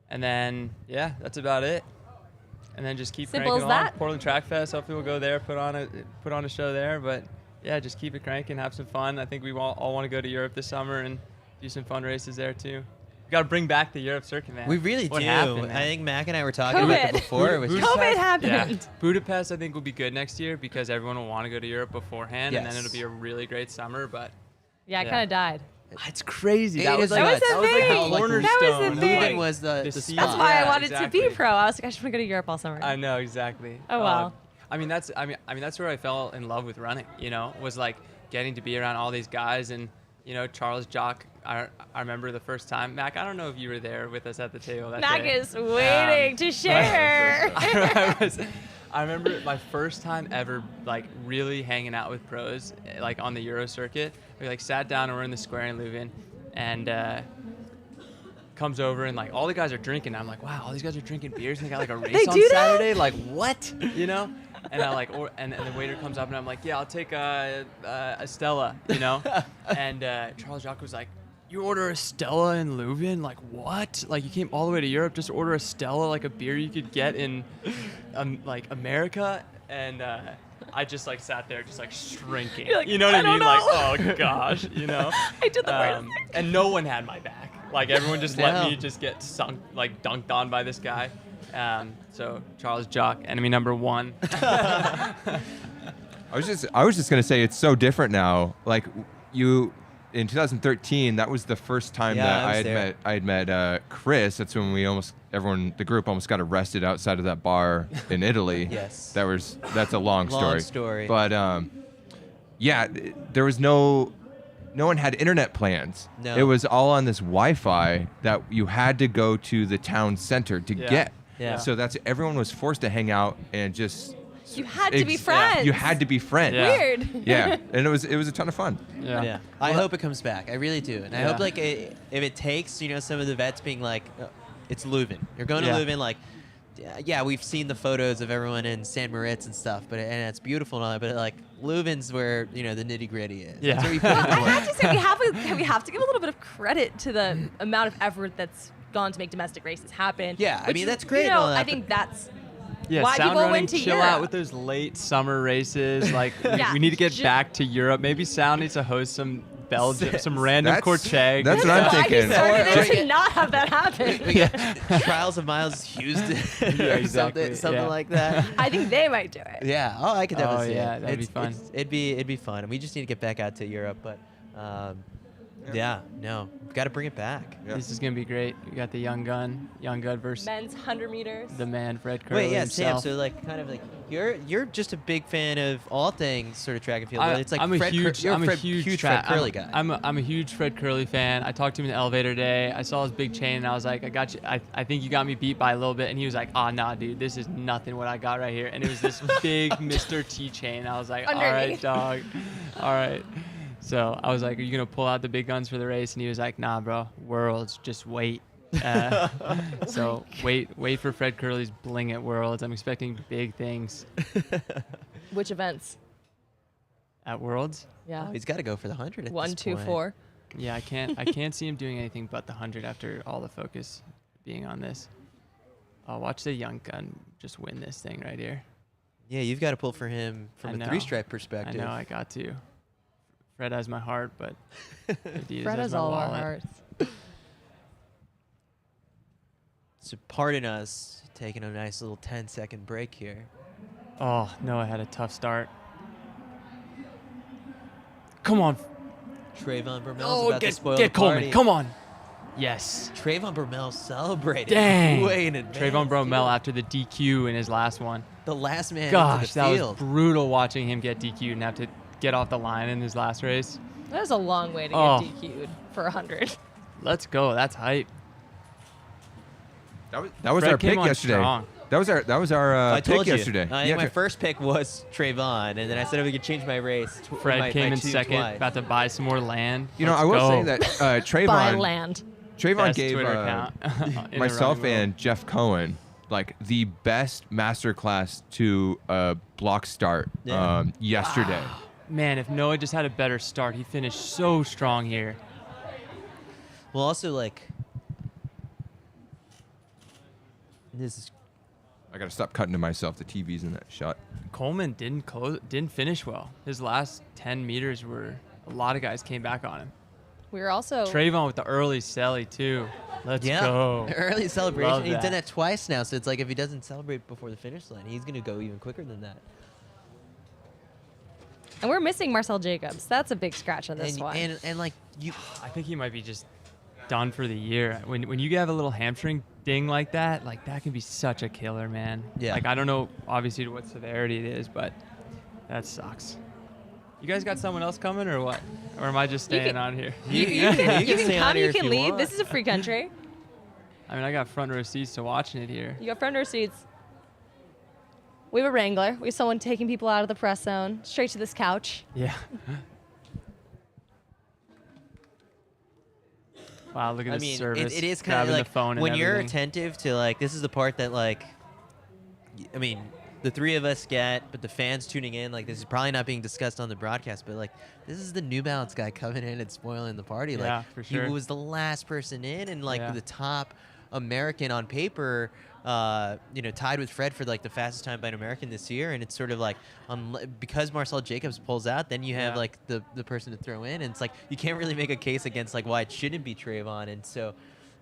then, yeah, that's about it. And then just keep Simple cranking as on. that. Portland Track Fest, hopefully we'll go there, put on a show there. But yeah, just keep it cranking, have some fun. I think we all want to go to Europe this summer and do some fun races there too. We got to bring back the Europe circuit, man. We really What do. happened, man? I think Mac and I were talking about it before. It was COVID happened. Yeah. Budapest, I think, will be good next year because everyone will want to go to Europe beforehand, and then it'll be a really great summer. But Yeah, it kind of died. it's crazy. It That is was nuts. That was a thing. cornerstone. That was a of, thing. Leuven was the the spot. scene. That's why I wanted exactly. to be pro. I was like, I should want to go to Europe all summer. I know, exactly. Oh, wow. I mean that's where I fell in love with running, was like getting to be around all these guys. And Charles Jock, I remember the first time. Mac, I don't know if you were there with us at the table that Mac day. is waiting to share. I remember my first time ever like really hanging out with pros like on the Euro circuit. We like sat down and we're in the square in Leuven, and comes over and like all the guys are drinking. I'm like, wow, all these guys are drinking beers and they got like a race on Saturday. Like what? And I like, and the waiter comes up and I'm like, yeah, I'll take a Stella, And Charles Jacques was like, you order a Stella in Leuven? Like, what? Like, you came all the way to Europe just to order a Stella, like a beer you could get in, like, America? And I just, like, sat there just, like, shrinking. Like, you know what I mean? know. Like, oh, gosh, you know? I did the right thing. And no one had my back. Like, everyone just let me just get dunked on by this guy. So, Charles Jock, enemy number 1. I was just gonna say it's so different now. Like in 2013, that was the first time that I had met Chris. That's when the group almost got arrested outside of that bar in Italy. Yes. That's a long story. But yeah, there was no one had internet plans. No. It was all on this Wi-Fi that you had to go to the town center to get. Yeah. So everyone was forced to hang out and just. You had to be friends. You had to be friends. Yeah. Weird. Yeah, and it was a ton of fun. Yeah. I hope it comes back. I really do. And I hope like if it takes, some of the vets being like, it's Leuven. You're going to Leuven, like, yeah, we've seen the photos of everyone in San Moritz and stuff, and it's beautiful and all that, but like Leuven's where, the nitty gritty is. Yeah. That's where you put Well, in the I work. have to say we have to give a little bit of credit to the amount of effort that's gone to make domestic races happen. Yeah, I which, mean, that's great and all that, I think that's Yeah, why sound people running, went to chill Europe. out with those late summer races. Like, Yeah, we need to get ju- back to Europe. Maybe Sound needs to host some Belgium, some random That's- Corcheg. that's what I'm why he thinking. started it to not have that happen. We got Trials of Miles Houston or exactly, something yeah. like that. I think they might do it. Yeah. Oh, I could definitely see yeah, it. that'd be fun. It'd be fun. And we just need to get back out to Europe, but we've got to bring it back. Yeah. This is going to be great. We got the young gun versus Men's 100 meters. the man, Fred Curley Wait, yeah, himself. Sam. So like, kind of like, you're just a big fan of all things sort of track and field. But it's like I'm a huge Fred Curley guy. I'm a huge Fred Curley fan. I talked to him in the elevator today. I saw his big chain, and I was like, I got you. I think you got me beat by a little bit. And he was like, nah, dude, this is nothing what I got right here. And it was this big Mr. T chain. I was like, all right, Underneath. dog. All right. So I was like, are you going to pull out the big guns for the race? And he was like, nah, bro, Worlds, just wait. So wait for Fred Curley's bling at Worlds. I'm expecting big things Which events? at Worlds. Yeah. Oh, he's got to go for the 100 at 1, this 2, point. 4. Yeah, I can't see him doing anything but the 100 after all the focus being on this. Oh, watch the young gun just win this thing right here. Yeah, you've got to pull for him I from a know. three-stripe perspective. I know I got to. Fred has my heart, but Adidas Fred has my all our wallet. hearts. So pardon us taking a nice little 10-second break here. Oh, no, I had a tough start. Come on. Trayvon Bromell's Oh, about to spoil get the Coleman. party. Come on. Yes. Trayvon Bromell celebrated. Dang. Way in advance. Trayvon Bromell after the DQ in his last one. The last man Gosh, into the that field. was brutal watching him get DQ'd and have to get off the line in his last race. That was a long way to Oh. get DQ'd for 100. Let's go. That's hype. That was Fred our came pick on yesterday. strong. That was our I pick told you. yesterday. I think my first pick was Trayvon, and then I said if we could change my race. Fred came my in two second, twice. about to buy some more land. You know, Let's I will go. say that Buy Trayvon land. Trayvon Best gave Twitter account in the myself running world. and Jeff Cohen like the best masterclass to a block start yesterday. Man, if Noah just had a better start, he finished so strong here. Well, also like this is. I gotta stop cutting to myself. The TV's in that shot. Coleman didn't finish well. His last 10 meters were a lot of guys came back on him. We were also Trayvon with the early celly too. Let's Yeah, go. early celebration. Love He's done that. that twice now, so it's like if he doesn't celebrate before the finish line, he's gonna go even quicker than that. and we're missing Marcel Jacobs. That's a big scratch on this And, one. and like you, I think he might be just done for the year. When you have a little hamstring ding like that can be such a killer, man. Yeah. Like I don't know obviously to what severity it is, but that sucks. You guys got someone else coming or what? Or am I just staying on here? you can stay on come, here you if can you leave. want. This is a free country. I mean, I got front row seats to watching it here. You got front row seats. We have a wrangler. We have someone taking people out of the press zone straight to this couch. Yeah. Wow, look at I this mean, service. it is kind of grabbing like the phone and when you're everything. attentive to like this is the part that like, I mean, the three of us get, but the fans tuning in, like, this is probably not being discussed on the broadcast, but, like, this is the New Balance guy coming in and spoiling the party. Yeah, like, for sure. He was the last person in, and, like, Yeah. the top American on paper, tied with Fred for, like, the fastest time by an American this year. And it's sort of like, because Marcel Jacobs pulls out, then you have, Yeah. like, the person to throw in. And it's like, you can't really make a case against, like, why it shouldn't be Trayvon. And so,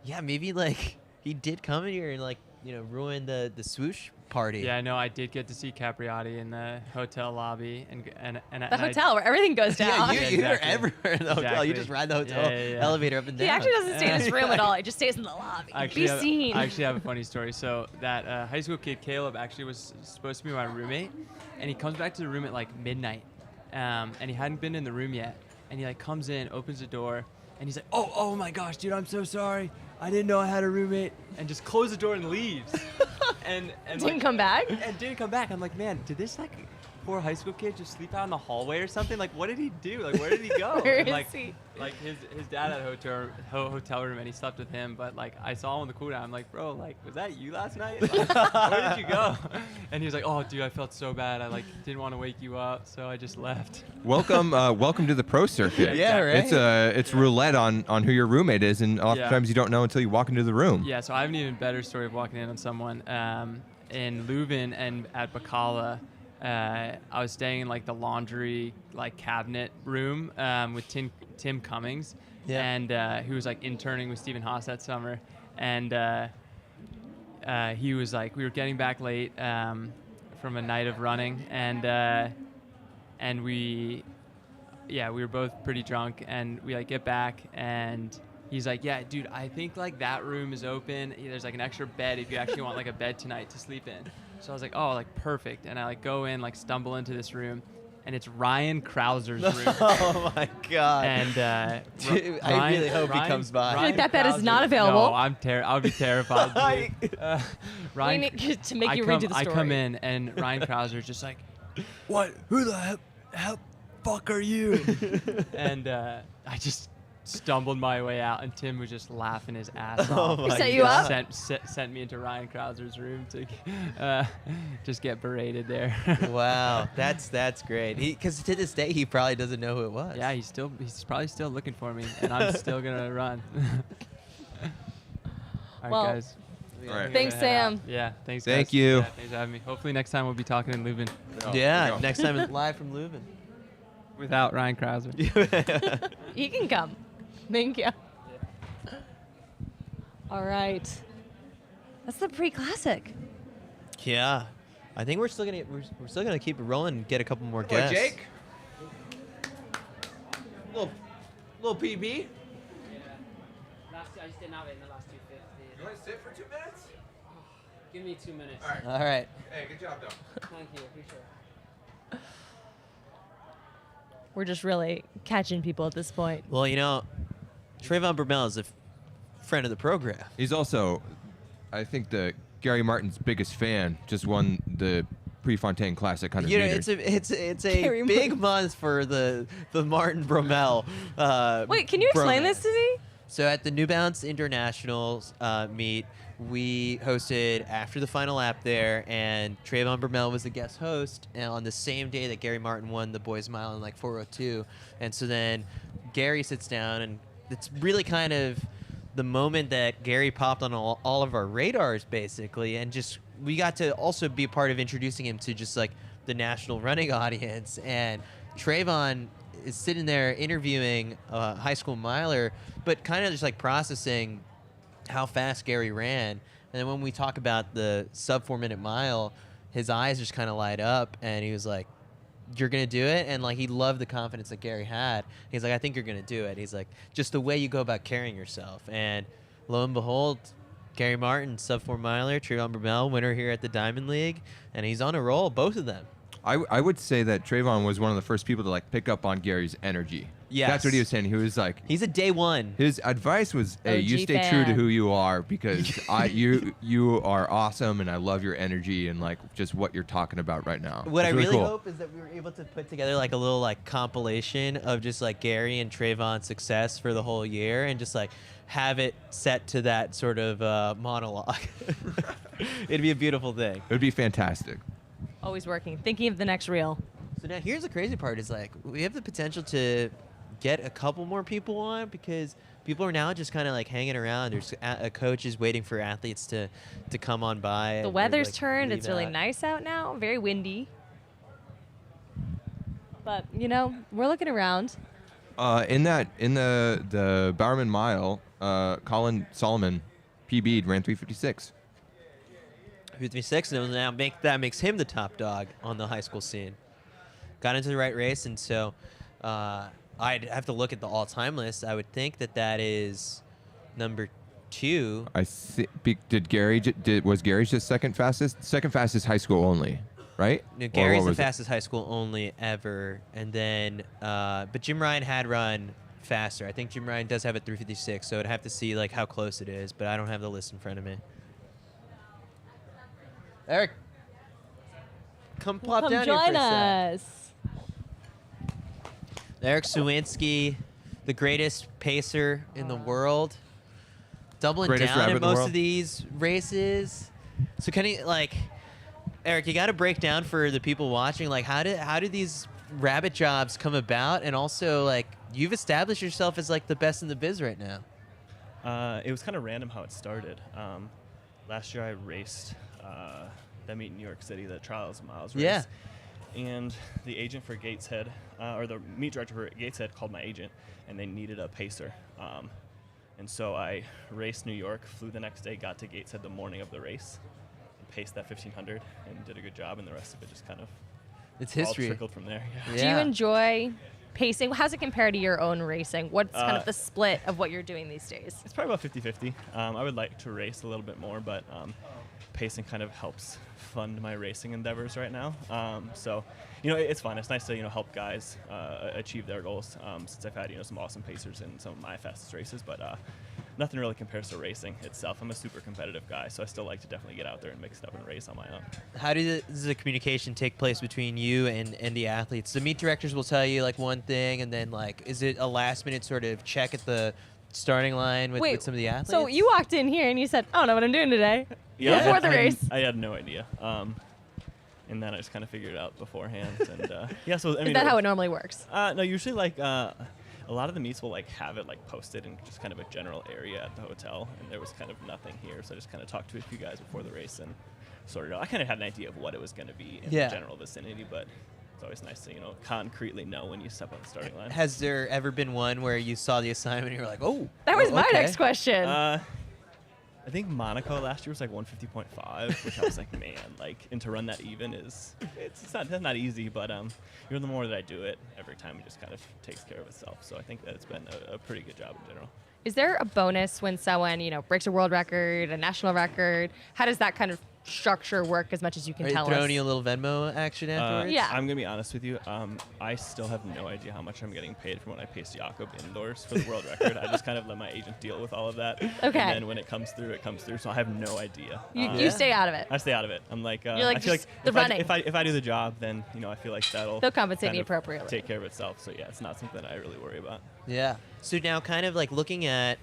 yeah, maybe, like, he did come in here and, like, ruin the swoosh party. Yeah, no, I did get to see Capriati in the hotel lobby and The hotel where everything goes down. Yeah, you're everywhere in the hotel. Exactly. You just ride the hotel elevator up and down. He actually doesn't stay in his room at all. He just stays in the lobby. Be seen. I actually have a funny story. So that high school kid, Caleb, actually was supposed to be my roommate, and he comes back to the room at like midnight, and he hadn't been in the room yet. And he like comes in, opens the door, and he's like, oh my gosh, dude, I'm so sorry. I didn't know I had a roommate, and just closed the door and leaves. and Didn't come back? And didn't come back. I'm like, man, did this like poor high school kid just sleep out in the hallway or something? Like, what did he do? Like, where did he go? Where And, is like, he? Like his dad had a hotel room, and he slept with him. But like, I saw him on the cool down. I'm like, bro, like, was that you last night? Like, where did you go? And he was like, oh, dude, I felt so bad. I like didn't want to wake you up, so I just left. Welcome to the pro circuit. Yeah, right. It's roulette on who your roommate is, and oftentimes Yeah. you don't know until you walk into the room. Yeah, so I have an even better story of walking in on someone in Leuven and at Bacala. I was staying in like the laundry like cabinet room with Tim Cummings, and who was like interning with Stephen Haas that summer, and he was like, we were getting back late from a night of running, and we were both pretty drunk, and we like get back, and he's like, yeah, dude, I think like that room is open. There's like an extra bed if you actually want like a bed tonight to sleep in. So I was like, oh, like perfect. And I like go in, like stumble into this room, and it's Ryan Krauser's room. Oh my God. And Dude, I really hope he comes by. I feel like that bed is not available. No, I would be terrified. Dude. We need to make you read you the story. I come in, and Ryan Krauser's just like, what? Who the hell fuck are you? And I just stumbled my way out, and Tim was just laughing his ass off. He set you up? Sent me into Ryan Krauser's room to just get berated there. Wow, that's great. Because to this day, he probably doesn't know who it was. Yeah, he's probably still looking for me, and I'm still gonna run. All right, Well, guys. All right. Thanks, Sam. Yeah, thanks. Thank guys. you. Yeah, thanks for having me. Hopefully next time we'll be talking in Leuven. Yeah, next time it's live from Leuven. Without Ryan Krauser. He can come. Thank you. All right. That's the pre-classic. Yeah, I think we're still gonna keep it rolling and get a couple more Come on, guests. Jake. Little PB. I just didn't have it in the last 250. You want to sit for 2 minutes? Give me 2 minutes. All right. Hey, good job, though. Thank you. Appreciate it. We're just really catching people at this point. Well, Trayvon Bromell is a friend of the program. He's also, I think, Gary Martin's biggest fan. Just won the Prefontaine Classic 100 meters. It's a big month for the Martin Bromell. Wait, can you explain this to me? So at the New Balance Internationals meet, we hosted after the final lap there, and Trayvon Bromell was the guest host on the same day that Gary Martin won the boys mile in like 4:02. And so then Gary sits down, and it's really kind of the moment that Gary popped on all of our radars, basically, and just we got to also be a part of introducing him to just like the national running audience. And Trayvon is sitting there interviewing a high school miler, but kind of just like processing how fast Gary ran. And then when we talk about the sub 4 minute mile, his eyes just kind of light up, and he was like, you're going to do it? And like, he loved the confidence that Gary had. He's like, I think you're going to do it. He's like, just the way you go about carrying yourself. And lo and behold, Gary Martin, sub 4 miler, Trayvon Bromell, winner here at the Diamond League, and he's on a roll, both of them. I would say that Trayvon was one of the first people to like pick up on Gary's energy. Yes. That's what he was saying. He was like, he's a day one. His advice was, hey, you OG stay true to fan. who you are, because you are awesome, and I love your energy and like just what you're talking about right now. What It's I really cool. hope is that we were able to put together like a little like compilation of just like Gary and Trayvon's success for the whole year, and just like have it set to that sort of monologue. It'd be a beautiful thing. It would be fantastic. Always working, thinking of the next reel. So now here's the crazy part is like we have the potential to get a couple more people on because people are now just kind of like hanging around. There's a coaches waiting for athletes to come on by. The weather's turned. It's really nice out now. Very windy. But, you know, we're looking around. In the Bowerman Mile, Colin Solomon PB'd, ran 3:56. 56, and that makes him the top dog on the high school scene. Got into the right race, and so I'd have to look at the all-time list. I would think that is number 2. Was Gary just second fastest? Second fastest high school only, right? No, Gary's the fastest high school only ever, and then but Jim Ryan had run faster. I think Jim Ryan does have a 3:56, so I'd have to see like how close it is, but I don't have the list in front of me. Eric, come plop down here for a join us. Eric Sowinski, the greatest pacer in the world, doubling down in most of these races. So can you, like, Eric, you got to break down for the people watching, like, how do these rabbit jobs come about? And also, like, you've established yourself as, like, the best in the biz right now. It was kind of random how it started. Last year I raced that meet in New York City, the Trials Miles race. Yeah. And the agent for Gateshead, or the meet director for Gateshead called my agent, and they needed a pacer. And so I raced New York, flew the next day, got to Gateshead the morning of the race, and paced that 1500, and did a good job, and the rest of it just kind of history. All trickled from there. Yeah. Do you enjoy pacing? How's it compare to your own racing? What's kind of the split of what you're doing these days? It's probably about 50-50. I would like to race a little bit more, but pacing kind of helps fund my racing endeavors right now. So, you know, it's fun. It's nice to, you know, help guys achieve their goals. Since I've had, you know, some awesome pacers in some of my fastest races, but nothing really compares to racing itself. I'm a super competitive guy, so I still like to definitely get out there and mix it up and race on my own. How does the communication take place between you and the athletes? The meet directors will tell you like one thing, and then like, is it a last minute sort of check at the starting line with some of the athletes? So you walked in here and you said, I don't know what I'm doing today. Yeah, before the race. I had no idea. And then I just kind of figured it out beforehand. And yeah, so I mean, is that how it normally works? No, usually like a lot of the meets will like have it like posted in just kind of a general area at the hotel, and there was kind of nothing here, so I just kind of talked to a few guys before the race and sorted out. I kind of had an idea of what it was going to be in the general vicinity, but it's always nice to, you know, concretely know when you step on the starting line. Has there ever been one where you saw the assignment and you were like, oh, that was my next question. I think Monaco last year was like 150.5, which I was like, man, like, and to run that even it's not easy, but you know, the more that I do it, every time it just kind of takes care of itself. So I think that it's been a pretty good job in general. Is there a bonus when someone, you know, breaks a world record, a national record? How does that kind of structure work as much as you can tell us? Throwing you a little Venmo action afterwards? Yeah. I'm going to be honest with you. I still have no idea how much I'm getting paid from when I paced Jakob indoors for the world record. I just kind of let my agent deal with all of that. Okay. And then when it comes through, it comes through. So I have no idea. You stay out of it. I stay out of it. I'm like, you're like, I feel like if I do the job, then, you know, I feel like they'll compensate kind me of appropriately. take care of itself. So yeah, it's not something that I really worry about. Yeah. So now kind of like looking at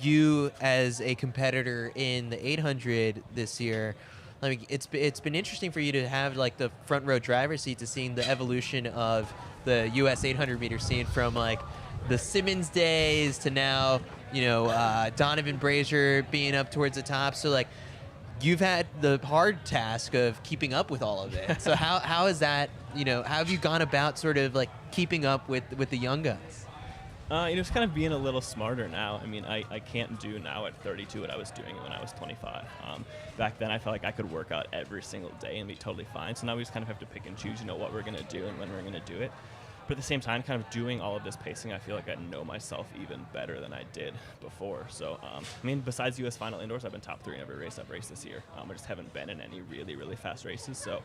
you as a competitor in the 800 this year, I mean, it's been interesting for you to have like the front row driver's seat to seeing the evolution of the U.S. 800 meter scene from like the Simmons days to now, you know, Donovan Brazier being up towards the top. So like, you've had the hard task of keeping up with all of it. So how is that? You know, how have you gone about sort of like keeping up with the young guys? You know, it's kind of being a little smarter now. I mean, I can't do now at 32 what I was doing when I was 25. Back then, I felt like I could work out every single day and be totally fine. So now we just kind of have to pick and choose, you know, what we're going to do and when we're going to do it. But at the same time, kind of doing all of this pacing, I feel like I know myself even better than I did before. So, I mean, besides U.S. Final Indoors, I've been top 3 in every race I've raced this year. I just haven't been in any really, really fast races. So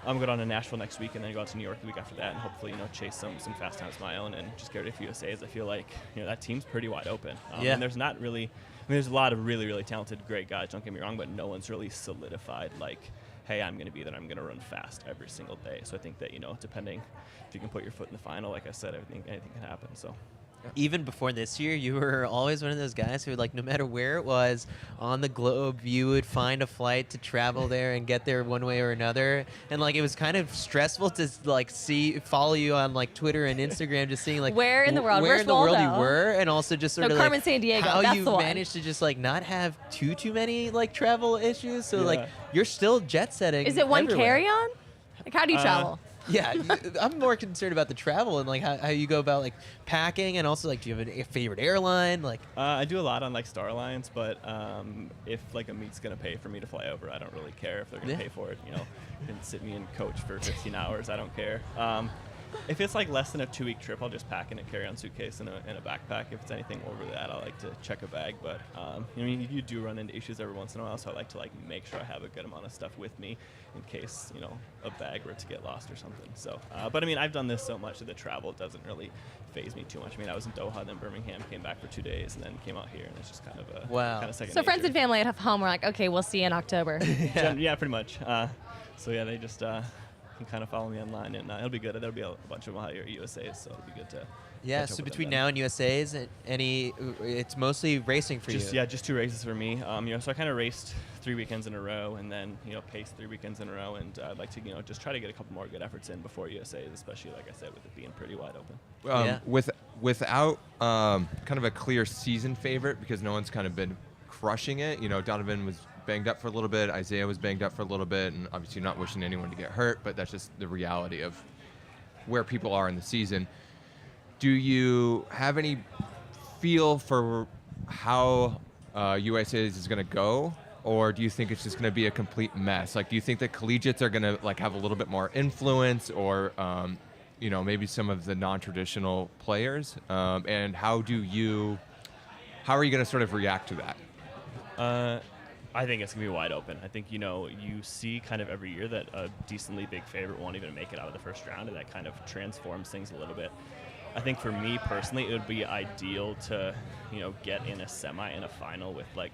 I'm going on to Nashville next week and then go out to New York the week after that and hopefully, you know, chase some fast times of my own and just get ready for USA's. I feel like, you know, that team's pretty wide open. And there's not really, I mean, there's a lot of really, really talented, great guys, don't get me wrong, but no one's really solidified like, hey, I'm going to be there, I'm going to run fast every single day. So I think that, you know, depending if you can put your foot in the final, like I said, anything can happen. So even before this year, you were always one of those guys who, like, no matter where it was on the globe, you would find a flight to travel there and get there one way or another. And, like, it was kind of stressful to, like, follow you on, like, Twitter and Instagram, just seeing, like, where in the world, where where's in the world you Waldo? were, and also just sort of Carmen like San Diego, how that's you the one. managed to just, like, not have too many, like, travel issues. So, like, you're still jet setting. Is it one everywhere. carry-on? Like, how do you travel? Yeah, I'm more concerned about the travel and, like, how you go about, like, packing, and also, like, do you have a favorite airline? Like, I do a lot on, like, Star Alliance, but if, like, a meet's going to pay for me to fly over, I don't really care if they're going to pay for it. You know, you can sit me in coach for 15 hours. I don't care. If it's, like, less than a 2-week trip, I'll just pack in a carry-on suitcase and a backpack. If it's anything over that, I like to check a bag. But, I mean, you do run into issues every once in a while, so I like to, like, make sure I have a good amount of stuff with me in case, you know, a bag were to get lost or something. So, but, I mean, I've done this so much that the travel doesn't really phase me too much. I mean, I was in Doha, then Birmingham, came back for 2 days, and then came out here, and it's just kind of a kind of second So nature. friends and family at home were like, okay, we'll see you in October. Yeah, pretty much. So, yeah, they just can kind of follow me online, and it'll be good. There'll be a bunch of them out here at USA's, so it'll be good to. yeah. So between now and USA's, it's mostly racing for you. Yeah, just 2 races for me. You know, so I kind of raced 3 weekends in a row, and then, you know, paced 3 weekends in a row, and I'd like to, you know, just try to get a couple more good efforts in before USA's, especially, like I said, with it being pretty wide open. Without kind of a clear season favorite, because no one's kind of been crushing it. You know, Donovan was banged up for a little bit. Isaiah was banged up for a little bit, and obviously not wishing anyone to get hurt, but that's just the reality of where people are in the season. Do you have any feel for how USA's is going to go, or do you think it's just going to be a complete mess? Like, do you think that collegiates are going to, like, have a little bit more influence, or you know, maybe some of the non-traditional players? And how are you going to sort of react to that? I think it's going to be wide open. I think, you know, you see kind of every year that a decently big favorite won't even make it out of the first round, and that kind of transforms things a little bit. I think for me personally, it would be ideal to, you know, get in a semi and a final with, like,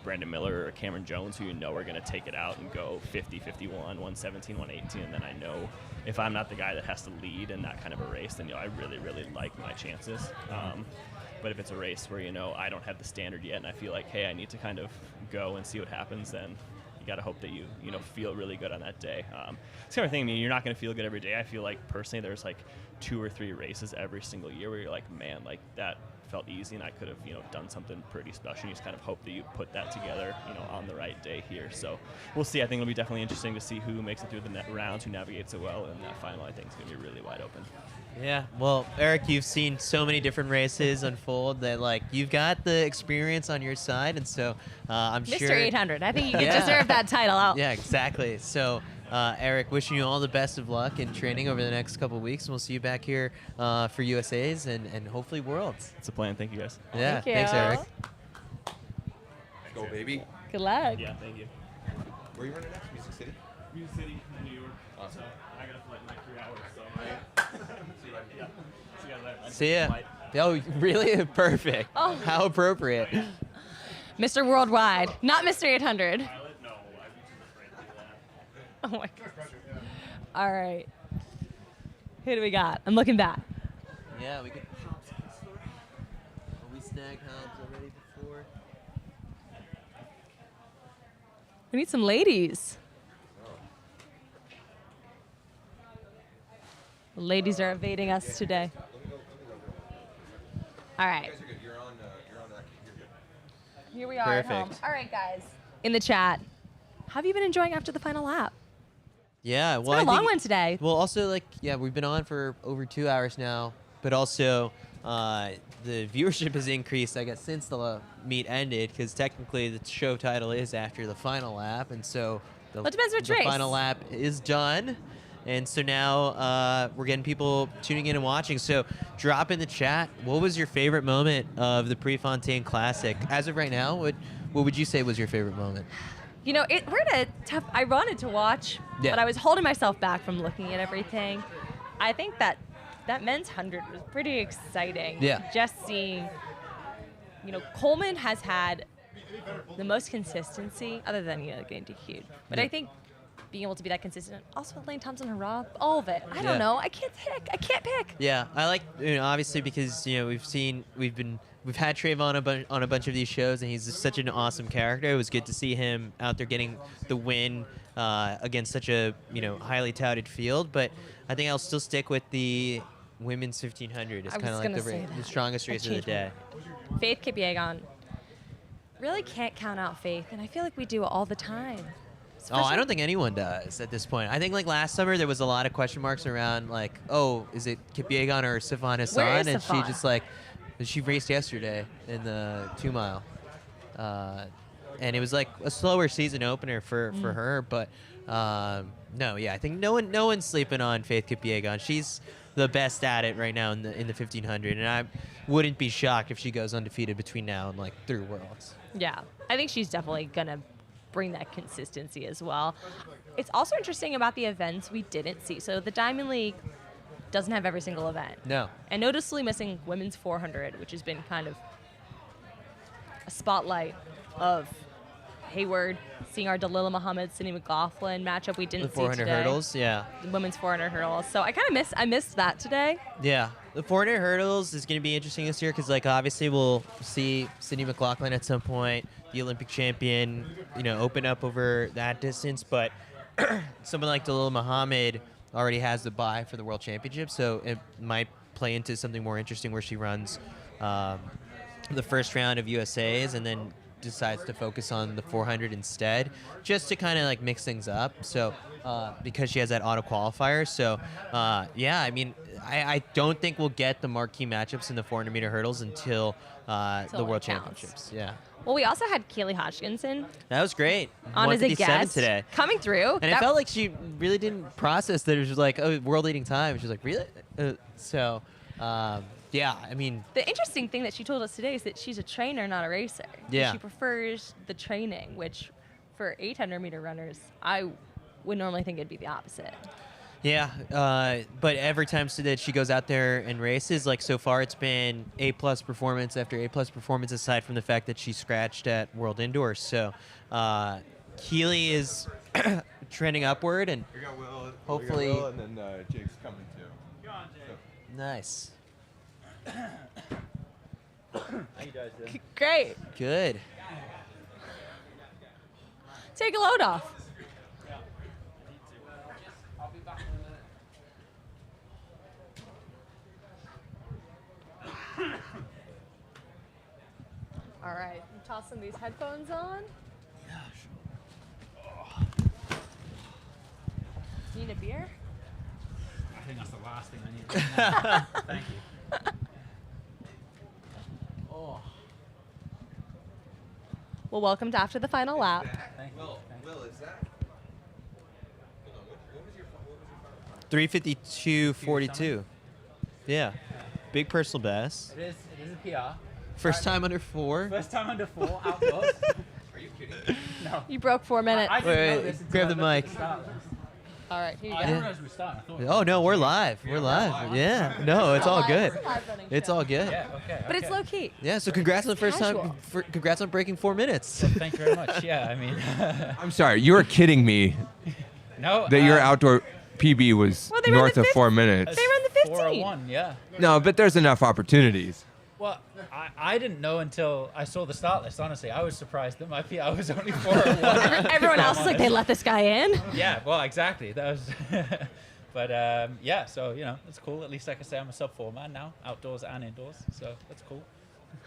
Brandon Miller or Cameron Jones, who you know are going to take it out and go 50, 51, 117, 118, and then I know if I'm not the guy that has to lead in that kind of a race, then, you know, I really, really like my chances. But if it's a race where, you know, I don't have the standard yet and I feel like, hey, I need to kind of go and see what happens, then you got to hope that you know, feel really good on that day. It's kind of thing. I mean, you're not going to feel good every day. I feel like personally there's like 2 or 3 races every single year where you're like, man, like that felt easy and I could have, you know, done something pretty special. You just kind of hope that you put that together, you know, on the right day here. So we'll see. I think it'll be definitely interesting to see who makes it through the rounds, who navigates it well, and that final I think is going to be really wide open. Yeah, well, Eric, you've seen so many different races unfold that, like, you've got the experience on your side, and so I'm Mr. sure... 800. I think you deserve that title. Yeah, exactly. So, Eric, wishing you all the best of luck in training over the next couple of weeks, and we'll see you back here for USA's and hopefully Worlds. It's a plan. Thank you, guys. Yeah, Thank you. thanks, Eric. Go, baby. Good luck. Yeah, thank you. Where are you running next? Music City? Music City, New York. Awesome. So I got to flight in like 3 hours, so yeah. See you guys later. See ya. Oh, really? Perfect. Oh. How appropriate. Mr. Worldwide, not Mr. 800. No, I'd be too afraid to do that. Oh my God. All right. Who do we got? I'm looking back. Yeah, we could... Hobbs Kessler. Oh, we snagged Hobbs already before. We need some ladies. The ladies are evading us today. All right. Here we are at home. Perfect. All right, guys. In the chat, how have you been enjoying after the final lap? Yeah, It's well, been a I long think- one today. Well, also, like, yeah, we've been on for over 2 hours now, but also the viewership has increased, I guess, since the meet ended, because technically the show title is after the final lap, and so the, Well, it depends which the race. final lap is done. And so now we're getting people tuning in and watching. So drop in the chat, what was your favorite moment of the Prefontaine Classic? As of right now, what would you say was your favorite moment? You know, we're in a tough. I wanted to watch, Yeah. but I was holding myself back from looking at everything. I think that men's 100 was pretty exciting. Yeah. Just seeing, you know, Coleman has had the most consistency, other than, you know, getting DQ'd. But Yeah. I think being able to be that consistent. Also, Lane Thompson, hurrah, all of it. I don't know. I can't pick. Yeah, I like, obviously because we've had Trayvon on a bunch of these shows, and he's just such an awesome character. It was good to see him out there getting the win against such a highly touted field. But I think I'll still stick with the women's 1500. It's kind of like the strongest race of the day. Faith Kipyegon. Really can't count out Faith, and I feel like we do it all the time. I don't think anyone does at this point. I think like last summer there was a lot of question marks around like, is it Kipyegon or Sifan Hassan? And she just she raced yesterday in the 2 mile. And it was like a slower season opener for her. But I think no one's sleeping on Faith Kipyegon. She's the best at it right now in the 1500. And I wouldn't be shocked if she goes undefeated between now and like 3 Worlds. Yeah, I think she's definitely going to bring that consistency as well. It's also interesting about the events we didn't see. So the Diamond League doesn't have every single event. No. And noticeably missing women's 400, which has been kind of a spotlight of Hayward, seeing our Dalilah Muhammad, Sydney McLaughlin matchup we didn't see today. The 400 hurdles, yeah. The women's 400 hurdles. So I kind of missed that today. Yeah. The 400 hurdles is going to be interesting this year because, like, obviously we'll see Sydney McLaughlin at some point, the Olympic champion, open up over that distance. But someone like Dalilah Muhammad already has the bye for the World Championship, so it might play into something more interesting where she runs the first round of USAs and then decides to focus on the 400 instead, just to kind of like mix things up. So because she has that auto qualifier. So I don't think we'll get the marquee matchups in the 400 meter hurdles until the World Championships. Yeah. Well, we also had Keely Hodgkinson. That was great. On as a guest today. Coming through. And it felt like she really didn't process that it was like, world leading time. She was like, really? I mean, the interesting thing that she told us today is that she's a trainer, not a racer. Yeah. She prefers the training, which for 800 meter runners, I would normally think it'd be the opposite. Yeah, but every time that she goes out there and races, like so far, it's been A+ performance after A+ performance, aside from the fact that she scratched at World Indoors. So Keely is trending upward, and hopefully, and then Jake's coming too. Go on, Jake. Nice. How you guys doing? Great. Good. Take a load off. I'll be back in a minute. All right, I'm tossing these headphones on. Yeah, sure. Need a beer? I think that's the last thing I need right now. Thank you. Oh. Well, welcome to After the Final Lap. Thank you. Will, is that? 3:52:42. Yeah, big personal best. It is a PR. First time under 4. First time under 4 outdoors. Are you kidding? No. You broke 4 minutes. I didn't know Wait, this until grab I the looked at mic. start. All right, here you I go. didn't realize we were starting. I thought Oh no, we're live. We're live. Yeah. No, it's all good. It's all good. Yeah, okay. But it's low key. Yeah. So congrats on the first casual. time. Congrats on breaking 4 minutes. Thank you very much. Yeah, I mean. I'm sorry, you were kidding me No. that your outdoor PB was Well, they ran north the of 4 minutes. They ran the 15. 4:01, yeah. No, but there's enough opportunities. Well, I didn't know until I saw the start list, honestly. I was surprised that my PR was only 4:01. Everyone else is like, they let this guy in? Yeah, well, exactly. That was. But yeah, so, it's cool. At least I can say I'm a sub-4 man now, outdoors and indoors. So that's cool.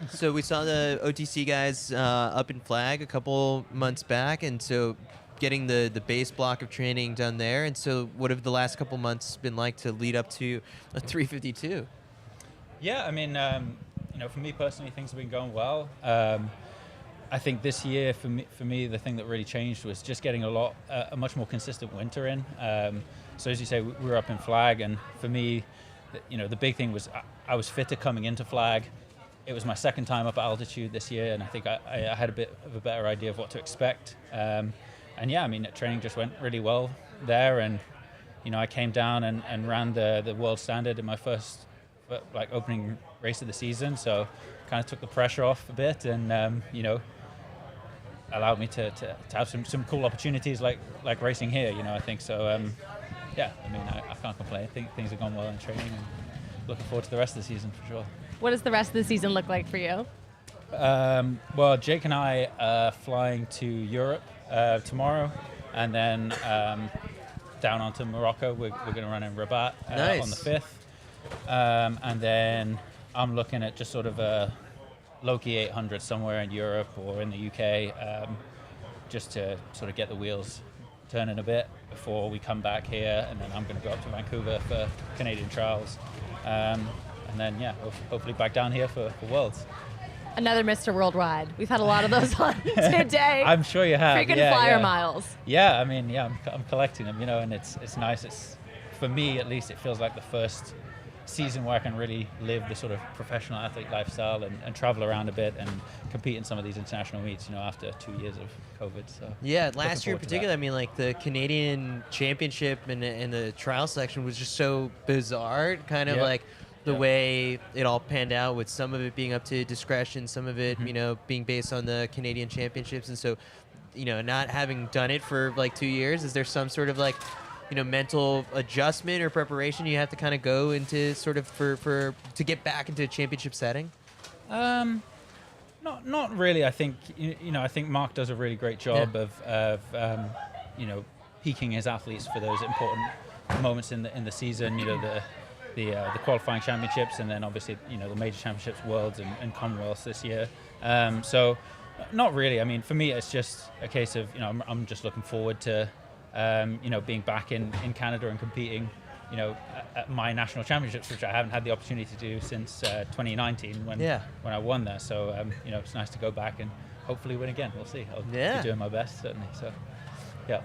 So we saw the OTC guys up in Flag a couple months back, and so getting the base block of training done there. And so what have the last couple months been like to lead up to a 3:52? Yeah, I mean, for me personally, things have been going well. I think this year, for me, the thing that really changed was just getting a much more consistent winter in. So as you say, we were up in Flag, and for me, the big thing was I was fitter coming into Flag. It was my second time up at altitude this year, and I think I had a bit of a better idea of what to expect. And yeah, I mean, training just went really well there, and I came down and ran the world standard in my first opening race of the season, so kind of took the pressure off a bit, and allowed me to have some cool opportunities like racing here. You know, I think so. Yeah, I mean, I can't complain. I think things have gone well in training, and looking forward to the rest of the season for sure. What does the rest of the season look like for you? Well, Jake and I are flying to Europe tomorrow, and then down onto Morocco. We're going to run in Rabat on the 5th. And then I'm looking at just sort of a low-key 800 somewhere in Europe or in the UK, just to sort of get the wheels turning a bit before we come back here. And then I'm going to go up to Vancouver for Canadian trials. And then, yeah, hopefully back down here for Worlds. Another Mr. Worldwide. We've had a lot of those on today. I'm sure you have. Freaking flyer miles. Yeah, I mean, yeah, I'm collecting them, you know, and it's nice. It's, for me, at least, it feels like the first season where I can really live the sort of professional athlete lifestyle and travel around a bit and compete in some of these international meets, you know, after 2 years of COVID. So yeah, last year in particular, I mean, like the Canadian Championship and the trial section was just so bizarre, kind of like the way it all panned out, with some of it being up to discretion, some of it, you know, being based on the Canadian Championships. And so, you know, not having done it for like 2 years, is there some sort of like, you know, mental adjustment or preparation you have to kind of go into sort of for to get back into a championship setting? Not really. I think, you know, I think Mark does a really great job of you know, peaking his athletes for those important moments in the season, you know, the qualifying championships, and then obviously, you know, the major championships, Worlds and Commonwealths this year. So not really. I mean, for me, it's just a case of, you know, I'm just looking forward to, you know, being back in Canada and competing, you know, at my national championships, which I haven't had the opportunity to do since 2019 when I won there. So, you know, it's nice to go back and hopefully win again. We'll see. I'll be doing my best, certainly. So, yeah.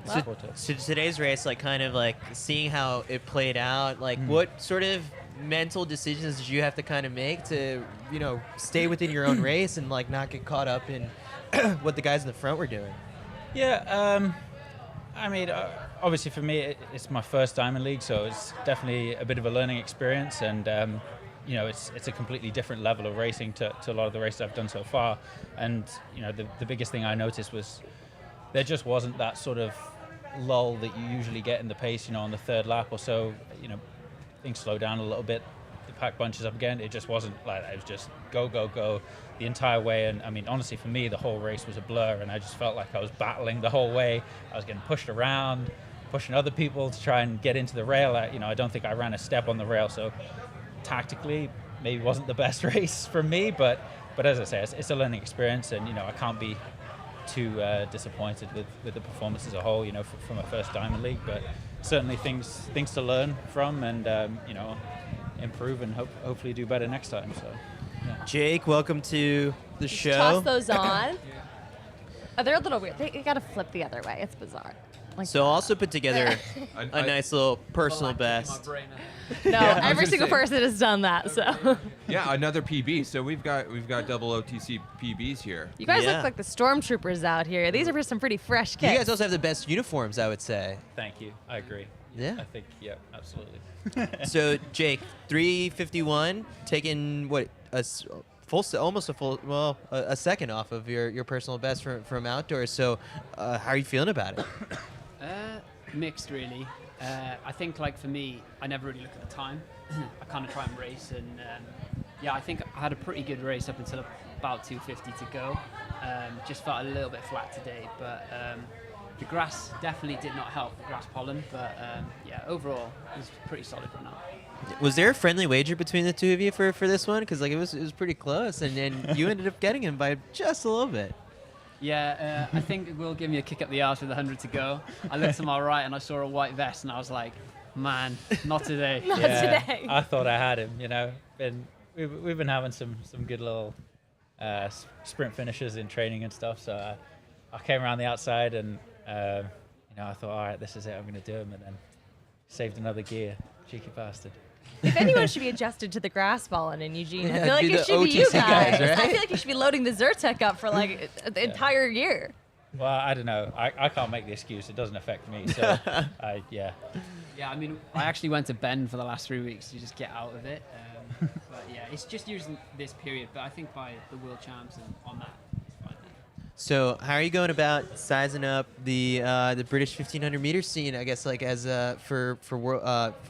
So today's race, like kind of like seeing how it played out, like what sort of mental decisions did you have to kind of make to, you know, stay within your own race and like not get caught up in what the guys in the front were doing? Yeah, I mean, obviously for me, it's my first Diamond League, so it's definitely a bit of a learning experience, and you know, it's a completely different level of racing to a lot of the races I've done so far. And you know, the biggest thing I noticed was there just wasn't that sort of lull that you usually get in the pace, you know, on the third lap or so. You know, things slow down a little bit, the pack bunches up again. It just wasn't like that. It was just go the entire way. And I mean, honestly, for me, the whole race was a blur, and I just felt like I was battling the whole way. I was getting pushed around, pushing other people to try and get into the rail. You know, I don't think I ran a step on the rail, so tactically maybe wasn't the best race for me, but as I say, it's a learning experience, and you know, I can't be too disappointed with the performance as a whole, you know, from a first Diamond League, but certainly things to learn from, and you know, improve and hopefully do better next time. So, yeah. Jake, welcome to the show. Toss those on. Oh, they're a little weird. You got to flip the other way. It's bizarre. Like so also put together a nice little personal best. No, every single person has done that. So yeah, another PB. So we've got double OTC PBs here. You guys look like the stormtroopers out here. These are some pretty fresh kicks. You guys also have the best uniforms, I would say. Thank you. I agree. Yeah. I think, yeah, absolutely. So Jake, 3:51, taking what a second off of your personal best from outdoors. So how are you feeling about it? Mixed, really. I think, like, for me, I never really look at the time. I kind of try and race, and yeah, I think I had a pretty good race up until about 2:50 to go. Just felt a little bit flat today, but the grass definitely did not help, the grass pollen, but yeah, overall, it was pretty solid for now. Was there a friendly wager between the two of you for this one? Because like it was pretty close, and you ended up getting him by just a little bit. Yeah, I think it will give me a kick up the arse with 100 to go. I looked to my right and I saw a white vest, and I was like, man, not today. Not today. I thought I had him, you know. We've been having some good little sprint finishes in training and stuff, so I came around the outside, and you know, I thought, all right, this is it, I'm going to do him, and then saved another gear. Cheeky bastard. If anyone should be adjusted to the grass pollen in Eugene, Yeah, I feel like be it the should be you OTC guys. guys, right? I feel like you should be loading the Zyrtec up for like the entire year. Well, I don't know. I can't make the excuse. It doesn't affect me. So, yeah. Yeah, I mean, I actually went to Bend for the last 3 weeks to just get out of it. But yeah, it's just using this period. But I think by the World Champs and on that, it's fine now. So how are you going about sizing up the British 1500 meter scene? I guess like as for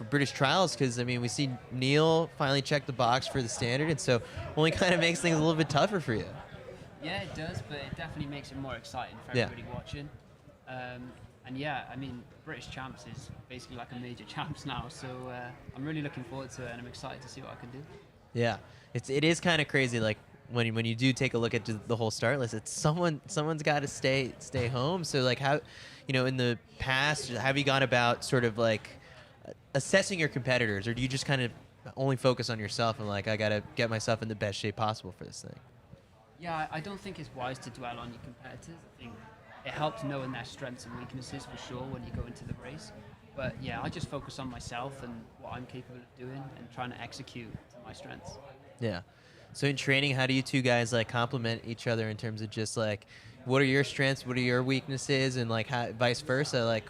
British trials, because I mean we see Neil finally check the box for the standard, and so only kind of makes things a little bit tougher for you. Yeah, it does, but it definitely makes it more exciting for Yeah. everybody watching. And yeah, I mean, British champs is basically like a major champs now, so I'm really looking forward to it, and I'm excited to see what I can do. Yeah, it is kind of crazy. Like when you do take a look at the whole start list, it's someone's got to stay home. So like how, in the past, have you gone about sort of like assessing your competitors, or do you just kind of only focus on yourself and like I got to get myself in the best shape possible for this thing? Yeah, I don't think it's wise to dwell on your competitors. I think it helps knowing their strengths and weaknesses for sure when you go into the race. But yeah, I just focus on myself and what I'm capable of doing and trying to execute to my strengths. Yeah. So in training, how do you two guys like complement each other in terms of just like, what are your strengths, what are your weaknesses, and like how, vice versa? Like,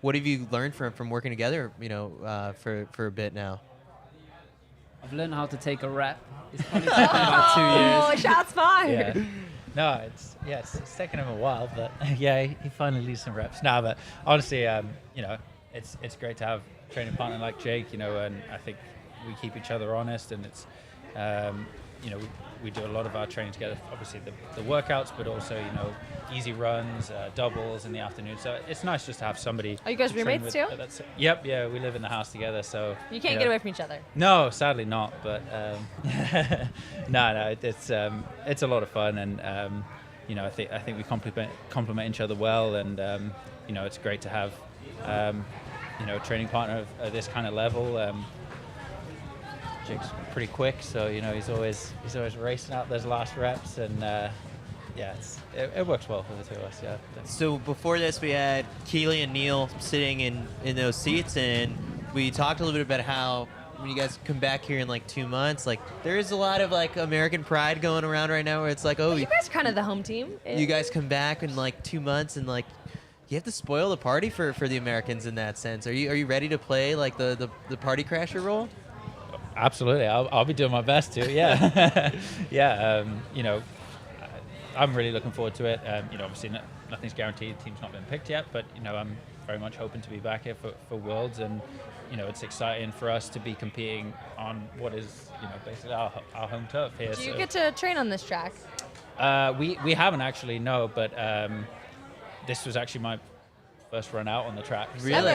what have you learned from working together, for a bit now? I've learned how to take a rep. It's probably taken about 2 years. Oh, shots fired! Yeah. No, it's taken him a while, but yeah, he finally leaves some reps. No, but honestly, it's great to have a training partner like Jake, and I think we keep each other honest, and it's, we do a lot of our training together. Obviously, the workouts, but also easy runs, doubles in the afternoon. So it's nice just to have somebody. Are you guys to train roommates with. too? Yep, yeah, we live in the house together, so You can't get away from each other. No, sadly not. But no, it's a lot of fun, and I think we complement each other well, and it's great to have a training partner of this kind of level. Jake's pretty quick, so he's always racing out those last reps, and it works well for the two of us. Yeah. So before this, we had Keely and Neil sitting in those seats, and we talked a little bit about how when you guys come back here in like 2 months, like there is a lot of like American pride going around right now, where it's like, oh, You guys are kind of the home team. you guys come back in like 2 months, and like you have to spoil the party for the Americans in that sense. Are you ready to play like the party crasher role? Absolutely, I'll be doing my best to. Yeah, yeah. I'm really looking forward to it. Obviously nothing's guaranteed. The team's not been picked yet, but I'm very much hoping to be back here for Worlds, and it's exciting for us to be competing on what is basically our home turf here. Do you get to train on this track? We haven't actually, no, but this was actually my first run out on the track. Really?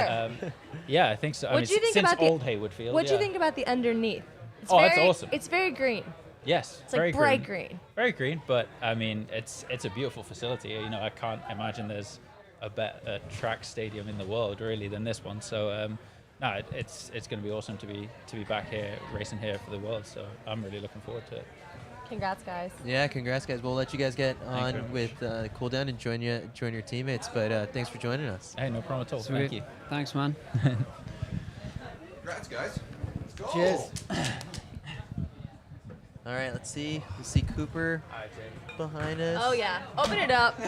Yeah, I think so. What do you think since about old Hayward Field. What do you think about the underneath? It's That's awesome. It's very green. Yes, It's very like bright green. Very green, but I mean, it's a beautiful facility. I can't imagine there's a better track stadium in the world really than this one. So no, it's going to be awesome to be back here racing here for the World. So I'm really looking forward to it. Congrats, guys. Yeah, congrats, guys. We'll let you guys get Thank you on with cool down and join your teammates. But thanks for joining us. Hey, no problem at all. Sweet. Thank you. Thanks, man. Congrats, guys. Let's go. Cheers. All right, let's see. We see Cooper behind us. Oh yeah, open it up.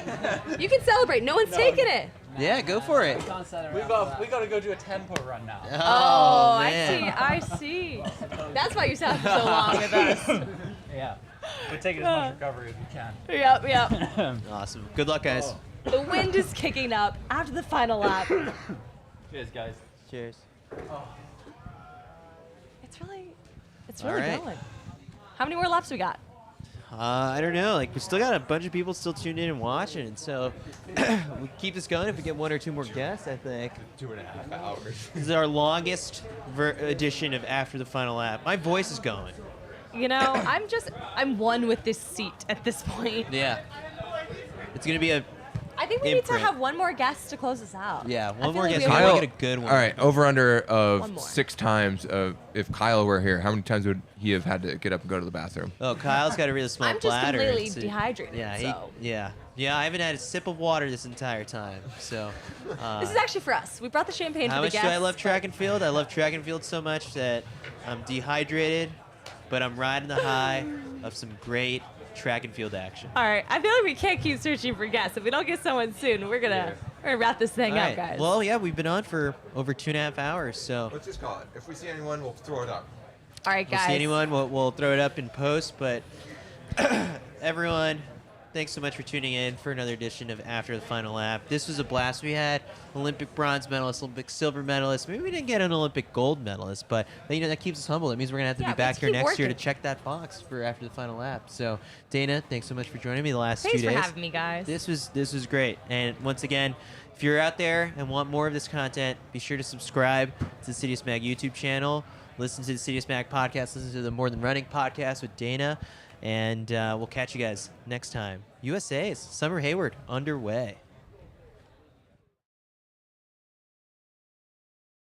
You can celebrate. No one's taking it. Yeah, go for it. We got to go do a tempo run now. Oh, man. I see. That's why you sat for so long with us. Yeah, we're taking as much recovery as we can. Yep. Awesome. Good luck, guys. The wind is kicking up after the final lap. Cheers, guys. Cheers. It's really right. going. How many more laps we got? I don't know. Like we still got a bunch of people still tuned in and watching, and so we keep this going. If we get 1 or 2 more guests, I think 2.5 hours. this is our longest edition of After the Final Lap. My voice is going. I'm one with this seat at this point. Yeah. It's gonna be a. I think we need to Imprint. have one more guest to close us out. Yeah, I one feel more like guest. we We have- might get a good one. All right, over under One of more. 6 times. If Kyle were here, how many times would he have had to get up and go to the bathroom? Oh, Kyle's got a really small I'm just bladder. completely It's dehydrated, Yeah, so. yeah. I haven't had a sip of water this entire time. So. This is actually for us. We brought the champagne How for the much guests. do I love track and field? I love track and field so much that I'm dehydrated, but I'm riding the high of some great track and field action. All right, I feel like we can't keep searching for guests. If we don't get someone soon, we're gonna wrap this thing All up, right. guys. Well, yeah, we've been on for over 2.5 hours, so. Let's just call it. If we see anyone, we'll throw it up. All right, If we guys. see anyone, we'll throw it up in post, but everyone, thanks so much for tuning in for another edition of After the Final Lap. This was a blast. We had Olympic bronze medalist, Olympic silver medalist. Maybe we didn't get an Olympic gold medalist, but that keeps us humble. That means we're going to have to be back here next year to check that box for After the Final Lap. So, Dana, thanks so much for joining me the last 2 days. Thanks for having me, guys. This was great. And once again, if you're out there and want more of this content, be sure to subscribe to the CITIUS MAG YouTube channel. Listen to the CITIUS MAG podcast. Listen to the More Than Running podcast with Dana. And we'll catch you guys next time. USA's Summer Hayward underway.